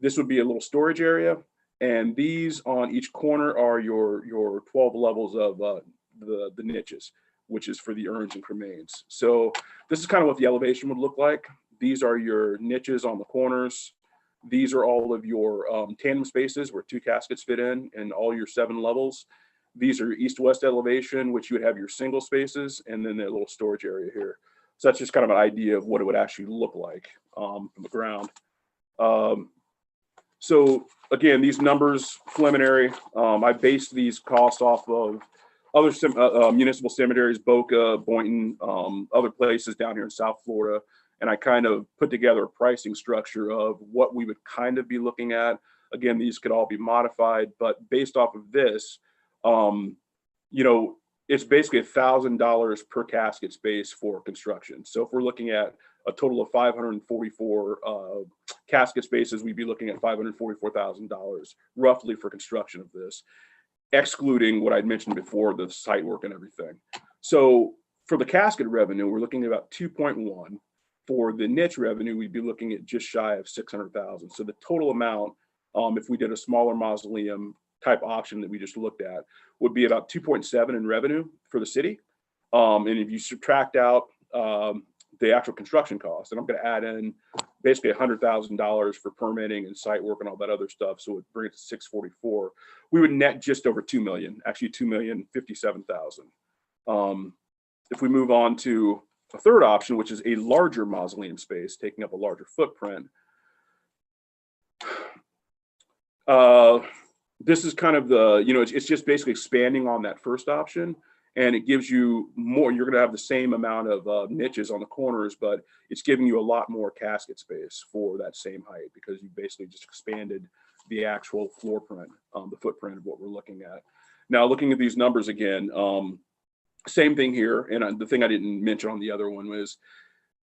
This would be a little storage area, and these on each corner are your 12 levels of the niches, which is for the urns and cremains. So this is kind of what the elevation would look like. These are your niches on the corners. These are all of your tandem spaces where 2 caskets fit in, and all your 7 levels. These are east-west elevation, which you would have your single spaces, and then the little storage area here. So that's just kind of an idea of what it would actually look like from the ground. So again, these numbers, preliminary, I based these costs off of other municipal cemeteries, Boca, Boynton, other places down here in South Florida. And I kind of put together a pricing structure of what we would kind of be looking at. Again, these could all be modified, but based off of this, it's basically $1,000 per casket space for construction. So if we're looking at a total of 544 casket spaces, we'd be looking at $544,000 roughly for construction of this, excluding what I'd mentioned before, the site work and everything. So for the casket revenue, we're looking at about 2.1. For the niche revenue, we'd be looking at just shy of 600,000. So the total amount, if we did a smaller mausoleum type option that we just looked at, would be about 2.7 in revenue for the city. And if you subtract out the actual construction cost, and I'm going to add in basically $100,000 for permitting and site work and all that other stuff, so it brings it to 644. We would net just over 2 million, actually 2,057,000. If we move on to a third option, which is a larger mausoleum space, taking up a larger footprint. This is kind of the, it's just basically expanding on that first option, and it gives you more. You're going to have the same amount of niches on the corners, but it's giving you a lot more casket space for that same height, because you basically just expanded the actual floor print, the footprint of what we're looking at. Now, looking at these numbers again, same thing here, and the thing I didn't mention on the other one was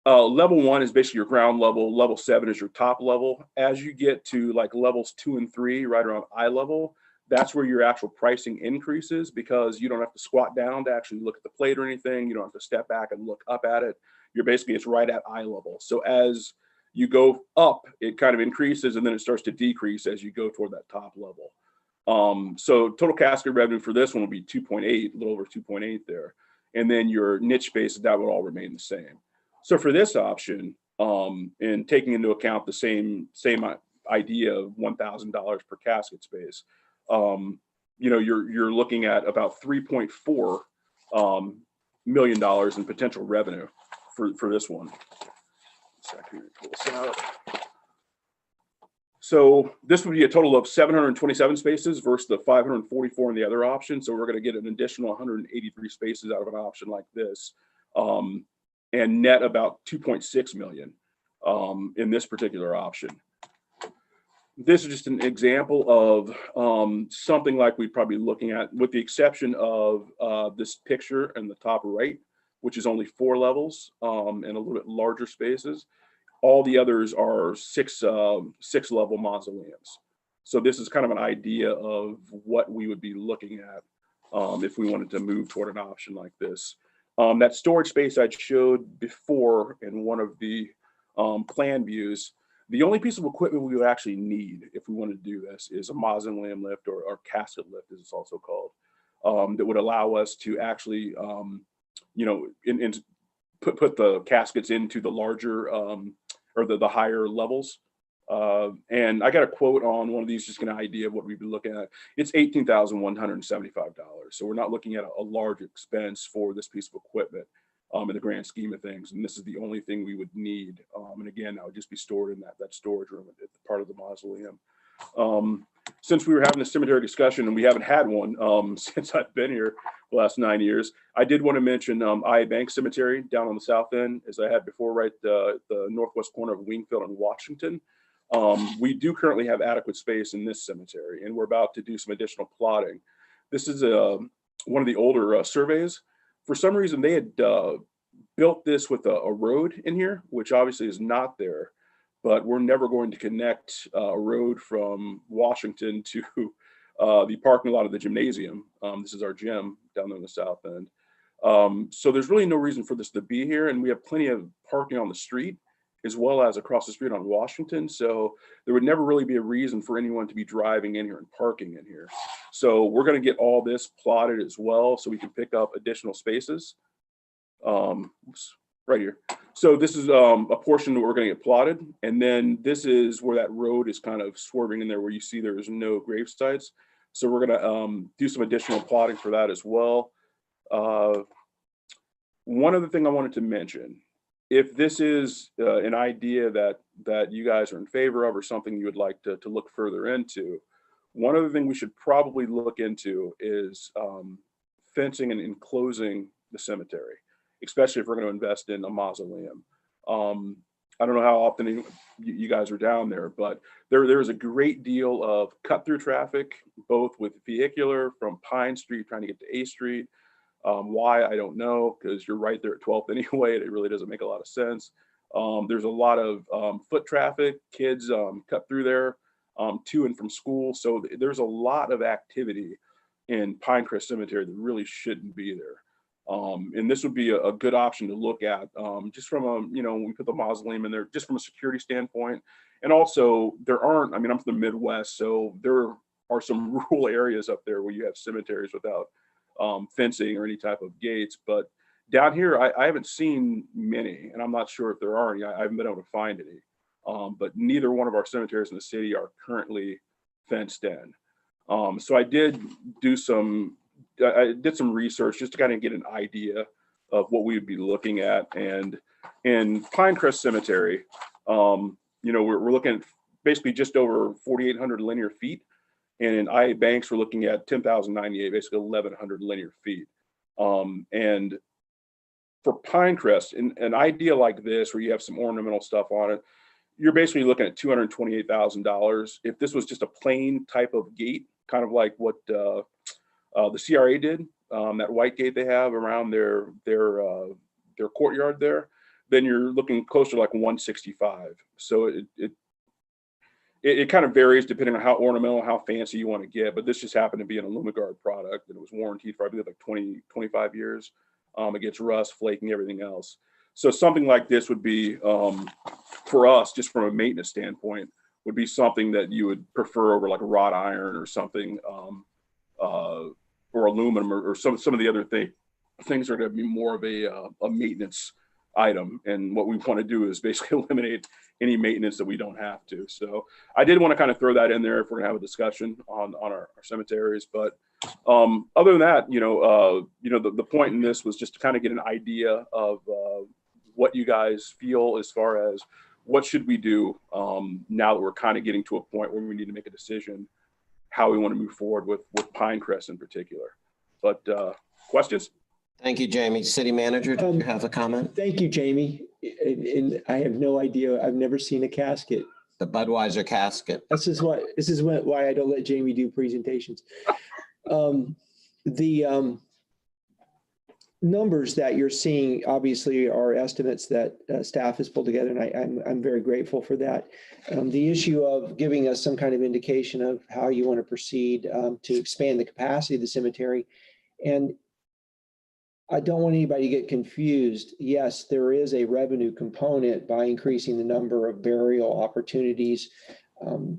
level 1 is basically your ground level. Level 7 is your top level. As you get to like levels 2 and 3, right around eye level, that's where your actual pricing increases, because you don't have to squat down to actually look at the plate or anything. You don't have to step back and look up at it. It's right at eye level. So as you go up, it kind of increases, and then it starts to decrease as you go toward that top level. So total casket revenue for this one will be 2.8, a little over 2.8 there. And then your niche space, that would all remain the same. So for this option, and taking into account the same idea of $1,000 per casket space, you're looking at about $3.4 million in potential revenue for this one. Pull this out. So this would be a total of 727 spaces versus the 544 in the other option. So we're going to get an additional 183 spaces out of an option like this, and net about 2.6 million in this particular option. This is just an example of something like we'd probably be looking at, with the exception of this picture in the top right, which is only 4 levels and a little bit larger spaces. All the others are 6 level mausoleums. So this is kind of an idea of what we would be looking at if we wanted to move toward an option like this. That storage space I showed before in one of the plan views, the only piece of equipment we would actually need if we wanted to do this is a mausoleum lift, or casket lift as it's also called, that would allow us to actually, put the caskets into the larger or the higher levels. And I got a quote on one of these, just an idea of what we'd be looking at. It's $18,175. So we're not looking at a large expense for this piece of equipment in the grand scheme of things. And this is the only thing we would need. And again, that would just be stored in that storage room at the part of the mausoleum. since we were having a cemetery discussion, and we haven't had one since I've been here the last 9 years, I did want to mention IA Bank Cemetery down on the south end, as I had before, right the northwest corner of Wingfield and Washington. We do currently have adequate space in this cemetery, and we're about to do some additional plotting. This is one of the older surveys. For some reason, they had built this with a road in here, which obviously is not there. But we're never going to connect a road from Washington to the parking lot of the gymnasium. This is our gym down there in the south end. So there's really no reason for this to be here. And we have plenty of parking on the street as well as across the street on Washington. So there would never really be a reason for anyone to be driving in here and parking in here. So we're going to get all this plotted as well so we can pick up additional spaces. Oops, right here. So this is a portion that we're going to get plotted. And then this is where that road is kind of swerving in there where you see there is no grave sites. So we're going to do some additional plotting for that as well. One other thing I wanted to mention, if this is an idea that you guys are in favor of or something you would like to look further into, one other thing we should probably look into is fencing and enclosing the cemetery, especially if we're going to invest in a mausoleum. I don't know how often you guys are down there, but there is a great deal of cut through traffic, both with vehicular from Pine Street trying to get to A Street. Why, I don't know, because you're right there at 12th anyway. It really doesn't make a lot of sense. There's a lot of foot traffic, kids cut through there to and from school. So there's a lot of activity in Pinecrest Cemetery that really shouldn't be there. And this would be a good option to look at just from when we put the mausoleum in there, just from a security standpoint. And also there aren't, I'm from the Midwest, so there are some rural areas up there where you have cemeteries without fencing or any type of gates. But down here, I haven't seen many, and I'm not sure if there are any. I haven't been able to find any. But neither one of our cemeteries in the city are currently fenced in. So I did some research just to kind of get an idea of what we would be looking at. And in Pinecrest Cemetery, we're looking at basically just over 4,800 linear feet. And in IA Banks, we're looking at 10,098, basically 1,100 linear feet. And for Pinecrest, an idea like this, where you have some ornamental stuff on it, you're basically looking at $228,000. If this was just a plain type of gate, kind of like what the CRA did, that white gate they have around their courtyard there, then you're looking closer to like 165. So it kind of varies depending on how ornamental, how fancy you want to get. But this just happened to be an Illumiguard product, and it was warranted for I believe like 25 years against rust, flaking, everything else. So something like this would be for us, just from a maintenance standpoint, would be something that you would prefer over like a wrought iron or something, or aluminum, or some of the other things are going to be more of a maintenance item. And what we want to do is basically eliminate any maintenance that we don't have to. So I did want to kind of throw that in there if we're going to have a discussion on our cemeteries. But other than that, the point in this was just to kind of get an idea of what you guys feel as far as what should we do now that we're kind of getting to a point where we need to make a decision how we want to move forward with Pinecrest in particular. But questions? Thank you, Jamie. City Manager, do you have a comment? Thank you, Jamie. And I have no idea. I've never seen a casket. The Budweiser casket. This is why I don't let Jamie do presentations. The numbers that you're seeing obviously are estimates that staff has pulled together, and I'm very grateful for that. The issue of giving us some kind of indication of how you want to proceed to expand the capacity of the cemetery. And I don't want anybody to get confused. Yes, there is a revenue component by increasing the number of burial opportunities,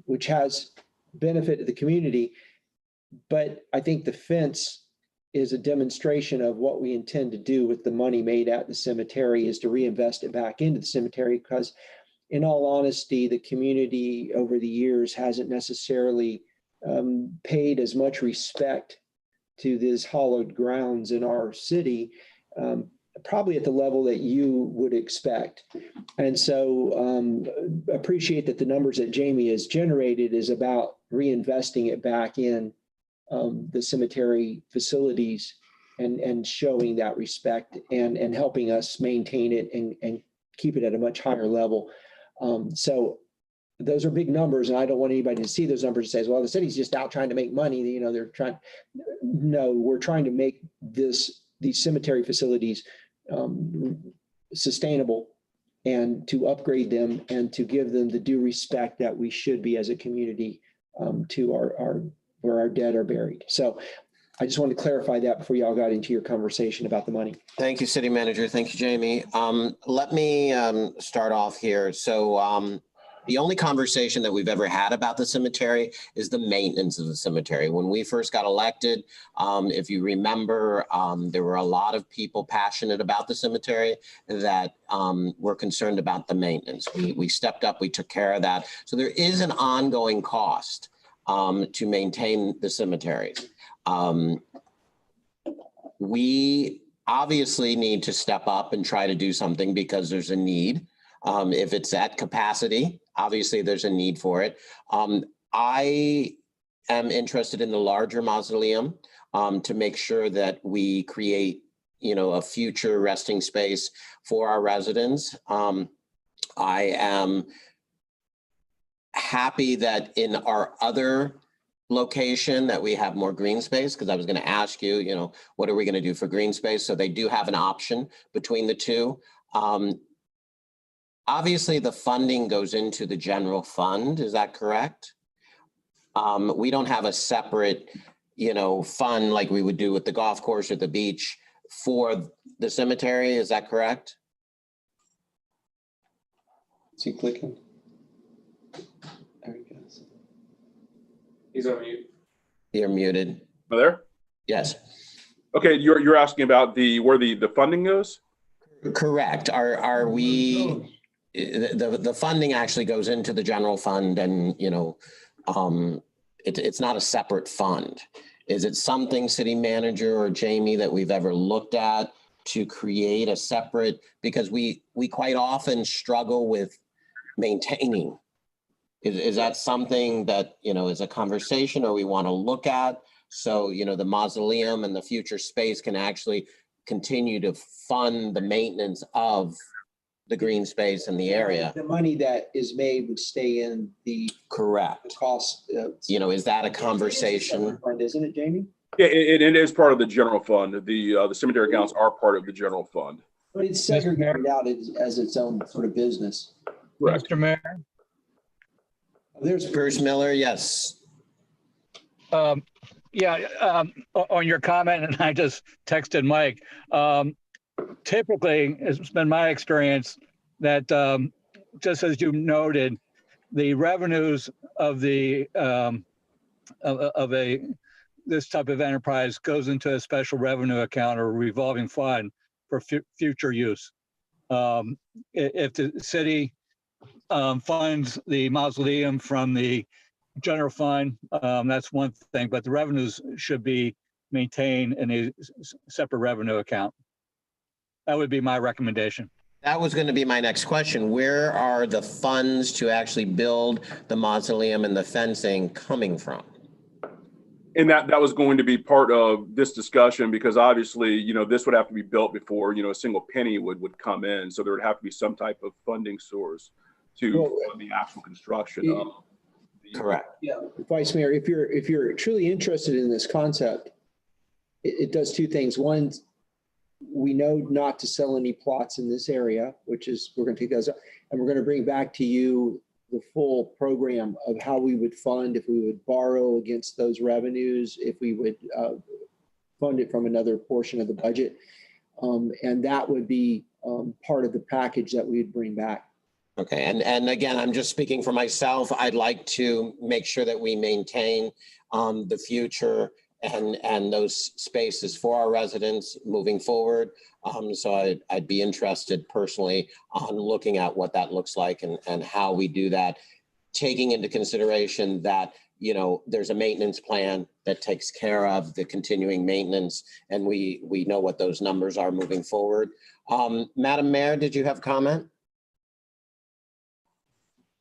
which has benefit to the community. But I think the fence is a demonstration of what we intend to do with the money made at the cemetery, is to reinvest it back into the cemetery, because in all honesty, the community over the years hasn't necessarily paid as much respect to these hallowed grounds in our city, probably at the level that you would expect. And so appreciate that the numbers that Jamie has generated is about reinvesting it back in the cemetery facilities and showing that respect and helping us maintain it and keep it at a much higher level. So those are big numbers, and I don't want anybody to see those numbers and say, well, the city's just out trying to make money. You know, they're trying. No, we're trying to make these cemetery facilities sustainable and to upgrade them and to give them the due respect that we should be as a community to our where our dead are buried. So I just wanted to clarify that before y'all got into your conversation about the money. Thank you, City Manager. Thank you, Jamie. Let me start off here. So the only conversation that we've ever had about the cemetery is the maintenance of the cemetery. When we first got elected, if you remember, there were a lot of people passionate about the cemetery that were concerned about the maintenance. We stepped up, we took care of that. So there is an ongoing cost to maintain the cemeteries. We obviously need to step up and try to do something because there's a need. If it's at capacity, obviously there's a need for it. I am interested in the larger mausoleum to make sure that we create, you know, a future resting space for our residents. I am happy that in our other location that we have more green space, because I was going to ask you, you know, what are we going to do for green space? So they do have an option between the two. Obviously, the funding goes into the general fund. Is that correct? We don't have a separate, you know, fund like we would do with the golf course or the beach for the cemetery. Is that correct? Is he clicking? There he goes. He's on mute. You're muted. Are there? Yes. Okay, you're asking about where the funding goes? Correct. Are we? The funding actually goes into the general fund, and you know, it's not a separate fund. Is it something, City Manager or Jamie, that we've ever looked at to create a separate? Because we quite often struggle with maintaining. Is that something that, you know, is a conversation or we want to look at? So, you know, the mausoleum and the future space can actually continue to fund the maintenance of the green space in the area. The money that is made would stay in the correct cost. You know, is that a conversation? Isn't it, Jamie? Yeah, it is part of the general fund. The cemetery accounts are part of the general fund. But it's segregated out as its own sort of business. Correct. Mr. Mayor? There's Bruce Miller, yes. Yeah, on your comment, and I just texted Mike, typically, it's been my experience that just as you noted, the revenues of the this type of enterprise goes into a special revenue account or revolving fund for future use. If the city funds the mausoleum from the general fund, that's one thing, but the revenues should be maintained in a separate revenue account. That would be my recommendation. That was going to be my next question. Where are the funds to actually build the mausoleum and the fencing coming from? And that was going to be part of this discussion, because obviously, you know, this would have to be built before, you know, a single penny would come in. So there would have to be some type of funding source to fund the actual construction of the. Correct. Yeah, Vice Mayor, if you're truly interested in this concept, it does two things. One, we know not to sell any plots in this area, which is, we're going to take those up, and we're going to bring back to you the full program of how we would fund, if we would borrow against those revenues, if we would fund it from another portion of the budget. And that would be part of the package that we'd bring back. Okay, and again, I'm just speaking for myself. I'd like to make sure that we maintain the future and those spaces for our residents moving forward. So I'd be interested personally on looking at what that looks like and how we do that, taking into consideration that, you know, there's a maintenance plan that takes care of the continuing maintenance, and we know what those numbers are moving forward. Madam Mayor, did you have comment?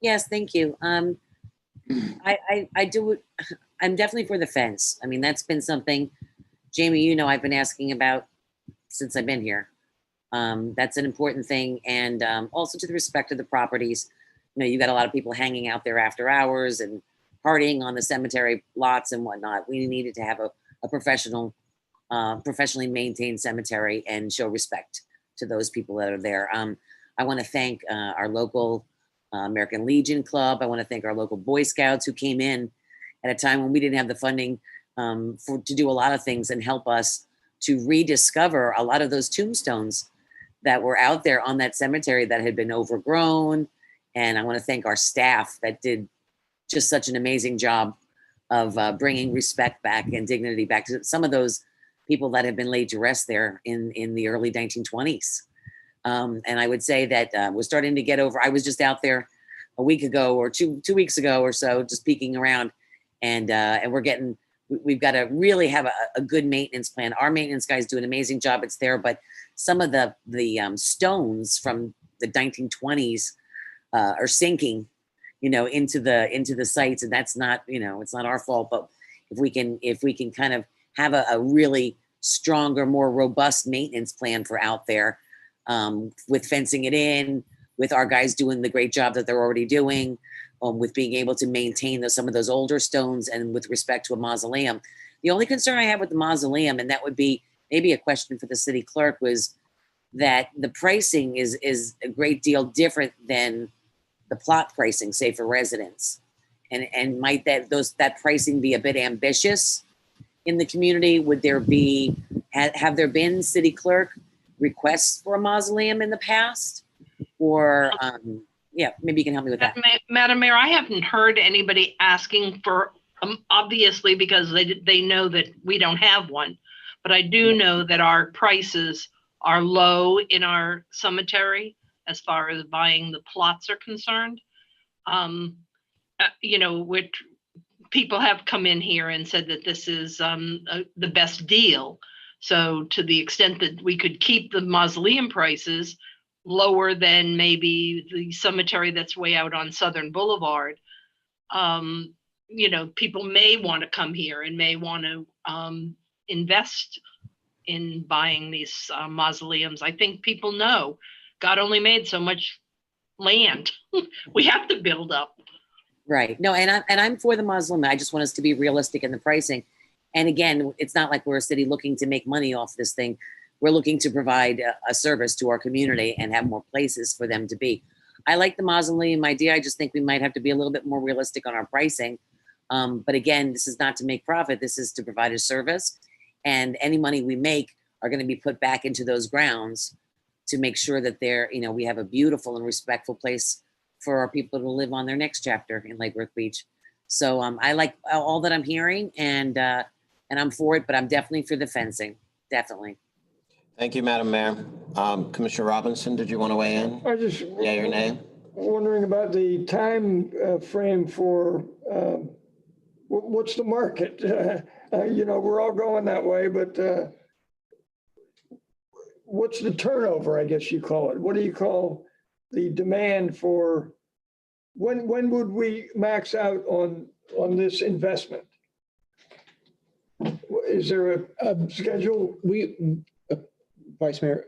Yes, thank you. I do, I'm definitely for the fence. I mean, that's been something, Jamie, you know, I've been asking about since I've been here. That's an important thing. And also to the respect of the properties, you know, you got a lot of people hanging out there after hours and partying on the cemetery lots and whatnot. We needed to have a professional, professionally maintained cemetery and show respect to those people that are there. I want to thank our local American Legion Club. I want to thank our local Boy Scouts who came in at a time when we didn't have the funding to do a lot of things and help us to rediscover a lot of those tombstones that were out there on that cemetery that had been overgrown. And I want to thank our staff that did just such an amazing job of bringing respect back and dignity back to some of those people that have been laid to rest there in the early 1920s. And I would say that we're starting to get over. I was just out there a week ago or two weeks ago or so, just peeking around, and we've got to really have a good maintenance plan. Our maintenance guys do an amazing job. It's there, but some of the stones from the 1920s are sinking, you know, into the sites, and that's not, you know, it's not our fault. But if we can kind of have a really stronger, more robust maintenance plan for out there, with fencing it in, with our guys doing the great job that they're already doing, with being able to maintain some of those older stones, and with respect to a mausoleum. The only concern I have with the mausoleum, and that would be maybe a question for the city clerk, was that the pricing is a great deal different than the plot pricing, say for residents. And might that pricing be a bit ambitious in the community? Would there be, have there been, city clerk, requests for a mausoleum in the past? Or yeah, maybe you can help me with that. Madam Mayor, I haven't heard anybody asking for, obviously, because they know that we don't have one, but I do know that our prices are low in our cemetery as far as buying the plots are concerned. You know, which people have come in here and said that this is the best deal. So to the extent that we could keep the mausoleum prices lower than maybe the cemetery that's way out on Southern Boulevard, you know, people may want to come here and may want to invest in buying these mausoleums. I think people know God only made so much land. We have to build up. Right. No, and I'm for the mausoleum. I just want us to be realistic in the pricing. And again, it's not like we're a city looking to make money off this thing. We're looking to provide a service to our community and have more places for them to be. I like the mausoleum idea. I just think we might have to be a little bit more realistic on our pricing. But again, this is not to make profit. This is to provide a service. And any money we make are going to be put back into those grounds to make sure that we have a beautiful and respectful place for our people to live on their next chapter in Lake Worth Beach. So I like all that I'm hearing, and I'm for it, but I'm definitely for the fencing, definitely. Thank you, Madam Mayor. Commissioner Robinson, did you want to weigh in? I just Yay or nay? Wondering about the time frame for what's the market? You know, we're all going that way, but what's the turnover, I guess you call it? What do you call the demand for, when would we max out on this investment? Is there a schedule? Vice Mayor,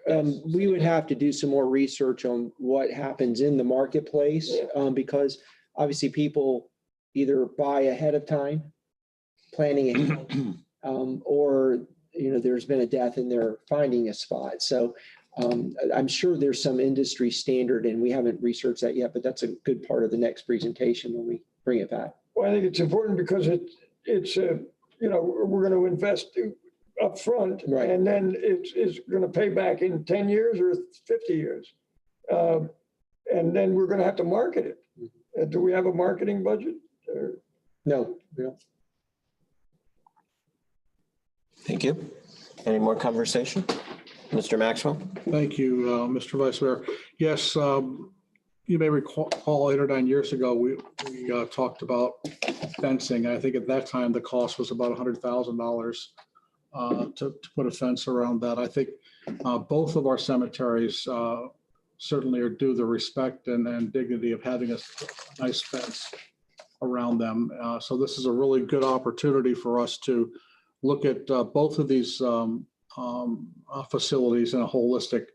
we would have to do some more research on what happens in the marketplace, because obviously people either buy ahead of time, planning ahead, or there's been a death and they're finding a spot. So I'm sure there's some industry standard, and we haven't researched that yet, but that's a good part of the next presentation when we bring it back. Well, I think it's important because it's we're going to invest up front, right, and then it's going to pay back in 10 years or 50 years. And then we're going to have to market it. Do we have a marketing budget? No, we don't. Thank you. Any more conversation? Mr. Maxwell? Thank you, Mr. Vice Mayor. Yes, you may recall 8 or 9 years ago, we talked about fencing. I think at that time, the cost was about $100,000 to put a fence around that. I think both of our cemeteries certainly are due the respect and dignity of having a nice fence around them. So this is a really good opportunity for us to look at both of these facilities in a holistic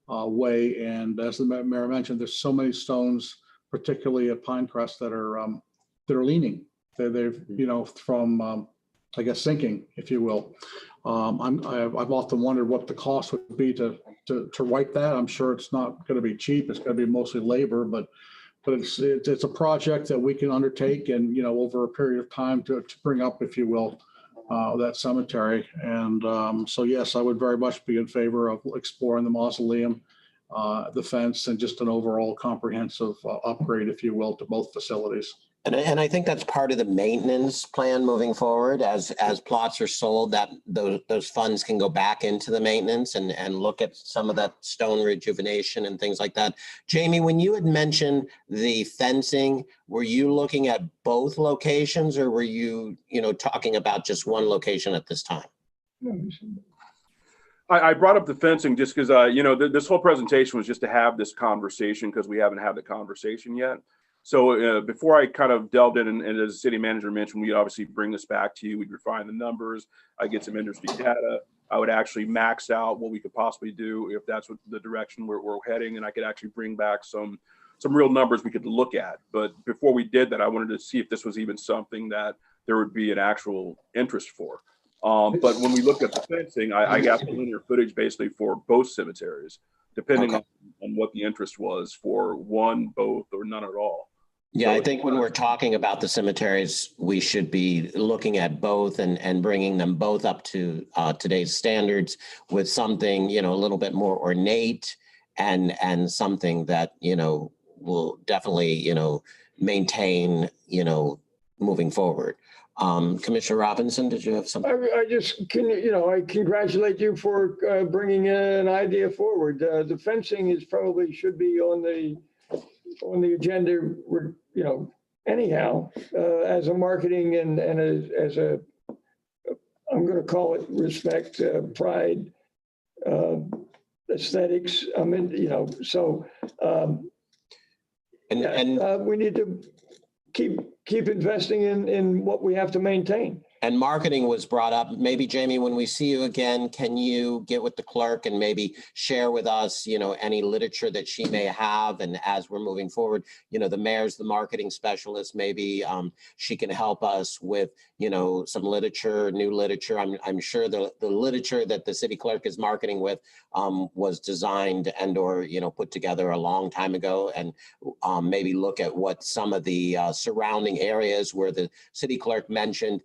way. And as the mayor mentioned, there's so many stones, particularly at Pinecrest, that are leaning. They've from I guess sinking, if you will. I've often wondered what the cost would be to right that. I'm sure it's not going to be cheap. It's going to be mostly labor, but it's a project that we can undertake, and over a period of time to bring up, if you will, that cemetery. And so yes, I would very much be in favor of exploring the mausoleum, the fence, and just an overall comprehensive upgrade, if you will, to both facilities. And I think that's part of the maintenance plan moving forward. As plots are sold, that those funds can go back into the maintenance and look at some of that stone rejuvenation and things like that. Jamie, when you had mentioned the fencing, were you looking at both locations, or were you talking about just one location at this time? I brought up the fencing just because this whole presentation was just to have this conversation, because we haven't had the conversation yet. So before I kind of delved in, and as the city manager mentioned, we'd obviously bring this back to you. We'd refine the numbers. I get some industry data. I would actually max out what we could possibly do if that's what the direction we're heading, and I could actually bring back some real numbers we could look at. But before we did that, I wanted to see if this was even something that there would be an actual interest for. But when we looked at the fencing, I got the linear footage basically for both cemeteries, depending on what the interest was for one, both, or none at all. Yeah, I think when we're talking about the cemeteries, we should be looking at both and bringing them both up to today's standards with something, a little bit more ornate and something that, will definitely, maintain, moving forward. Commissioner Robinson, did you have something? I congratulate you for bringing an idea forward. The fencing is probably should be on the agenda, anyhow, as a marketing and as a, I'm going to call it respect, pride, aesthetics. I mean, so we need to keep investing in what we have to maintain. And marketing was brought up. Maybe, Jamie, when we see you again, can you get with the clerk and maybe share with us, any literature that she may have? And as we're moving forward, the mayor's the marketing specialist. Maybe she can help us with, some literature, new literature. I'm sure the literature that the city clerk is marketing with was designed and or, put together a long time ago. And maybe look at what some of the surrounding areas where the city clerk mentioned,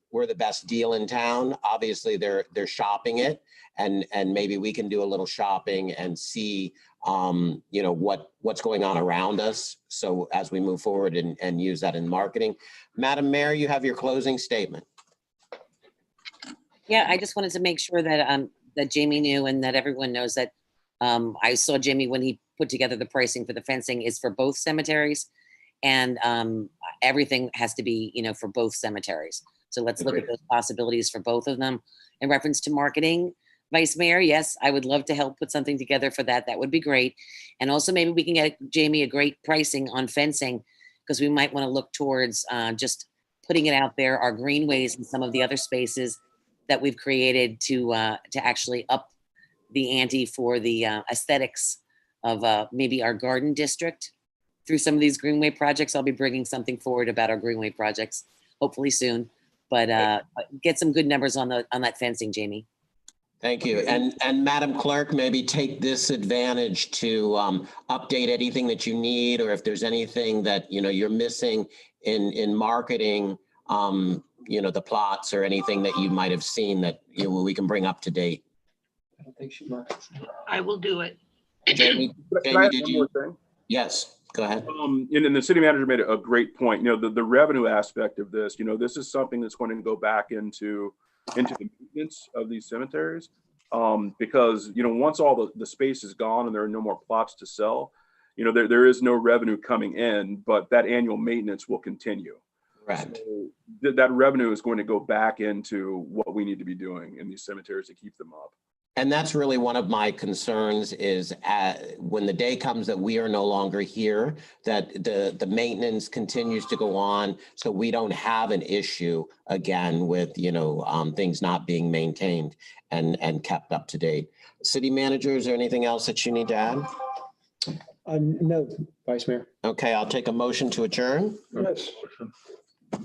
we're the best deal in town. Obviously, they're shopping it, and maybe we can do a little shopping and see, what's going on around us. So as we move forward and use that in marketing, Madam Mayor, you have your closing statement. Yeah, I just wanted to make sure that that Jamie knew and that everyone knows that I saw Jamie when he put together the pricing for the fencing is for both cemeteries, and everything has to be, for both cemeteries. So let's look at those possibilities for both of them. In reference to marketing, Vice Mayor, yes, I would love to help put something together for that. That would be great. And also maybe we can get Jamie a great pricing on fencing, because we might want to look towards just putting it out there, our greenways and some of the other spaces that we've created to actually up the ante for the aesthetics of maybe our garden district through some of these greenway projects. I'll be bringing something forward about our greenway projects, hopefully soon. But get some good numbers on that fencing, Jamie. Thank you. And Madam Clerk, maybe take this advantage to update anything that you need, or if there's anything that you're missing in marketing, the plots or anything that you might have seen that we can bring up to date. I don't think she markets. I will do it. Jamie, did you? Yes. Go ahead. And the city manager made a great point. The revenue aspect of this, this is something that's going to go back into the maintenance of these cemeteries, because once all the space is gone and there are no more plots to sell, there is no revenue coming in, but that annual maintenance will continue. Right. So that revenue is going to go back into what we need to be doing in these cemeteries to keep them up. And that's really one of my concerns is when the day comes that we are no longer here, that the maintenance continues to go on, so we don't have an issue again with, things not being maintained and kept up to date. City manager, is there anything else that you need to add? No, Vice Mayor. Okay, I'll take a motion to adjourn. Yes.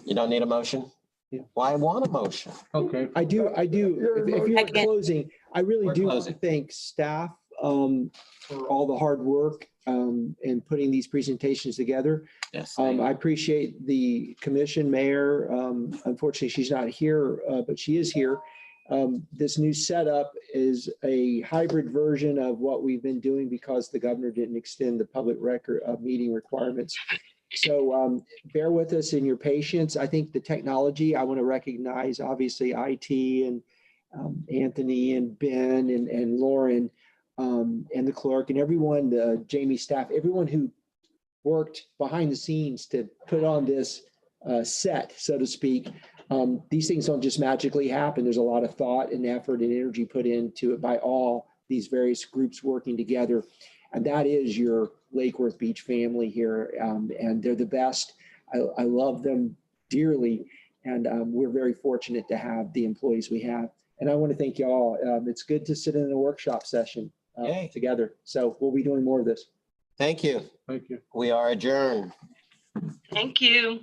You don't need a motion? Yeah. Well, I want a motion. Okay. I do. If you're Second. closing, I really We're do want to closing. thank staff for all the hard work and putting these presentations together. Yes. I appreciate the commission, mayor. Unfortunately, she's not here, but she is here. This new setup is a hybrid version of what we've been doing because the governor didn't extend the public record meeting requirements. So bear with us in your patience. I think the technology, I want to recognize, obviously, IT and Anthony and Ben and Lauren and the clerk and everyone, the Jamie staff, everyone who worked behind the scenes to put on this set, so to speak. These things don't just magically happen. There's a lot of thought and effort and energy put into it by all these various groups working together. And that is your Lake Worth Beach family here. And they're the best. I love them dearly. And we're very fortunate to have the employees we have. And I want to thank you all. It's good to sit in a workshop session together. So we'll be doing more of this. Thank you. Thank you. We are adjourned. Thank you.